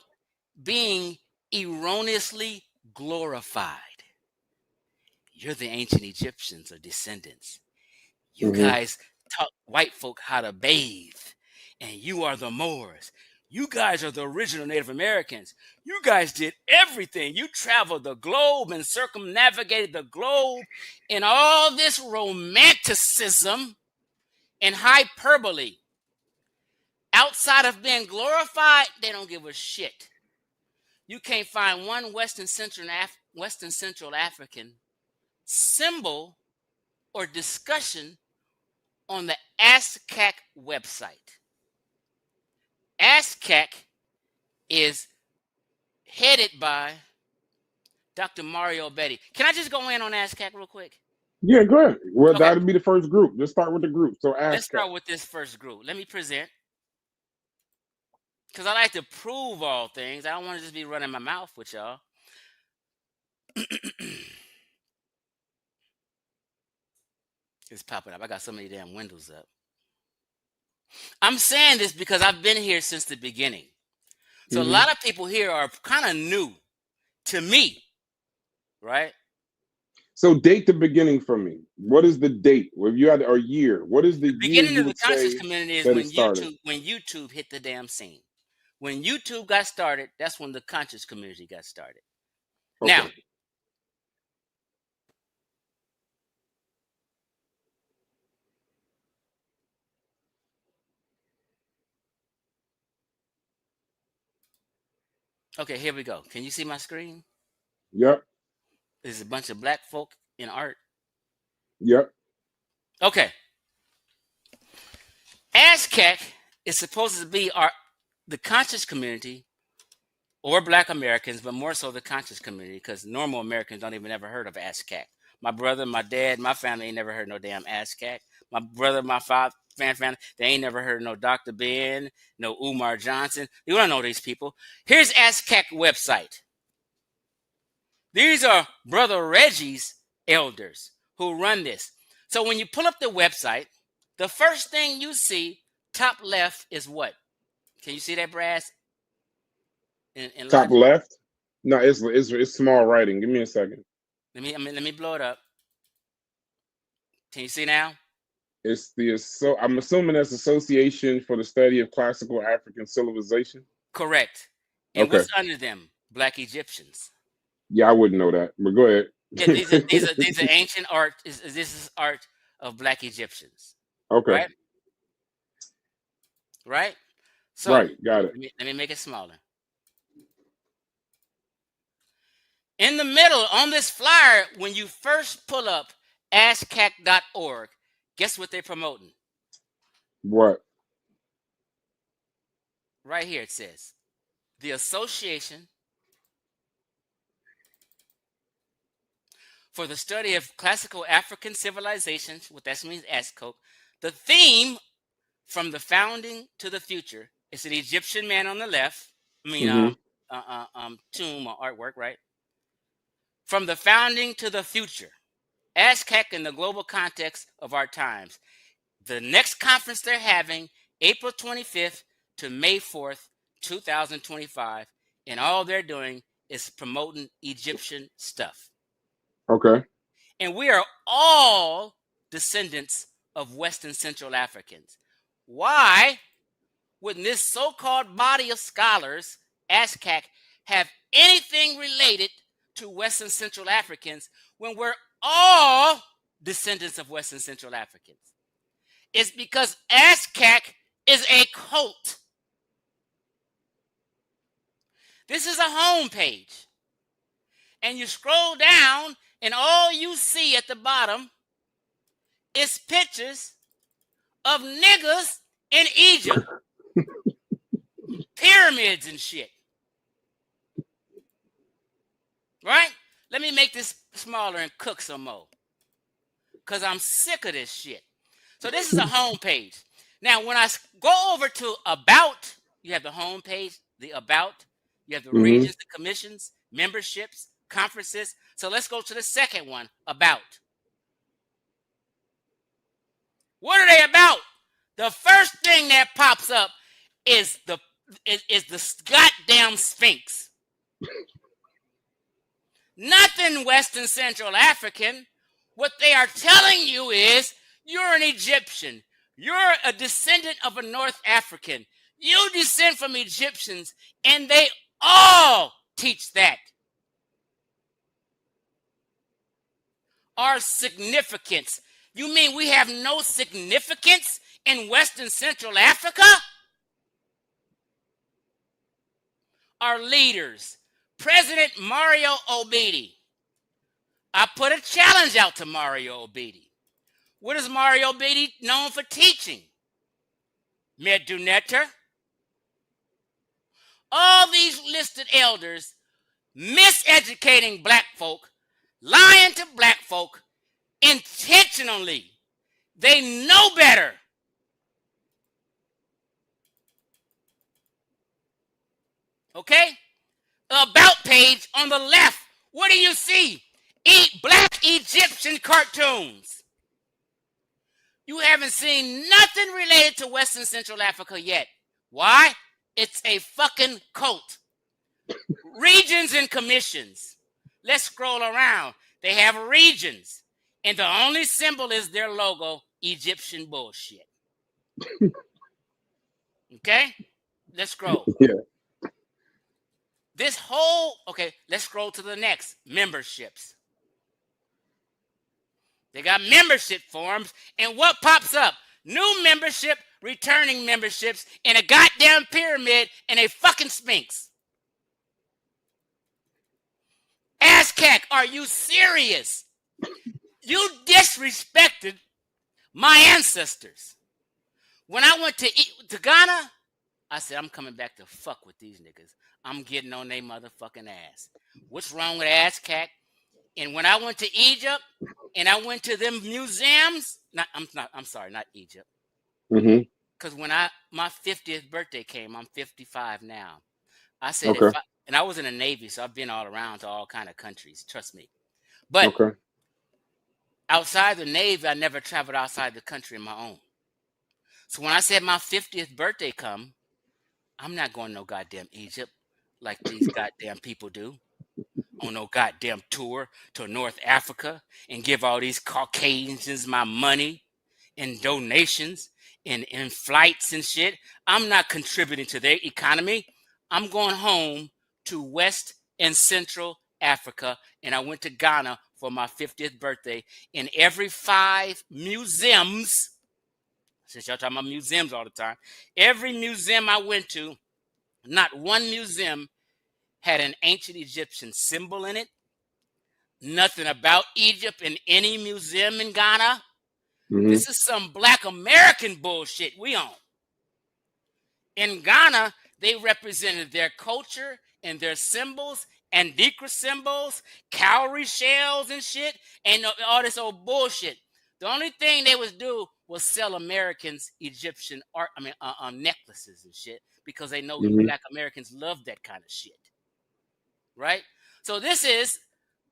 being erroneously glorified. You're the ancient Egyptians or descendants. You guys taught white folk how to bathe, and you are the Moors. You guys are the original Native Americans. You guys did everything. You traveled the globe and circumnavigated the globe in all this romanticism and hyperbole. Outside of being glorified, they don't give a shit. You can't find one Western Central African symbol or discussion on the ASCAC website. ASCAC is headed by Dr. Mario Betty. Can I just go in on ASCAC real quick? Yeah, go ahead. Well, that'll be the first group. Let's start with the group. So let's start with this first group. Let me present. Because I like to prove all things. I don't want to just be running my mouth with y'all. It's popping up. I got so many damn windows up. I'm saying this because I've been here since the beginning. So a lot of people here are kind of new to me, right? So date the beginning for me. What is the date? If you had a year, what is the beginning of the conscious community is when YouTube hit the damn scene. When YouTube got started, that's when the conscious community got started. Okay. Now, okay, here we go. Can you see my screen? Yep. There's a bunch of black folk in art. Yep. Okay. ASCAC is supposed to be the conscious community or black Americans, but more so the conscious community, because normal Americans don't even ever heard of ASCAC. My brother, my dad, my family ain't never heard no damn ASCAC. My brother, my father, family, they ain't never heard no Dr. Ben, no Umar Johnson. You don't know these people. Here's ASCAC website. These are Brother Reggie's elders who run this. So when you pull up the website, the first thing you see, top left, is what? Can you see that, Brass? In top left? No, it's small writing. Give me a second. Let me blow it up. Can you see now? I'm assuming that's Association for the Study of Classical African Civilization. Correct. And what's under them? Black Egyptians. Yeah, I wouldn't know that, but go ahead. Yeah, these are ancient art. This is art of Black Egyptians. Okay. Right? So right, got it. Let me make it smaller. In the middle, on this flyer, when you first pull up ASCAC.org, guess what they're promoting? What? Right here it says, the Association for the Study of Classical African Civilizations, what that means, ASCOC. The theme from the founding to the future is an Egyptian man on the left. Tomb or artwork, right? From the founding to the future, ASCAC in the global context of our times. The next conference they're having, April 25th to May 4th, 2025, and all they're doing is promoting Egyptian stuff. Okay. And we are all descendants of West and Central Africans. Why wouldn't this so-called body of scholars, ASCAC, have anything related to West and Central Africans when we're all descendants of West and Central Africans? It's because ASCAC is a cult. This is a homepage. And you scroll down, and all you see at the bottom is pictures of niggas in Egypt. Pyramids and shit. Right? Let me make this smaller and cook some more. Because I'm sick of this shit. So this is a homepage. Now, when I go over to About, you have the homepage, the About. You have the regions, the commissions, memberships, conferences. So let's go to the second one, About. What are they about? The first thing that pops up is the goddamn Sphinx. Nothing West and Central African. What they are telling you is you're an Egyptian. You're a descendant of a North African. You descend from Egyptians, and they all teach that. Our significance. You mean we have no significance in West and Central Africa? Our leaders, President Mario Obidi. I put a challenge out to Mario Obidi. What is Mario Obidi known for teaching? Meduneter. All these listed elders miseducating black folk, lying to black folk intentionally. They know better. Okay? About page on the left. What do you see? Black Egyptian cartoons. You haven't seen nothing related to West and Central Africa yet. Why? It's a fucking cult. Regions and commissions. Let's scroll around. They have regions. And the only symbol is their logo, Egyptian bullshit. Okay? Let's scroll. Yeah. This whole, okay, let's scroll to the next. Memberships. They got membership forms, and what pops up? New membership, returning memberships, and a goddamn pyramid and a fucking Sphinx. ASCAC, are you serious? You disrespected my ancestors. When I went to Ghana, I said, I'm coming back to fuck with these niggas. I'm getting on their motherfucking ass. What's wrong with ASCAC? And when I went to Egypt and I went to them museums, I'm sorry, not Egypt. Because when my 50th birthday came, I'm 55 now. I said, Okay. and I was in the Navy, so I've been all around to all kind of countries, trust me. But outside the Navy, I never traveled outside the country on my own. So when I said my 50th birthday come, I'm not going to no goddamn Egypt like these goddamn people do. On no goddamn tour to North Africa and give all these Caucasians my money and donations and flights and shit. I'm not contributing to their economy. I'm going home to West and Central Africa, and I went to Ghana for my 50th birthday. In every 5 museums, since y'all talking about museums all the time, every museum I went to, not one museum had an ancient Egyptian symbol in it. Nothing about Egypt in any museum in Ghana. This is some Black American bullshit we own. In Ghana, they represented their culture and their symbols, Andikra symbols, cowrie shells and shit, and all this old bullshit. The only thing they would do was sell Americans Egyptian art, necklaces and shit, because they know you Black Americans love that kind of shit. Right? So this is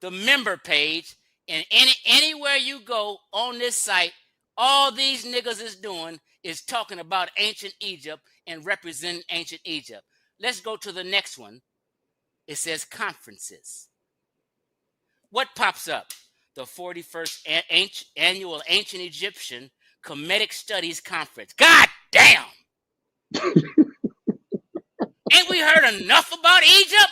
the member page, and anywhere you go on this site, all these niggas is doing is talking about ancient Egypt and representing ancient Egypt. Let's go to the next one. It says conferences. What pops up? the 41st annual Ancient Egyptian Kemetic Studies Conference. God damn! Ain't we heard enough about Egypt?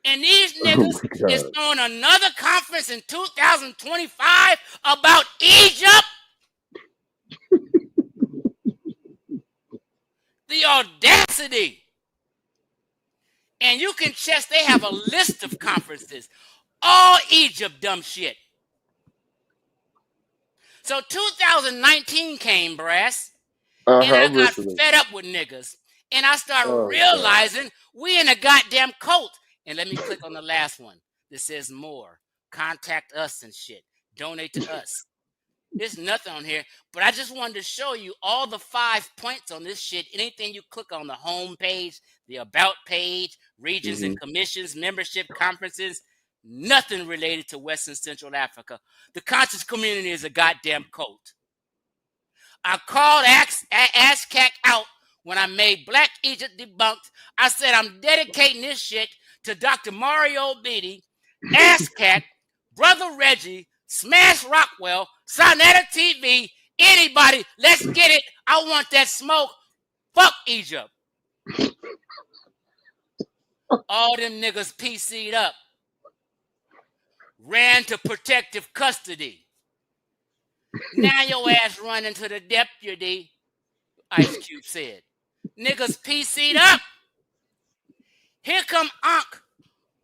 And these niggas is throwing another conference in 2025 about Egypt? The audacity. And you can check, they have a list of conferences. All Egypt dumb shit. So 2019 came, brass, and I got fed up with niggas. And I started realizing we in a goddamn cult. And let me click on the last one that says more. Contact us and shit. Donate to us. There's nothing on here, but I just wanted to show you all the 5 points on this shit. Anything you click on the home page, the about page, regions and commissions, membership, conferences, nothing related to West and Central Africa. The conscious community is a goddamn cult. I called ASCAC out when I made Black Egypt Debunked. I said I'm dedicating this shit to Dr. Mario Beatty, ASCAC, Brother Reggie, Smash Rockwell, Sonetta TV, anybody, let's get it. I want that smoke. Fuck Egypt. All them niggas PC'd up. Ran to protective custody. Now your ass running to the deputy, Ice Cube said. Niggas PC'd up. Here come Ankh,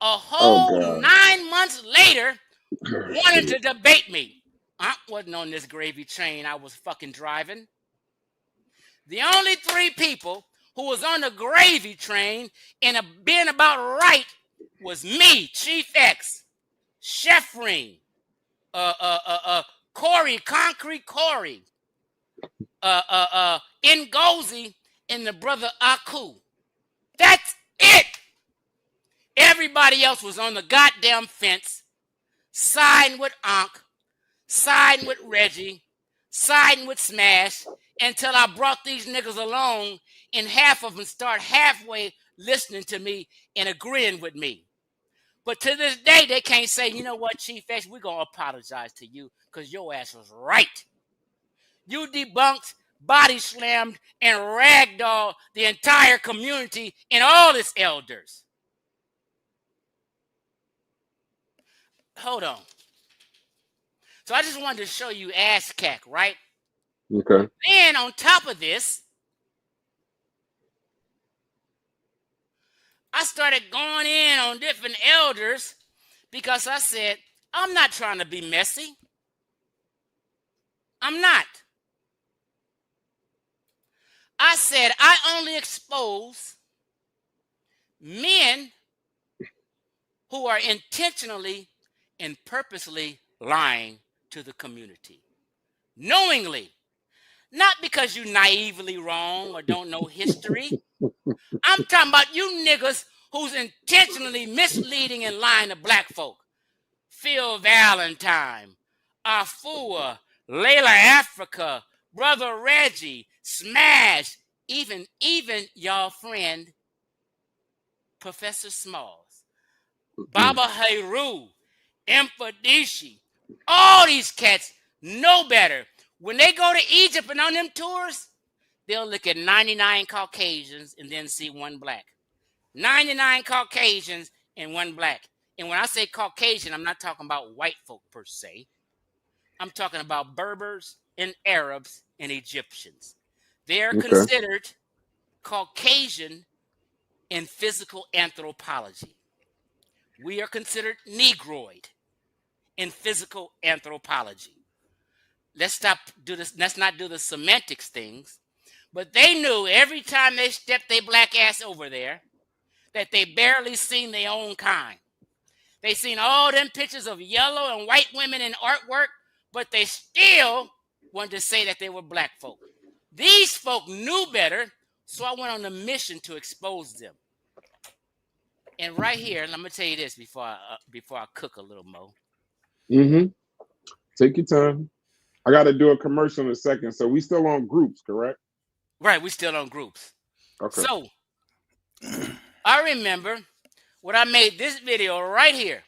a whole 9 months later, wanted to debate me. I wasn't on this gravy train I was fucking driving. The only 3 people who was on the gravy train and being about right was me, Chief X, Chef Ring, Corey, Concrete Corey, Ngozi, and the brother Aku. That's it. Everybody else was on the goddamn fence, siding with Ankh, siding with Reggie, siding with Smash, until I brought these niggas along and half of them start halfway listening to me and agreeing with me. But to this day, they can't say, you know what, Chief X, we're going to apologize to you because your ass was right. You debunked, body slammed, and ragdolled the entire community and all its elders. Hold on. So I just wanted to show you ASCAC, right? Okay. Then on top of this, I started going in on different elders because I said, I'm not trying to be messy. I'm not. I said, I only expose men who are intentionally and purposely lying to the community. Knowingly. Not because you naively wrong or don't know history. I'm talking about you niggas who's intentionally misleading and lying to black folk. Phil Valentine, Afua, Layla Africa, Brother Reggie, Smash, even y'all friend, Professor Smalls, Baba Heru, Mfadishi, all these cats know better. When they go to Egypt and on them tours, they'll look at 99 Caucasians and then see one black. 99 Caucasians and one black. And when I say Caucasian, I'm not talking about white folk per se. I'm talking about Berbers and Arabs and Egyptians. They're considered Caucasian in physical anthropology. We are considered Negroid in physical anthropology. Let's not do the semantics things. But they knew every time they stepped their black ass over there that they barely seen their own kind. They seen all them pictures of yellow and white women in artwork, but they still wanted to say that they were black folk. These folk knew better, so I went on a mission to expose them. And right here, let me tell you this before I cook a little more. Take your time. I got to do a commercial in a second. So we still on groups, correct? Right, we still on groups. Okay. So I remember when I made this video right here.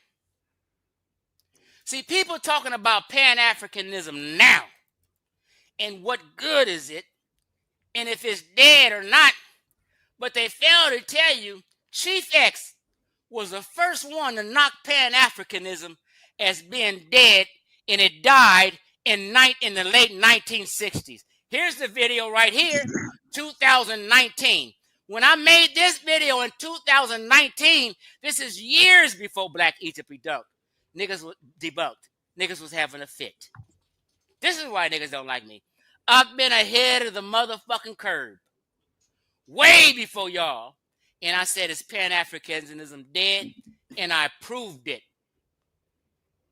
See, people talking about Pan-Africanism now, and what good is it, and if it's dead or not, but they fail to tell you Chief X was the first one to knock Pan-Africanism as being dead, and it died in the late 1960s. Here's the video right here, 2019. When I made this video in 2019, this is years before Black Egypt debunked. Niggas was debunked. Niggas was having a fit. This is why niggas don't like me. I've been ahead of the motherfucking curve. Way before y'all. And I said, is Pan-Africanism dead? And I proved it.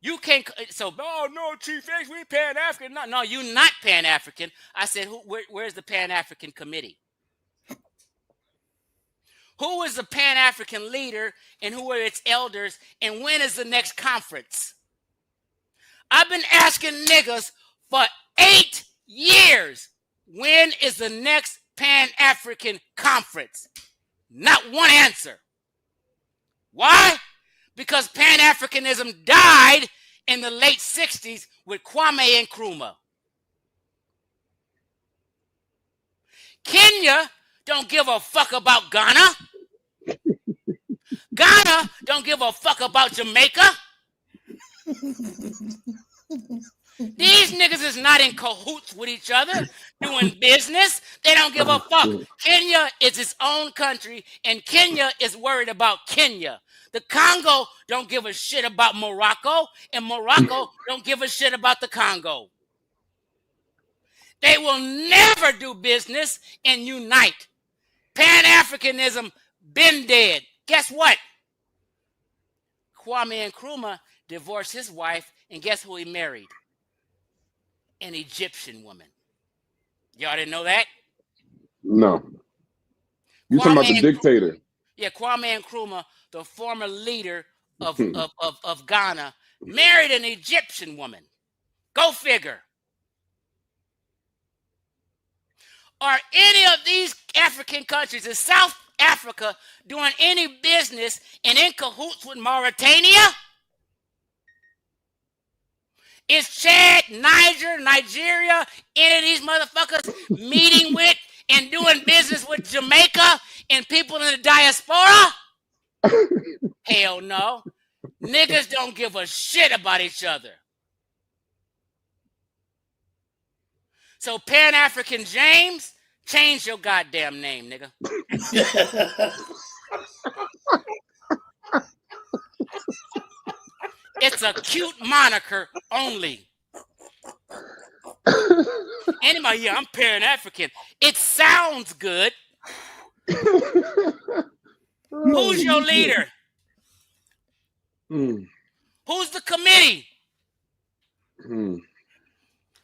You can't, so, oh no, Chief X, we Pan-African. No, you not Pan-African. I said, where's the Pan-African Committee? Who is the Pan-African leader and who are its elders, and when is the next conference? I've been asking niggas for 8 years, when is the next Pan-African conference? Not one answer. Why? Because Pan-Africanism died in the late 60s with Kwame Nkrumah. Kenya don't give a fuck about Ghana. Ghana don't give a fuck about Jamaica. These niggas is not in cahoots with each other doing business. They don't give a fuck. Kenya is its own country, and Kenya is worried about Kenya. The Congo don't give a shit about Morocco, and Morocco don't give a shit about the Congo. They will never do business and unite. Pan-Africanism been dead. Guess what? Kwame Nkrumah divorced his wife, and guess who he married? An Egyptian woman. Y'all didn't know that? No. You talking about the dictator? Yeah, Kwame Nkrumah, the former leader of Ghana, married an Egyptian woman. Go figure. Are any of these African countries, is South Africa doing any business and in cahoots with Mauritania? Is Chad, Nigeria, any of these motherfuckers meeting with and doing business with Jamaica and people in the diaspora? Hell no. Niggas don't give a shit about each other. So Pan-African James, change your goddamn name, nigga. It's a cute moniker only. Anybody, yeah, I'm Pan-African. It sounds good. Who's your leader? Who's the committee?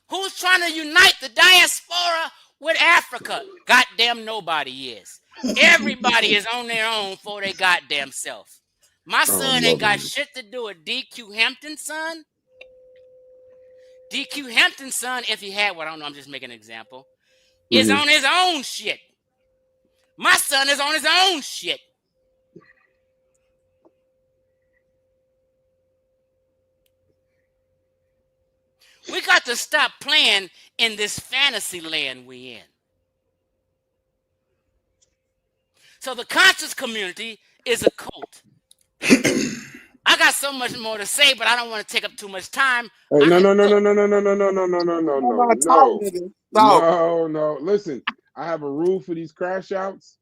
Who's trying to unite the diaspora with Africa? Goddamn nobody is. Everybody is on their own for their goddamn self. My son ain't got shit to do with DQ Hampton's son. DQ Hampton's son, if he had one, I don't know, I'm just making an example, is on his own shit. My son is on his own shit. We got to stop playing in this fantasy land we in. So the conscious community is a cult. I got so much more to say, but I don't want to take up too much time. Hey, no. Listen, I have a rule for these crash outs.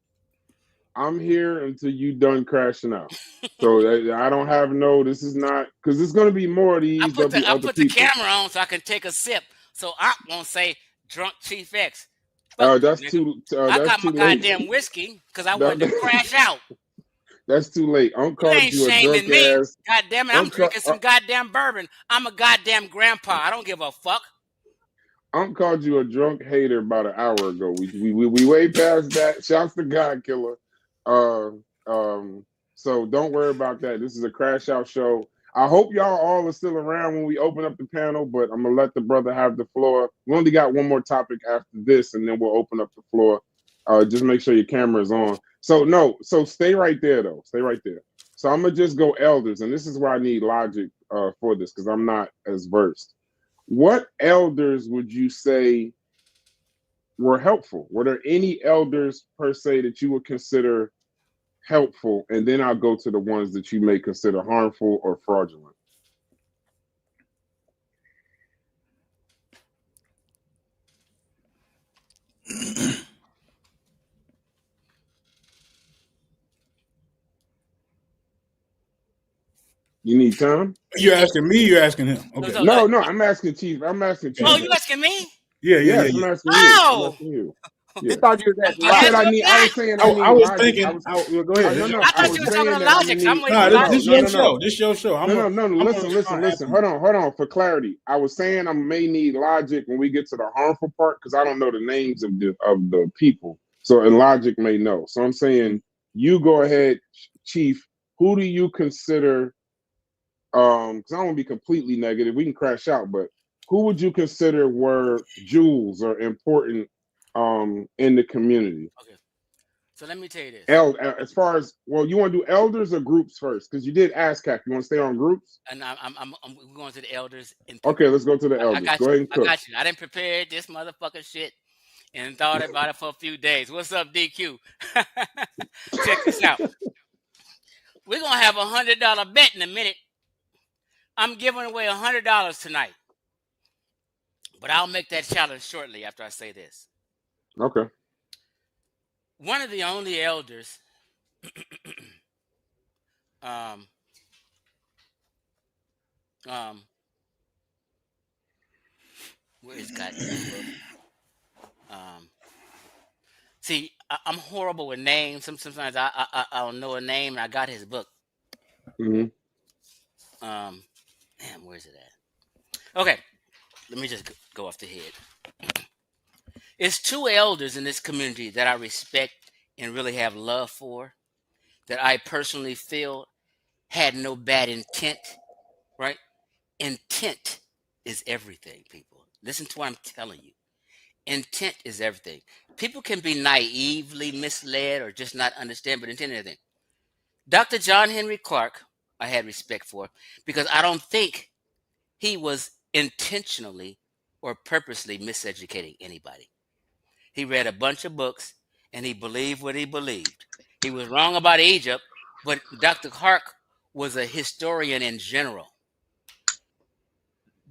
I'm here until you done crashing out. So I don't have this is not, because there's going to be more of these. I put the camera on so I can take a sip. So I won't say drunk Chief X. That's too I got my late. goddamn whiskey because I wanted to crash out. That's too late. I'm calling you a drunk ass. God damn it, I'm drinking some goddamn bourbon. I'm a goddamn grandpa. I don't give a fuck. I'm called you a drunk hater about an hour ago. We way past that. Shouts to God Killer. So don't worry about that. This is a crash out show. I hope y'all all are still around when we open up the panel, but I'm gonna let the brother have the floor. We only got one more topic after this, and then we'll open up the floor. Just make sure your camera is on. So stay right there though. Stay right there. So I'm gonna just go elders, and this is where I need logic for this because I'm not as versed. What elders would you say were helpful? Were there any elders per se that you would consider helpful? And then I'll go to the ones that you may consider harmful or fraudulent. You need time? You asking me? You asking him? Okay. No, I'm asking Chief. I'm asking Chief. Oh, you asking me? Yeah. Yes, I'm asking you. I'm asking you. Yeah. He thought you was asking. I said I need. I was saying I need. I was logic. thinking. I was, go ahead. no, I thought you were talking to logic. I'm waiting for Nah, logic. this your show. This your show. No. Listen. Hold on. For clarity, I was saying I may need logic when we get to the harmful part because I don't know the names of the people. So and logic may know. So I'm saying you go ahead, Chief. Who do you consider? Because I don't want to be completely negative. We can crash out, but who would you consider were jewels or important in the community? Okay. So let me tell you this. As far as you want to do elders or groups first? Because you did ask, Cap. You want to stay on groups? And I'm going to the elders. Okay, let's go to the elders. Go ahead and cook. I got you. I didn't prepare this motherfucking shit and thought about it for a few days. What's up, DQ? Check this out. We're gonna have $100 bet in a minute. I'm giving away $100 tonight, but I'll make that challenge shortly after I say this. Okay. One of the only elders where is God? See, I'm horrible with names. Sometimes I don't know a name, and I got his book. Mm-hmm. Damn, where's it at? Okay, let me just go off the head. It's two elders in this community that I respect and really have love for, that I personally feel had no bad intent, right? Intent is everything, people. Listen to what I'm telling you. Intent is everything. People can be naively misled or just not understand, but intent is everything. Dr. John Henry Clark, I had respect for because I don't think he was intentionally or purposely miseducating anybody. He read a bunch of books and he believed what he believed. He was wrong about Egypt, but Dr. Clark was a historian in general.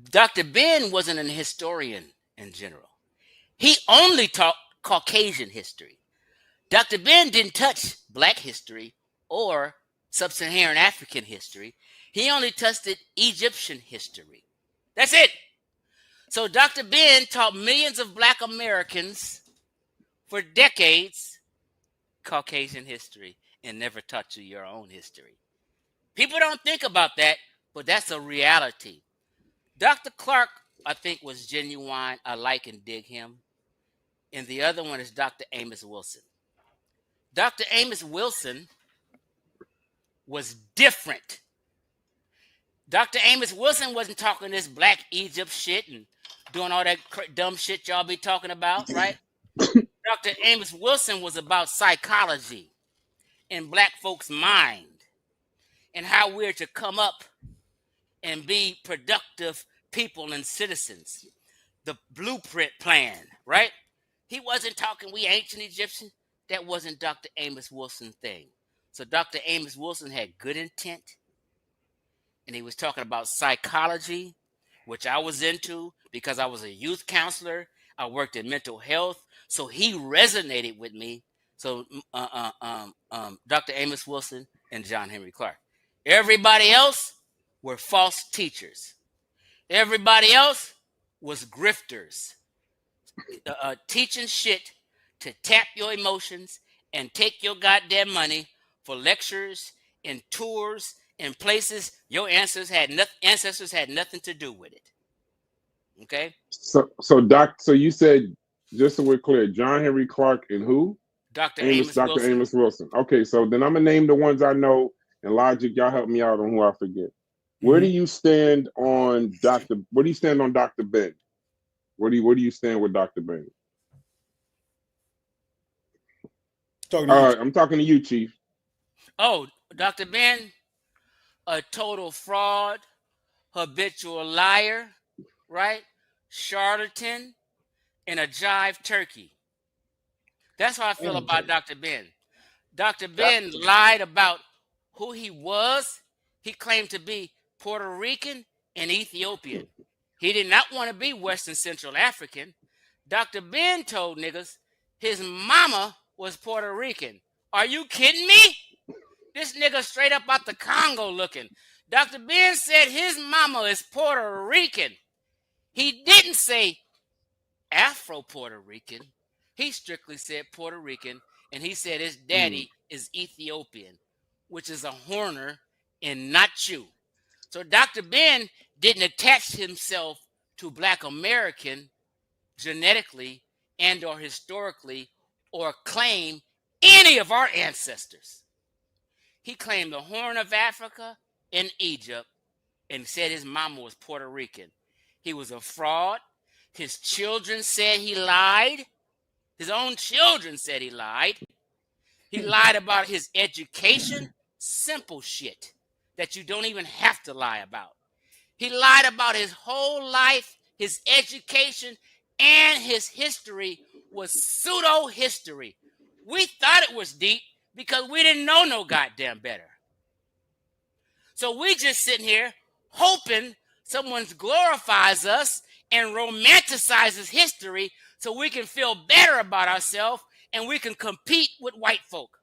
Dr. Ben wasn't an historian in general. He only taught Caucasian history. Dr. Ben didn't touch Black history or Sub-Saharan African history. He only touched Egyptian history. That's it. So Dr. Ben taught millions of Black Americans for decades Caucasian history and never taught you your own history. People don't think about that, but that's a reality. Dr. Clark, I think, was genuine. I like and dig him. And the other one is Dr. Amos Wilson. Dr. Amos Wilson was different. Dr. Amos Wilson wasn't talking this Black Egypt shit and doing all that dumb shit y'all be talking about, right? Dr. Amos Wilson was about psychology and Black folks' mind and how we're to come up and be productive people and citizens. The blueprint plan, right? He wasn't talking we ancient Egyptian. That wasn't Dr. Amos Wilson's thing. So Dr. Amos Wilson had good intent, and he was talking about psychology, which I was into because I was a youth counselor. I worked in mental health, so he resonated with me. So Dr. Amos Wilson and John Henry Clark. Everybody else were false teachers. Everybody else was grifters, teaching shit to tap your emotions and take your goddamn money for lectures and tours and places your ancestors had nothing to do with it. Okay. So you said, just so we're clear, John Henry Clark and who? Dr. Amos Wilson. Amos Wilson. Okay, so then I'm gonna name the ones I know, and logic, y'all help me out on who I forget. Where do you stand on Dr. Where do you stand on Dr. Ben? Where do you stand with Dr. Ben? I'm talking to you, Chief. Oh, Dr. Ben, a total fraud, habitual liar, right? Charlatan, and a jive turkey. That's how I feel about Dr. Ben. Dr. Ben lied about who he was. He claimed to be Puerto Rican and Ethiopian. He did not want to be Western Central African. Dr. Ben told niggas his mama was Puerto Rican. Are you kidding me? This nigga straight up out the Congo looking. Dr. Ben said his mama is Puerto Rican. He didn't say Afro-Puerto Rican. He strictly said Puerto Rican, and he said his daddy is Ethiopian, which is a Horner and not you. So Dr. Ben didn't attach himself to Black American genetically and or historically or claim any of our ancestors. He claimed the Horn of Africa and Egypt and said his mama was Puerto Rican. He was a fraud. His children said he lied. His own children said he lied. He lied about his education. Simple shit that you don't even have to lie about. He lied about his whole life, his education, and his history was pseudo history. We thought it was deep because we didn't know no goddamn better. So we just sitting here hoping someone glorifies us and romanticizes history so we can feel better about ourselves and we can compete with white folk.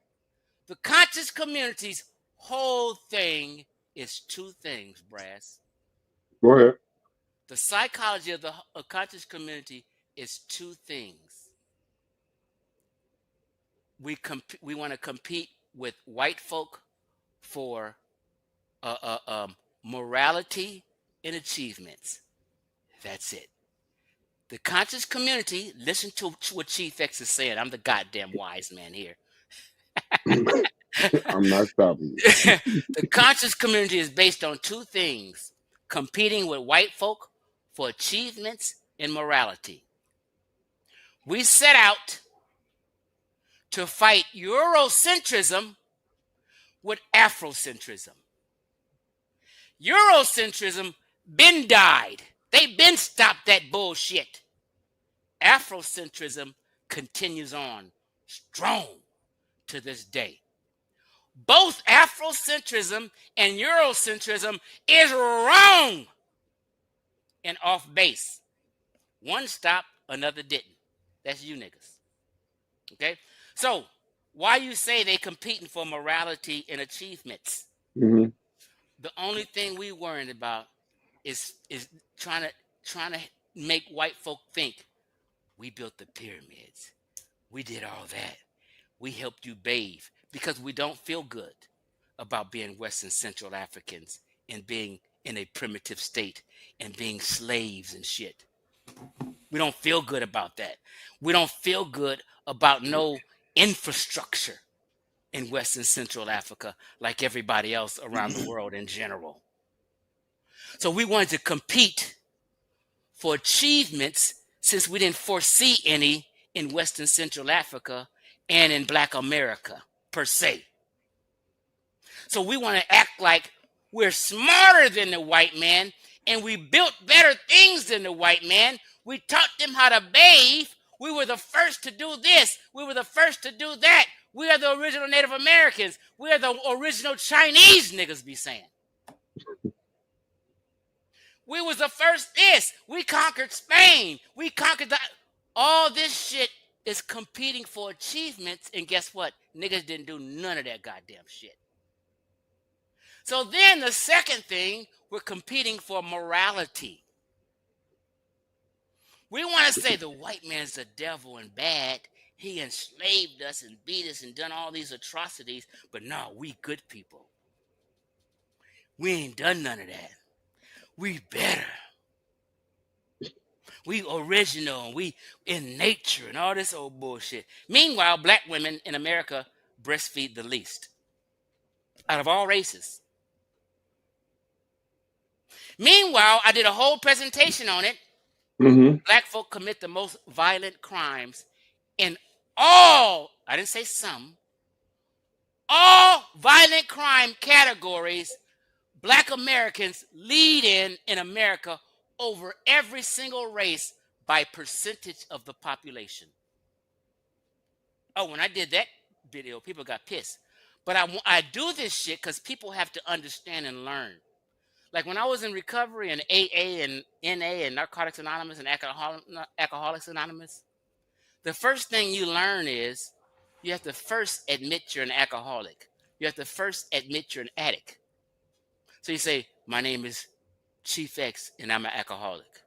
The conscious community's whole thing is two things, Brass. Go ahead. The psychology of the conscious community is two things. We want to compete with white folk for morality and achievements. That's it. The conscious community, listen to what Chief X is saying. I'm the goddamn wise man here. I'm not stopping you. The conscious community is based on two things: competing with white folk for achievements and morality. We set out to fight Eurocentrism with Afrocentrism. Eurocentrism been died. They been stopped that bullshit. Afrocentrism continues on strong to this day. Both Afrocentrism and Eurocentrism is wrong and off base. One stopped, another didn't. That's you niggas. Okay? So, why you say they competing for morality and achievements? Mm-hmm. The only thing we worrying about is trying to make white folk think we built the pyramids. We did all that. We helped you bathe because we don't feel good about being Western Central Africans and being in a primitive state and being slaves and shit. We don't feel good about that. We don't feel good about no infrastructure in Western Central Africa like everybody else around the world in general. So we wanted to compete for achievements since we didn't foresee any in Western Central Africa and in Black America per se. So we want to act like we're smarter than the white man and we built better things than the white man. We taught them how to bathe. We were the first to do this. We were the first to do that. We are the original Native Americans. We are the original Chinese, niggas be saying. We was the first this. We conquered Spain. We conquered all this shit is competing for achievements. And guess what? Niggas didn't do none of that goddamn shit. So then the second thing, we're competing for morality. We want to say the white man's the devil and bad. He enslaved us and beat us and done all these atrocities. But no, we good people. We ain't done none of that. We better. We original. We in nature and all this old bullshit. Meanwhile, black women in America breastfeed the least out of all races. Meanwhile, I did a whole presentation on it. Mm-hmm. Black folk commit the most violent crimes in all, I didn't say some, all violent crime categories. Black Americans lead in America over every single race by percentage of the population. Oh, when I did that video, people got pissed. But I do this shit because people have to understand and learn. Like when I was in recovery and AA and NA and Narcotics Anonymous and Alcoholics Anonymous, the first thing you learn is you have to first admit you're an alcoholic. You have to first admit you're an addict. So you say, my name is Chief X and I'm an alcoholic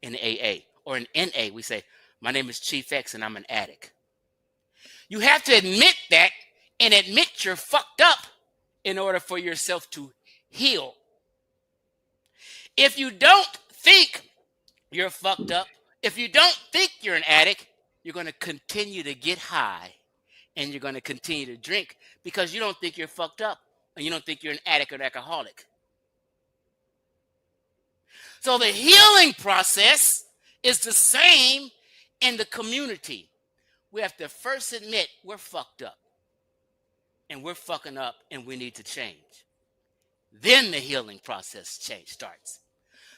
in AA. Or in NA, we say, my name is Chief X and I'm an addict. You have to admit that and admit you're fucked up in order for yourself to heal. If you don't think you're fucked up, if you don't think you're an addict, you're going to continue to get high and you're going to continue to drink because you don't think you're fucked up and you don't think you're an addict or an alcoholic. So the healing process is the same in the community. We have to first admit we're fucked up and we're fucking up and we need to change. Then the healing process starts.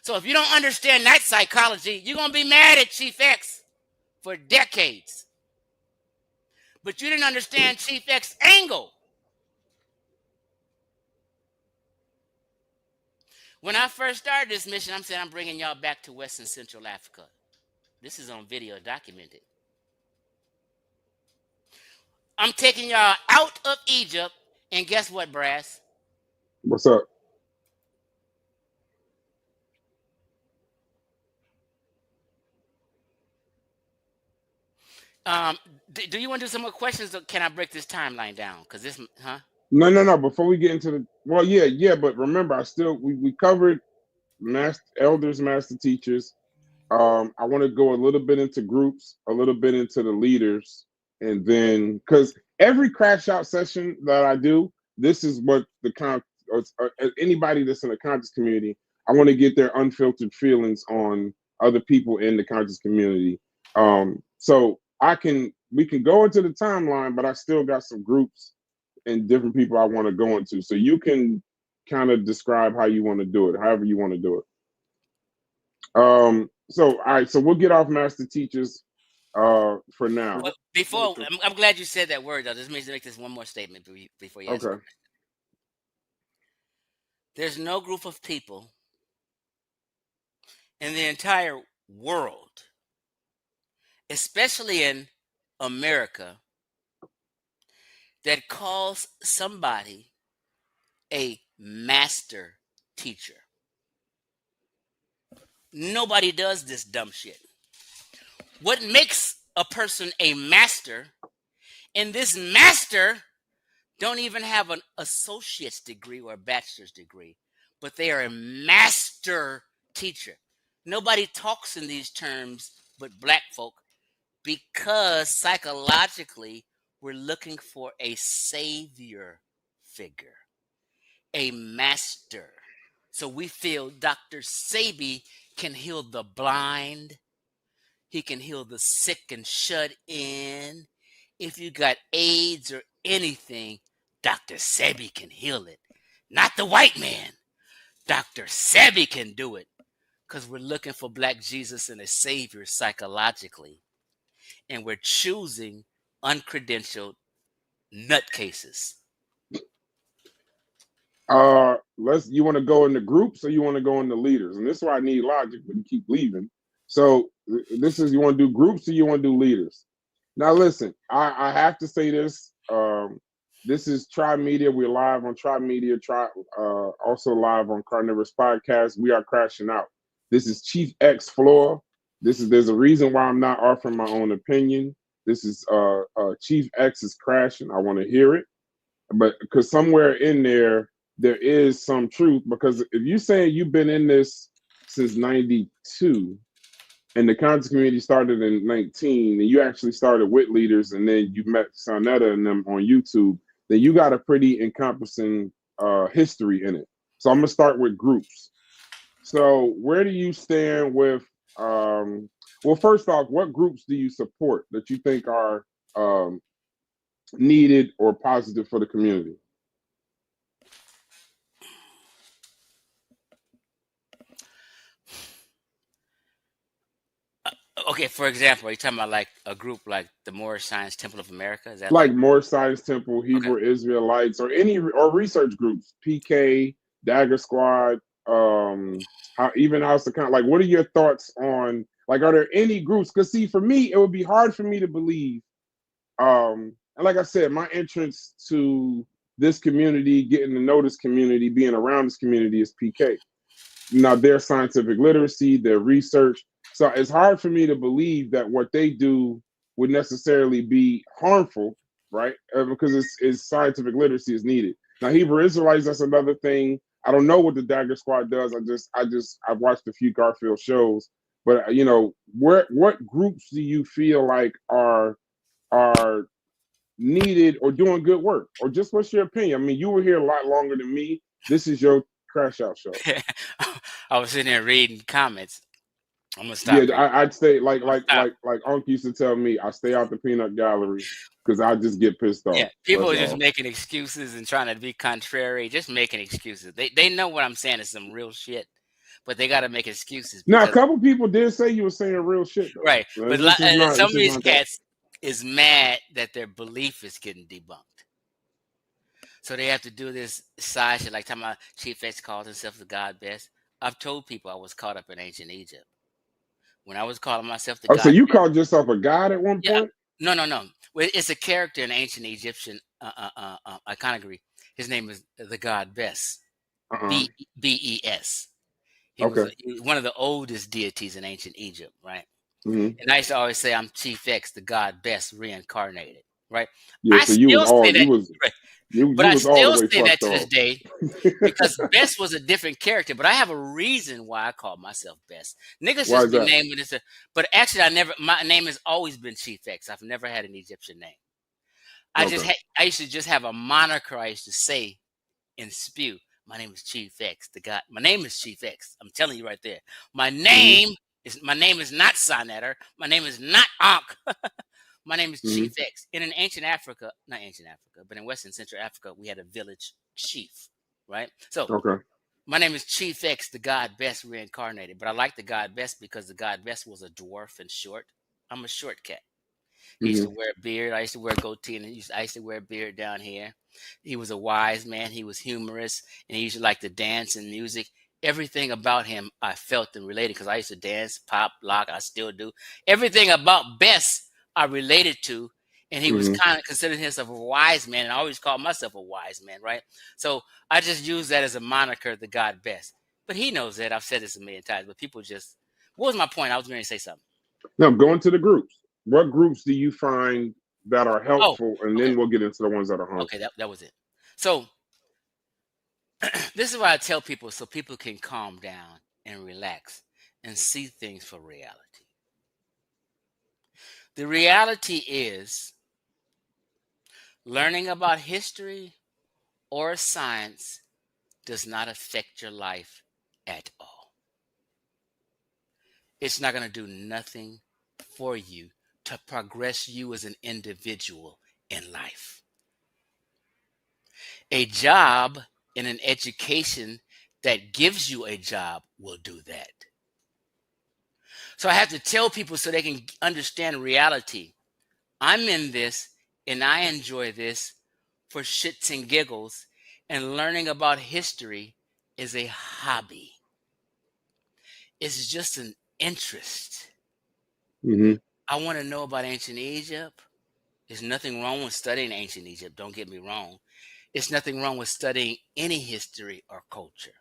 So if you don't understand that psychology, you're going to be mad at Chief X for decades. But you didn't understand Chief X's angle. When I first started this mission, I'm saying I'm bringing y'all back to West and Central Africa. This is on video documented. I'm taking y'all out of Egypt, and guess what, Brass? What's up? Do you want to do some more questions, or can I break this timeline down? Because this, huh? No. Before we get into but remember, we covered elders, master teachers. I want to go a little bit into groups, a little bit into the leaders, and then because every crash out session that I do, this is what anybody that's in the conscious community, I want to get their unfiltered feelings on other people in the conscious community. So we can go into the timeline, but I still got some groups and different people I want to go into. So you can kind of describe how you want to do it, however you want to do it. All right, so we'll get off master teachers for now. But before, I'm glad you said that word, though. This means to make this one more statement before you answer. Okay. There's no group of people in the entire world, especially in America, that calls somebody a master teacher. Nobody does this dumb shit. What makes a person a master, and this master don't even have an associate's degree or a bachelor's degree, but they are a master teacher. Nobody talks in these terms but black folk because psychologically we're looking for a savior figure, a master. So we feel Dr. Sebi can heal the blind. He can heal the sick and shut in. If you got AIDS or anything, Dr. Sebi can heal it. Not the white man. Dr. Sebi can do it. Because we're looking for Black Jesus and a savior psychologically. And we're choosing uncredentialed nutcases. You want to go into groups or you want to go into leaders? And this is why I need logic, but you keep leaving. So this is, you want to do groups or you want to do leaders? Now listen, I have to say this. This is Tribe Media. We're live on Tribe Media. Also live on Carnivorous Podcast. We are crashing out. This is Chief X Floor. There's a reason why I'm not offering my own opinion. This is Chief X is crashing. I want to hear it, but because somewhere in there is some truth. Because if you say you've been in this since '92, and the conscious community started in 19, and you actually started with leaders, and then you met Sonetta and them on YouTube, then you got a pretty encompassing history in it. So I'm gonna start with groups. So where do you stand with? Well, first off, what groups do you support that you think are needed or positive for the community? Okay, for example, are you talking about like a group like the Moorish Science Temple of America? Is that Like like more Science Temple, okay? Hebrew Israelites, or any or research groups, PK, Dagger Squad, even House of Like, what are your thoughts on? Like, are there any groups? Because see, for me, it would be hard for me to believe. And like I said, my entrance to this community, getting to know this community, being around this community is PK. Now, their scientific literacy, their research. So it's hard for me to believe that what they do would necessarily be harmful, right? Because it's scientific literacy is needed. Now, Hebrew Israelites, that's another thing. I don't know what the Dagger Squad does. I've watched a few Garfield shows, but what groups do you feel like are needed or doing good work, or just what's your opinion? I mean, you were here a lot longer than me. This is your crash out show. I was sitting there reading comments. I'm gonna stop Yeah, here. I'd stay like Stop. Unc used to tell me, I stay out the peanut gallery because I just get pissed Yeah, off. people That's are just all. making excuses and trying to be contrary, just making excuses. They know what I'm saying is some real shit, but they got to make excuses Now, a because couple people did say you were saying real shit though. right. But some This of is these not that. cats is mad that their belief is getting debunked. So they have to do this side shit, like talking about Chief X calls himself the God best. I've told people I was caught up in ancient Egypt. When I was calling myself the Oh, so God you best, called yourself a god at one yeah, point? no. Well, it's a character in ancient Egyptian iconography. His name is the God Bes, Uh-uh. Bes. He was Okay. one of the oldest deities in ancient Egypt, right? hmm And I used to always say I'm Chief X, the God Best reincarnated, right? Yeah. I So you was still say all that, right, but you I was all the still way say that fucked to this off. day because Best was a different character. But I have a reason why I call myself Best. Niggas Why just is be that? naming this, but actually, my name has always been Chief X. I've never had an Egyptian name. Okay. I used to just have a moniker I used to say and spew. My name is Chief X. My name is Chief X. I'm telling you right there. My hmm name is not Sonetter. My name is not Ankh. My name is hmm Chief X. And in ancient Africa, not ancient Africa, but in Western Central Africa, we had a village chief, right? So Okay. my name is Chief X, the God Best reincarnated. But I like the God Best because the God Best was a dwarf and short. I'm a short cat. He used hmm to wear a beard. I used to wear a goatee, and I used to wear a beard down here. He was a wise man. He was humorous, and he used to like to dance and music. Everything about him I felt and related because I used to dance, pop, lock. I still do. Everything about Bess I related to, and he was hmm kind of considered himself a wise man, and I always called myself a wise man, right? So I just use that as a moniker, the God Bess. But he knows that. I've said this a million times, but people just. What was my point? I was going to say something. Now, going to the groups. What groups do you find that are Oh, helpful? And okay. then we'll get into the ones that are Okay, harmful. that was it. So this is what I tell people so people can calm down and relax and see things for reality. The reality is learning about history or science does not affect your life at all. It's not going to do nothing for you to progress you as an individual in life. A job and an education that gives you a job will do that. So I have to tell people so they can understand reality. I'm in this and I enjoy this for shits and giggles, and learning about history is a hobby. It's just an interest. hmm I want to know about ancient Egypt. There's nothing wrong with studying ancient Egypt, don't get me wrong. It's nothing wrong with studying any history or culture.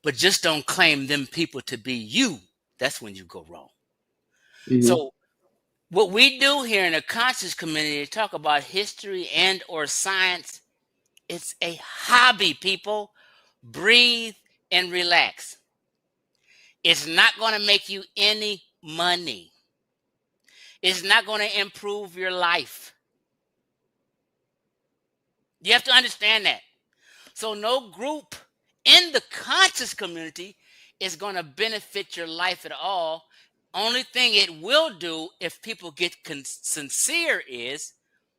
But just don't claim them people to be you. That's when you go wrong. hmm So what we do here in the conscious community, talk about history and or science, it's a hobby, people. Breathe and relax. It's not going to make you any money. It's not going to improve your life. You have to understand that. So no group in the conscious community is going to benefit your life at all. Only thing it will do if people get sincere is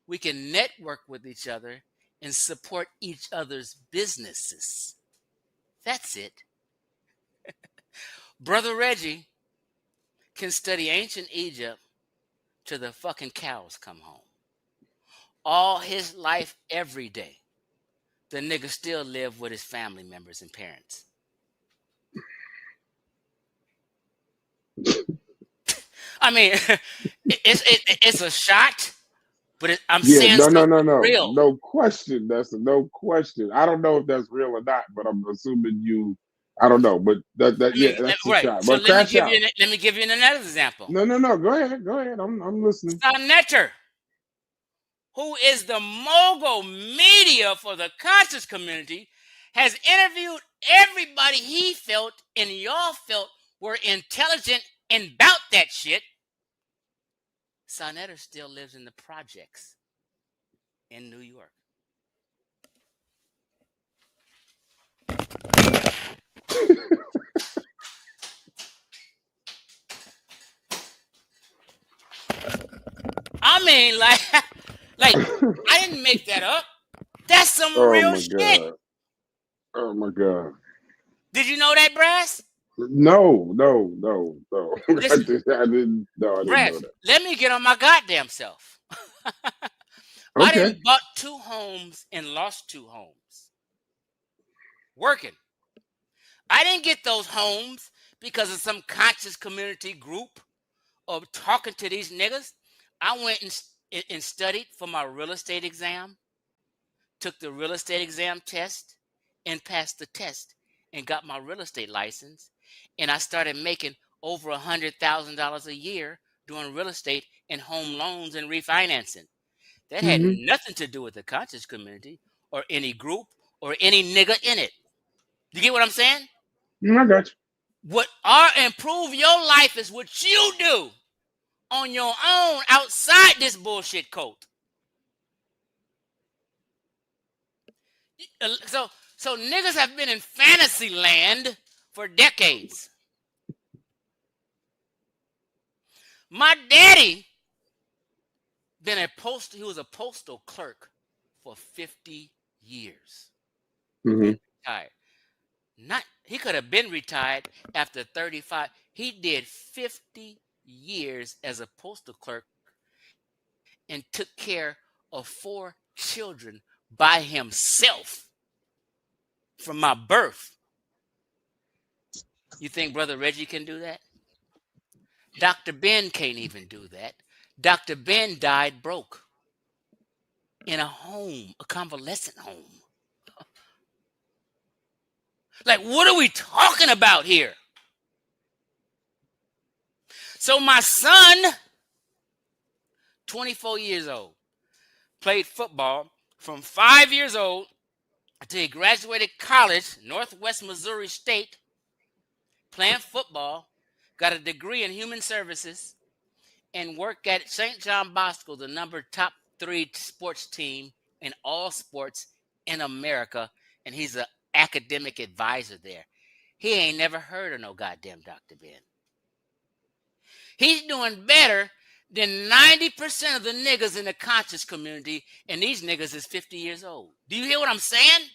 we can network with each other and support each other's businesses. That's it. Brother Reggie, can study ancient Egypt till the fucking cows come home. All his life, every day, the nigga still live with his family members and parents. I mean, it's a shot, but I'm Yeah, saying no, something real. no question. That's no question. I don't know if that's real or not, but I'm assuming you. I don't know, but yeah, that's a Right. shot. So But crash out. let me give you another example. No. Go ahead. I'm listening. Netter, who is the mogul media for the conscious community, has interviewed everybody he felt and y'all felt were intelligent and about that shit. Netter still lives in the projects in New York. I mean, like I didn't make that up. That's some real shit. God. Oh my God. Did you know that, Brass? No. Listen, I didn't know Brass, that. let me get on my goddamn self. I done bought 2 homes and lost 2 homes. Working. I didn't get those homes because of some conscious community group of talking to these niggas. I went and studied for my real estate exam, took the real estate exam test, and passed the test and got my real estate license. And I started making over $100,000 a year doing real estate and home loans and refinancing. That had nothing to do with the conscious community or any group or any nigga in it. You get what I'm saying? I got you. What improve your life is what you do on your own outside this bullshit cult. So niggas have been in fantasy land for decades. My daddy he was a postal clerk for 50 years. Retired. He could have been retired after 35. He did 50 years as a postal clerk and took care of 4 children by himself from my birth. You think Brother Reggie can do that? Dr. Ben can't even do that. Dr. Ben died broke in a home, a convalescent home. Like, what are we talking about here? So my son, 24 years old, played football from 5 years old until he graduated college, Northwest Missouri State, playing football, got a degree in human services, and worked at St. John Bosco, the top 3 sports team in all sports in America, and he's an academic advisor there. He ain't never heard of no goddamn Dr. Ben. He's doing better than 90% of the niggas in the conscious community, and these niggas is 50 years old. Do you hear what I'm saying?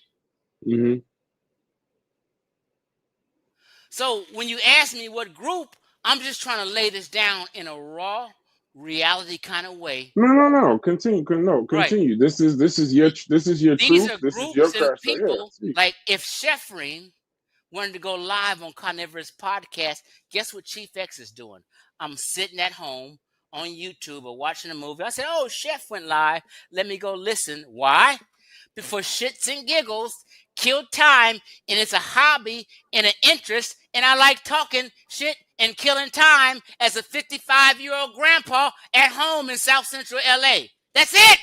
So when you ask me what group, I'm just trying to lay this down in a raw reality kind of way. No. Continue. Right. This is your truth. This is your crash. People, like if Sheffreen wanted to go live on Carnivorous Podcast, guess what Chief X is doing? I'm sitting at home on YouTube or watching a movie. I said, oh, Chef went live. Let me go listen. Why? For shits and giggles, kill time, and it's a hobby and an interest, and I like talking shit and killing time as a 55-year-old grandpa at home in South Central LA. That's it.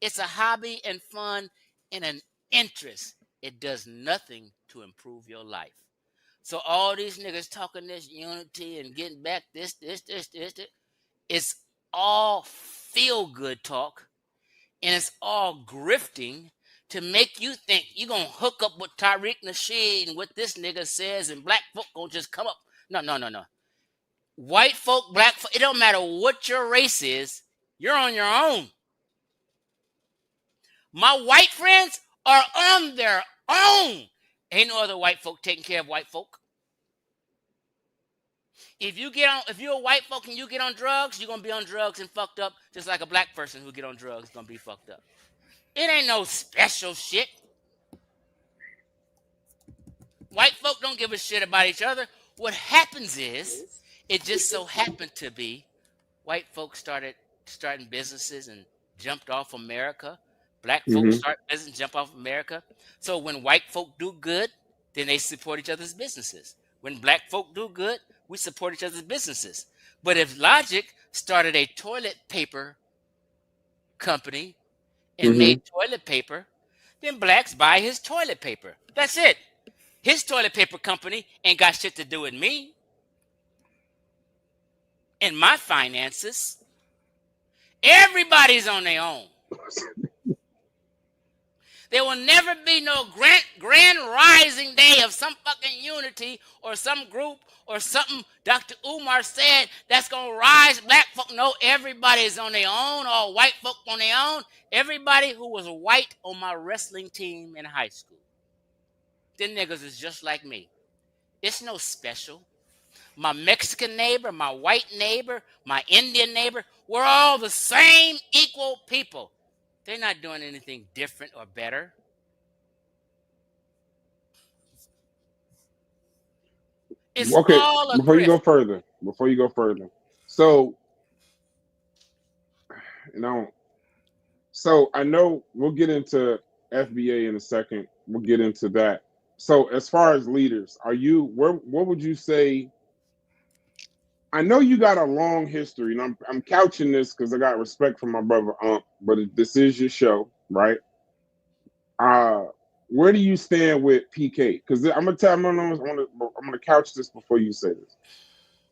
It's a hobby and fun and an interest. It does nothing to improve your life. So all these niggas talking this unity and getting back this. It's all feel-good talk, and it's all grifting to make you think you're going to hook up with Tariq Nasheed and what this nigga says, and black folk going to just come up. No. White folk, black folk, it don't matter what your race is, you're on your own. My white friends are on their own. Ain't no other white folk taking care of white folk. If you're a white folk and you get on drugs, you're gonna be on drugs and fucked up, just like a black person who get on drugs is gonna be fucked up. It ain't no special shit. White folk don't give a shit about each other. What happens is, it just so happened to be, white folks starting businesses and jumped off America. Black folks start business and jump off America. So when white folk do good, then they support each other's businesses. When black folk do good, we support each other's businesses. But if Logic started a toilet paper company and made toilet paper, then blacks buy his toilet paper. That's it. His toilet paper company ain't got shit to do with me and my finances. Everybody's on their own. There will never be no grand rising day of some fucking unity or some group or something Dr. Umar said that's going to rise black folk. No, everybody is on their own. All white folk on their own. Everybody who was white on my wrestling team in high school. Them niggas is just like me. It's no special. My Mexican neighbor, my white neighbor, my Indian neighbor, we're all the same equal people. They're not doing anything different or better. It's Okay, all a before you go grift. further. So, so I know we'll get into FBA in a second. We'll get into that. So as far as leaders, what would you say? I know you got a long history, and I'm couching this because I got respect for my brother but this is your show, right? Where do you stand with PK? Because I'm gonna couch this before you say this,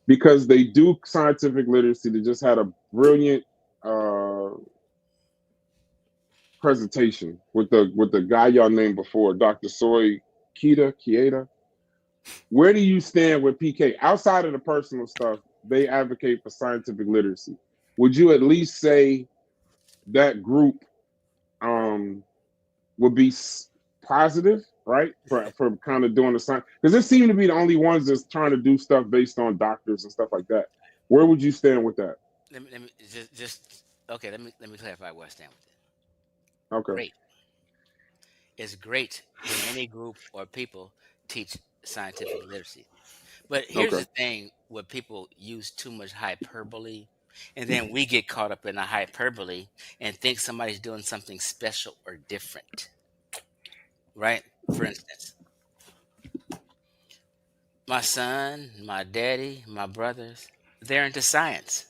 because they do scientific literacy. They just had a brilliant presentation with the guy y'all named before, Dr. Soy Kieda. Where do you stand with PK? Outside of the personal stuff, they advocate for scientific literacy. Would you at least say that group would be positive, right? For kind of doing the science? Because they seem to be the only ones that's trying to do stuff based on doctors and stuff like that. Where would you stand with that? Let me let me clarify where I stand with it. Okay. Great. It's great when any group or people teach scientific literacy. But here's the thing, where people use too much hyperbole, and then we get caught up in the hyperbole and think somebody's doing something special or different. Right? For instance, my son, my daddy, my brothers, they're into science.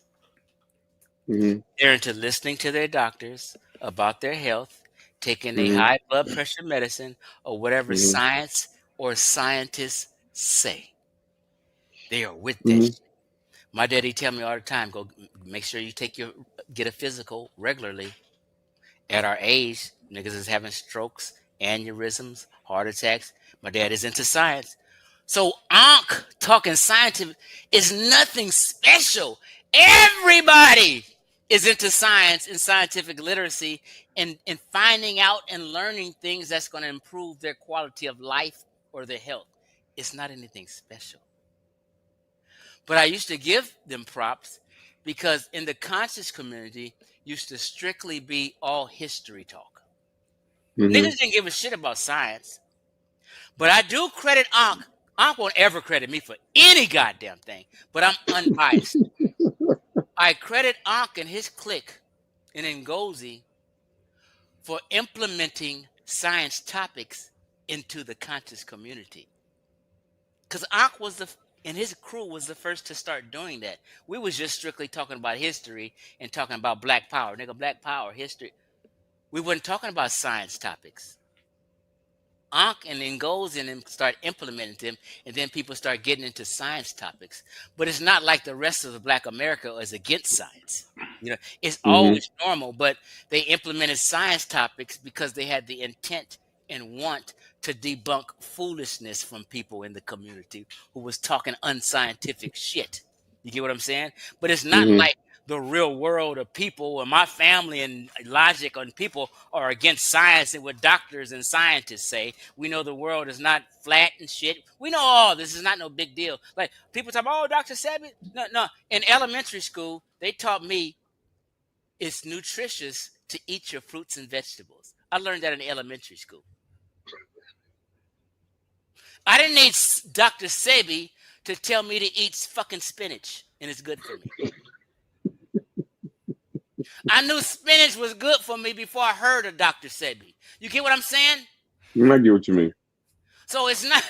They're into listening to their doctors about their health, taking a high blood pressure medicine, or whatever science or scientists say. They are with that shit. My daddy tell me all the time, go make sure you get a physical regularly. At our age, niggas is having strokes, aneurysms, heart attacks. My dad is into science. So Ankh talking scientific is nothing special. Everybody is into science and scientific literacy and finding out and learning things that's going to improve their quality of life or their health. It's not anything special. But I used to give them props because in the conscious community used to strictly be all history talk. Niggas didn't give a shit about science. But I do credit Ankh. Ankh won't ever credit me for any goddamn thing, but I'm unbiased. I credit Ankh and his clique in Ngozi for implementing science topics into the conscious community. Because Ankh and his crew was the first to start doing that. We was just strictly talking about history and talking about black power. Nigga, black power, history. We weren't talking about science topics. Ankh and then goes in and start implementing them, and then people start getting into science topics. But it's not like the rest of the Black America is against science. It's always normal, but they implemented science topics because they had the intent and want to debunk foolishness from people in the community who was talking unscientific shit. You get what I'm saying? But it's not like the real world of people, and my family and logic on people are against science and what doctors and scientists say. We know the world is not flat and shit. We know all this is not no big deal. Like people talk about, oh, Dr. Sebi. No. In elementary school, they taught me it's nutritious to eat your fruits and vegetables. I learned that in elementary school. I didn't need Dr. Sebi to tell me to eat fucking spinach and it's good for me. I knew spinach was good for me before I heard of Dr. Sebi. You get what I'm saying? I get what you mean. So it's not,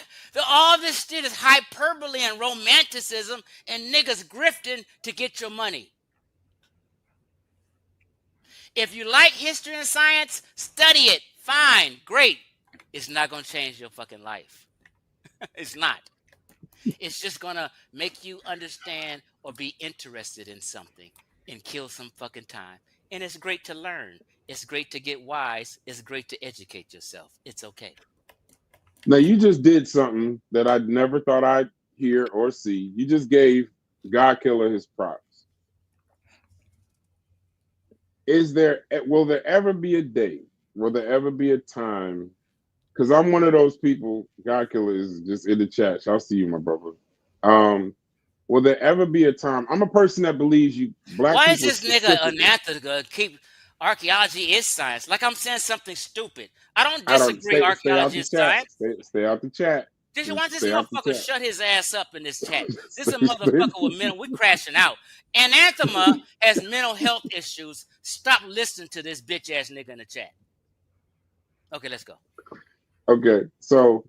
all this shit is hyperbole and romanticism and niggas grifting to get your money. If you like history and science, study it. Fine, great. It's not going to change your fucking life. It's not. It's just going to make you understand or be interested in something and kill some fucking time. And it's great to learn. It's great to get wise. It's great to educate yourself. It's okay. Now, you just did something that I never thought I'd hear or see. You just gave God Killer his props. Will there ever be a day? Will there ever be a time? Because I'm one of those people. God Killer is just in the chat. I'll see you, my brother. Will there ever be a time? I'm a person that believes you. Black Why people is this nigga Anantha gonna keep archaeology is science? Like I'm saying something stupid. I don't disagree. Archaeology is science. Stay out the chat. Did you want this motherfucker shut his ass up in this chat? This is a motherfucker with mental. We're crashing out. Anathema has mental health issues. Stop listening to this bitch ass nigga in the chat. Okay, let's go. Okay, so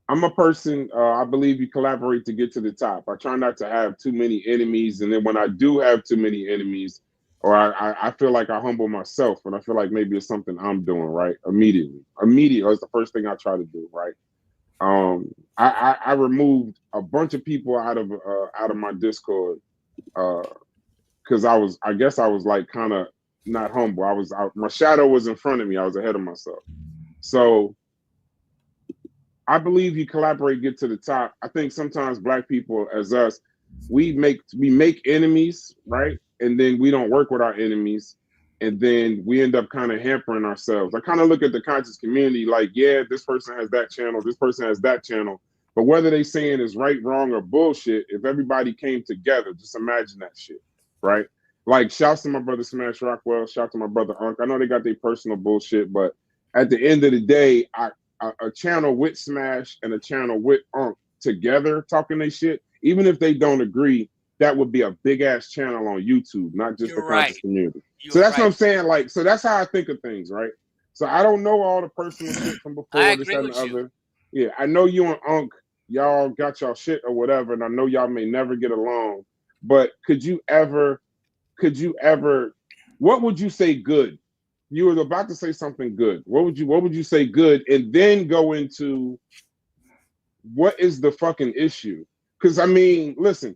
I'm a person, I believe you collaborate to get to the top. I try not to have too many enemies. And then when I do have too many enemies, or I feel like I humble myself, and I feel like maybe it's something I'm doing, right? Immediately is the first thing I try to do, right? I removed a bunch of people out of my Discord because I guess I was like kind of not humble. My shadow was in front of me. I was ahead of myself. So I believe you collaborate, get to the top. I think sometimes Black people, as us, we make enemies, right? And then we don't work with our enemies, and then we end up kind of hampering ourselves. I kind of look at the conscious community like, yeah, this person has that channel, this person has that channel, but whether they saying is right, wrong, or bullshit, if everybody came together, just imagine that shit, right? Like, shouts to my brother Smash Rockwell, shout to my brother Unc. I know they got their personal bullshit, but at the end of the day, a channel with Smash and a channel with Unc together talking their shit, even if they don't agree, that would be a big ass channel on YouTube, not just the conscious community. So that's what I'm saying. Like, so that's how I think of things, right? So I don't know all the personal shit from before, this, that, and the other. Yeah, I know you and Unc, y'all got y'all shit or whatever, and I know y'all may never get along. But could you ever, what would you say good? You were about to say something good. What would you say good? And then go into what is the fucking issue? Because I mean, listen,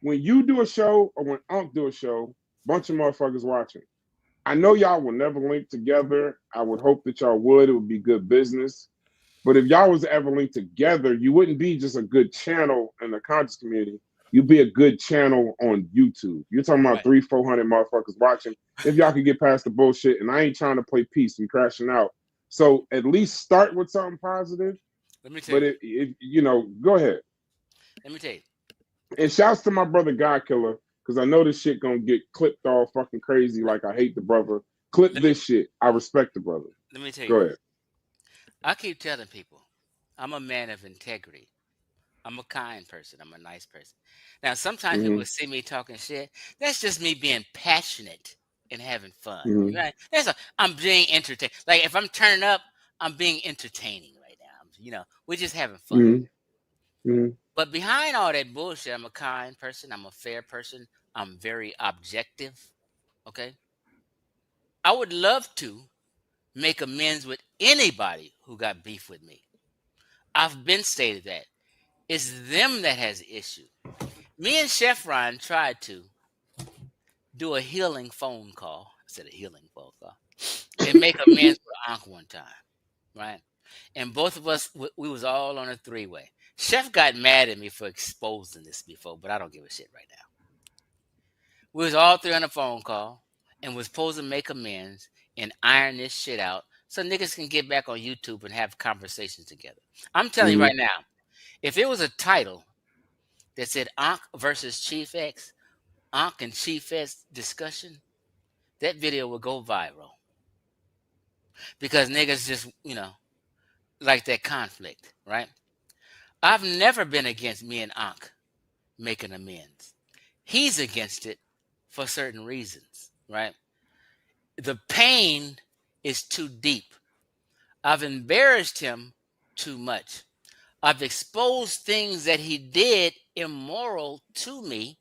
when you do a show or when Unc do a show, bunch of motherfuckers watching. I know y'all will never link together. I would hope that y'all would. It would be good business. But if y'all was to ever link together, you wouldn't be just a good channel in the conscious community. You'd be a good channel on YouTube. You're talking about 300-400 motherfuckers watching. If y'all could get past the bullshit, and I ain't trying to play peace and crashing out. So at least start with something positive. Let me tell you. But if you know, go ahead. Let me tell you. And shouts to my brother God Killer, because I know this shit gonna get clipped all fucking crazy. Like, I hate the brother. Clip this shit. I respect the brother. Let me tell you. Go ahead. I keep telling people, I'm a man of integrity. I'm a kind person. I'm a nice person. Now, sometimes people see me talking shit. That's just me being passionate and having fun. Right? I'm being entertained. Like, if I'm turning up, I'm being entertaining right now. We're just having fun. But behind all that bullshit, I'm a kind person. I'm a fair person. I'm very objective. Okay? I would love to make amends with anybody who got beef with me. I've been stated that. It's them that has the issue. Me and Chef Ron tried to do a healing phone call. I said a healing phone call. And make amends with Unc one time. Right? And both of us, we was all on a three-way. Chef got mad at me for exposing this before, but I don't give a shit right now. We was all three on a phone call and was supposed to make amends and iron this shit out so niggas can get back on YouTube and have conversations together. I'm telling you right now, if it was a title that said Ankh versus Chief X, Ankh and Chief X discussion, that video would go viral. Because niggas just, like that conflict, right? I've never been against me and Ankh making amends. He's against it for certain reasons, right? The pain is too deep. I've embarrassed him too much. I've exposed things that he did immoral to me,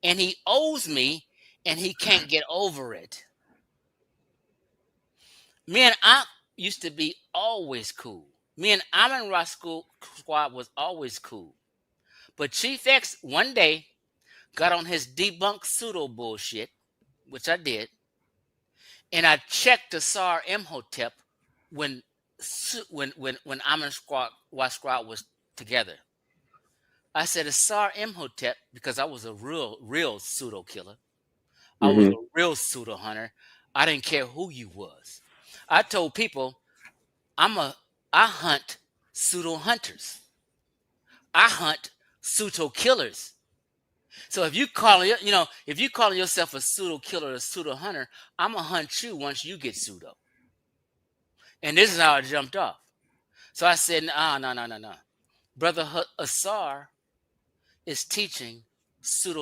and he owes me, and he can't get over it. Me and Ankh used to be always cool. Me and Amon Ra Squad was always cool. But Chief X one day got on his debunk pseudo bullshit, which I did, and I checked the Sar Imhotep when Amon Ra Squad was together. I said Asar Imhotep because I was a real pseudo killer. I was a real pseudo hunter. I didn't care who you was. I told people I hunt pseudo hunters. I hunt pseudo killers. So if you calling yourself a pseudo killer or a pseudo hunter, I'm gonna hunt you once you get pseudo. And this is how I jumped off. So I said, no. Brother Asar is teaching pseudo